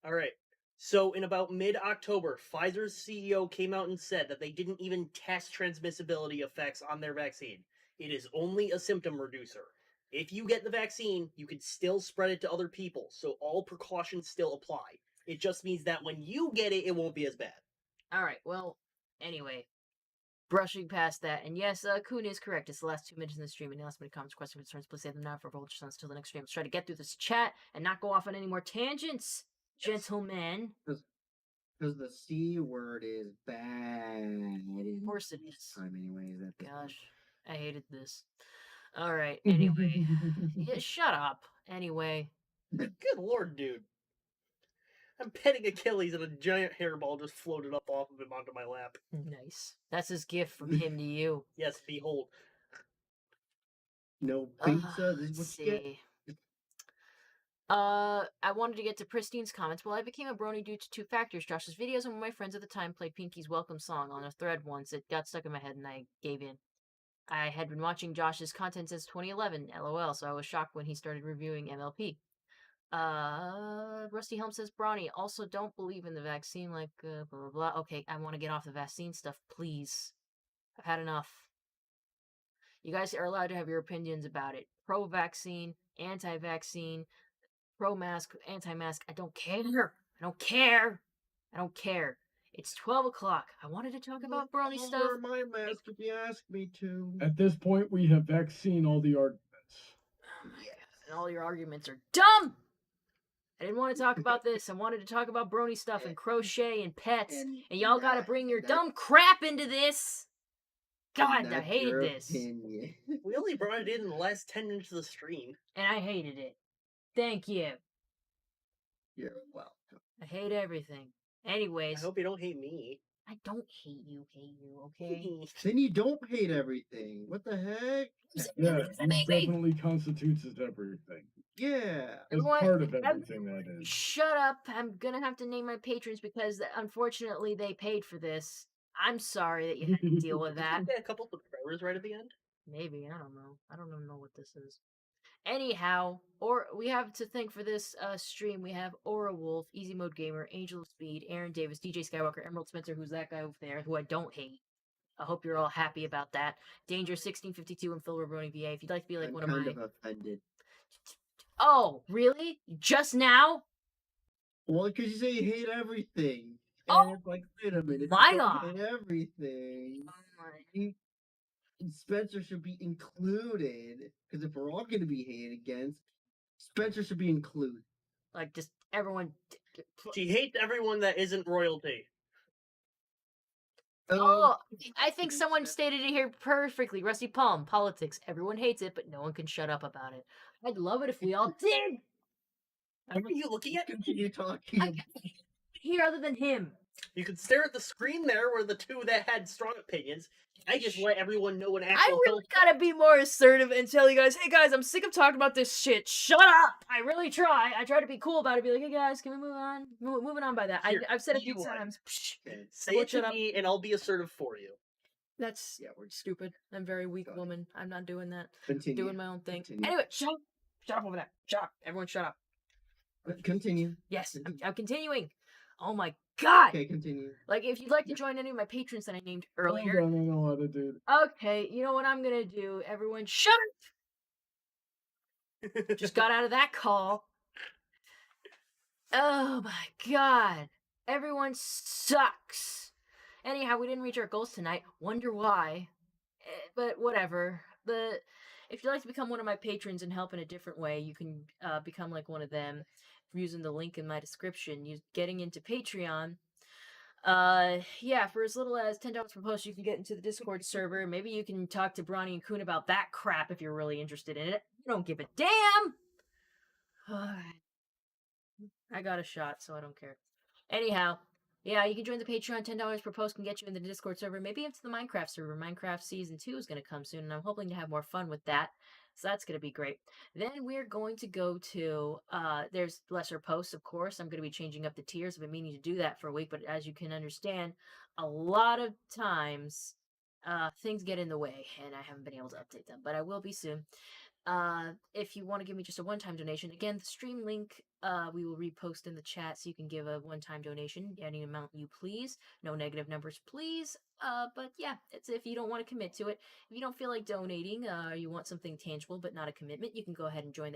All right. So in about mid-October, Pfizer's CEO came out and said that they didn't even test transmissibility effects on their vaccine. It is only a symptom reducer. If you get the vaccine, you can still spread it to other people, so all precautions still apply. It just means that when you get it, it won't be as bad. All right. Well, anyway, brushing past that, and yes, Kun is correct. It's the last 2 minutes in the stream. Any last minute comments, questions, concerns, please save them now for Vulture Sons till the next stream. Let's try to get through this chat and not go off on any more tangents, gentlemen. Because the C word is bad. Of course it is. Time anyways. At this point. Gosh, I hated this. All right. Anyway, yeah, shut up. Anyway, Good lord, dude. I'm petting Achilles and a giant hairball just floated up off of him onto my lap. nice. That's his gift from him to you. Yes, behold. No pizza. This is Let's what you get. see. I wanted to get to Pristine's comments. Well, I became a brony due to 2 factors. Josh's videos and one of my friends at the time played Pinky's Welcome song on a thread once. It got stuck in my head and I gave in. I had been watching Josh's content since 2011, lol, so I was shocked when he started reviewing MLP. Rusty Helm says, Brawny, also don't believe in the vaccine, like, blah, blah, blah. Okay, I want to get off the vaccine stuff, please. I've had enough. You guys are allowed to have your opinions about it. Pro-vaccine, anti-vaccine, pro-mask, anti-mask. I don't care. I don't care. I don't care. It's 12 o'clock. I wanted to talk about Brawny I'll stuff. wear my mask if you ask me to. At this point, we have vaccine all the arguments. Oh my God. And all your arguments are dumb! I didn't want to talk about this. I wanted to talk about brony stuff and crochet and pets. And y'all gotta bring your dumb crap into this! God, I hated this. Opinion. We only brought it in the last 10 minutes of the stream. And I hated it. Thank you. You're welcome. I hate everything. I Anyways, hope you don't hate me. I don't hate you, okay? Then you don't hate everything. What the heck? Yeah, it definitely constitutes as everything. Yeah. As What? part of everything that is. Shut up. I'm gonna have to name my patrons because unfortunately they paid for this. I'm sorry that you had to deal with that. Did a couple subscribers right at the end? Maybe, I don't know. I don't even know what this is. Anyhow, or we have to thank for this stream. We have Aura Wolf, Easy Mode Gamer, Angel of Speed, Aaron Davis, DJ Skywalker, Emerald Spencer, who's that guy over there, who I don't hate. I hope you're all happy about that. Danger 1652 and Phil Rabroni VA. If you'd like to be like I'm one of kind my. of offended. Oh, really? Just now? Well, because you say you hate everything. Oh, And it's like, wait a minute. my you don't God. hate everything. Spencer should be included. Because if we're all going to be hated against, Spencer should be included. Like, just everyone. She hates everyone that isn't royalty. Oh, I think someone stated it here perfectly. Rusty Palm, politics. Everyone hates it, but no one can shut up about it. I'd love it if we all did. What are you looking at? Continue talking. I here other than him. You could stare at the screen there where the two that had strong opinions. I just let everyone know an I actual really gotta be more assertive and tell you guys, hey guys, I'm sick of talking about this shit. Shut up! I really try. I try to be cool about it. Be like, hey guys, can we move on? Moving on by that. Here, I've said it a few you are. times. say it to me and I'll be assertive for you. That's we're stupid. I'm a very weak Got it. woman. I'm not doing that. Continue. Doing my own thing. Continue. Anyway, shut up. Shut up over there. Shut up. Everyone shut up. Continue. Yes, I'm continuing. Oh my god! Okay, continue. Like, if you'd like to join any of my patrons that I named Hold earlier. on, I know how to do it. Okay, you know what I'm gonna do? Everyone shut up! Just got out of that call. Oh my god. Everyone sucks. Anyhow, we didn't reach our goals tonight. Wonder why. But whatever. If you'd like to become one of my patrons and help in a different way, you can become like one of them using the link in my description. Getting into Patreon. Yeah, for as little as $10 per post, you can get into the Discord server. Maybe you can talk to Bronny and Kun about that crap if you're really interested in it. You don't give a damn! I got a shot, so I don't care. Anyhow, yeah, you can join the Patreon. $10 per post can get you in the Discord server, maybe into the Minecraft server. Minecraft Season 2 is going to come soon, and I'm hoping to have more fun with that. So that's going to be great. Then we're going to go to, there's lesser posts, of course. I'm going to be changing up the tiers. I've been meaning to do that for a week, but as you can understand, a lot of times things get in the way, and I haven't been able to update them, but I will be soon. If you want to give me just a one-time donation, again, the stream link we will repost in the chat so you can give a one-time donation, any amount you please. No negative numbers, please. But yeah, it's if you don't want to commit to it. If you don't feel like donating, you want something tangible but not a commitment, you can go ahead and go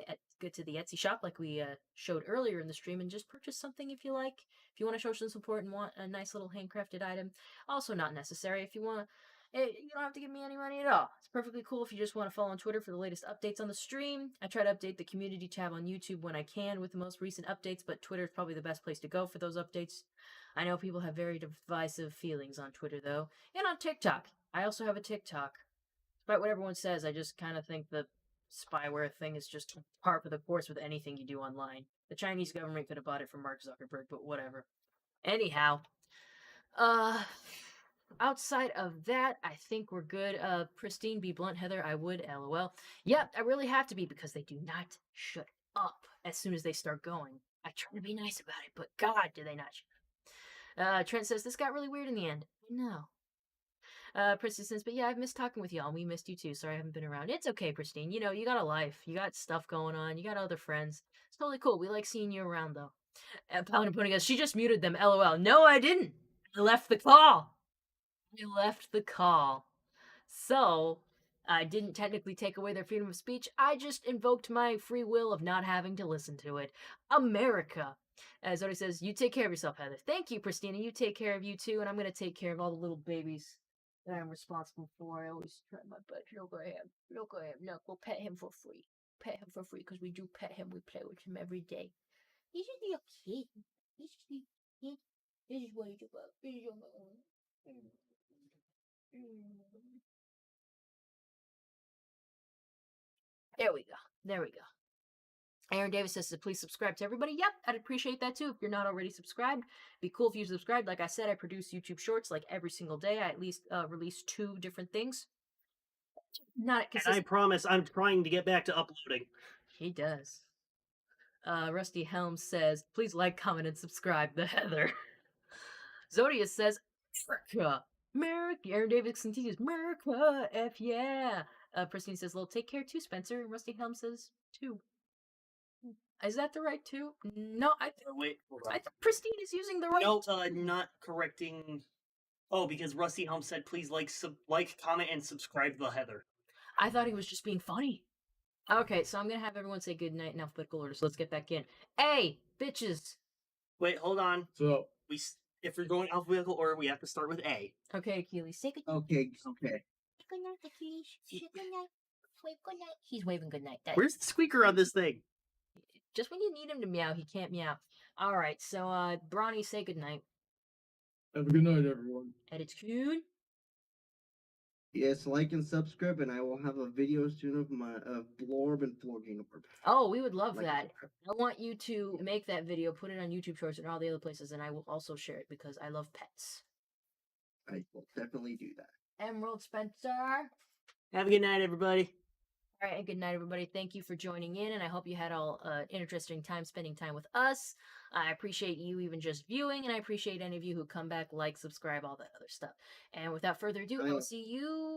to the Etsy shop like we showed earlier in the stream and just purchase something if you like. If you want to show some support and want a nice little handcrafted item, also not necessary. If you want you don't have to give me any money at all. It's perfectly cool if you just want to follow on Twitter for the latest updates on the stream. I try to update the community tab on YouTube when I can with the most recent updates, but Twitter is probably the best place to go for those updates. I know people have very divisive feelings on Twitter, though, and on TikTok. I also have a TikTok. Despite what everyone says, I just kind of think the spyware thing is just par for the course with anything you do online. The Chinese government could have bought it from Mark Zuckerberg, but whatever. Anyhow, uh, outside of that, I think we're good. Pristine, be blunt, Heather. I would, lol. Yep, I really have to be because they do not shut up as soon as they start going. I try to be nice about it, but God, do they not shut up. Trent says, this got really weird in the end. No. Pristine says, but yeah, I've missed talking with y'all, and we missed you too. Sorry I haven't been around. It's okay, Pristine. You know, you got a life. You got stuff going on. You got other friends. It's totally cool. We like seeing you around, though. Paladin Pony goes, she just muted them, lol. No, I didn't. I left the call. So, I didn't technically take away their freedom of speech. I just invoked my free will of not having to listen to it. America. As Zodi says, you take care of yourself, Heather. Thank you, Pristina. You take care of you too, and I'm going to take care of all the little babies that I'm responsible for. I always try my best. Look at him. Look at him. Look, we'll pet him for free. Pet him for free because we do pet him. We play with him every day. He's just a kid. He's just a kid. This is what he's about. This is your There we go. There we go. Aaron Davis says to please subscribe to everybody. Yep, I'd appreciate that too if you're not already subscribed. Be cool if you subscribed. Like I said, I produce YouTube shorts like every single day. I at least release 2 different things. Not consistent. And I promise I'm trying to get back to uploading. He does. Rusty Helms says, please like, comment, and subscribe to Heather. Zodius says, America. America. Aaron Davis continues, America. F yeah. Pristine says, well, take care too, Spencer. And Rusty Helms says, 2. Is that the right 2? No, Wait, hold on. I think Pristine is using the right. No, not correcting. Oh, because Rusty Helm said, please like, comment, and subscribe to Heather. I thought he was just being funny. Okay, so I'm gonna have everyone say good night in alphabetical order. So let's get back in. Hey, bitches. Wait, hold on. So If we're going alphabetical order, we have to start with A. Okay, Achilles, say good night. Okay. Good night, Achilles. Say good night. Wave good night. He's waving good night. Where's the squeaker on this thing? Just when you need him to meow, he can't meow. All right, so Bronny, say good night. have a good night, everyone. Edits Coon. Yes, like and subscribe, and I will have a video soon of my Blorb and Florging Orb. Oh, we would love Like that. and subscribe. I want you to make that video, put it on YouTube Shorts and all the other places, and I will also share it because I love pets. I will definitely do that. Emerald Spencer. Have a good night, everybody. All right, and good night, everybody. Thank you for joining in, and I hope you had all interesting time spending time with us. I appreciate you even just viewing, and I appreciate any of you who come back, like, subscribe, all that other stuff. And without further ado, I will see you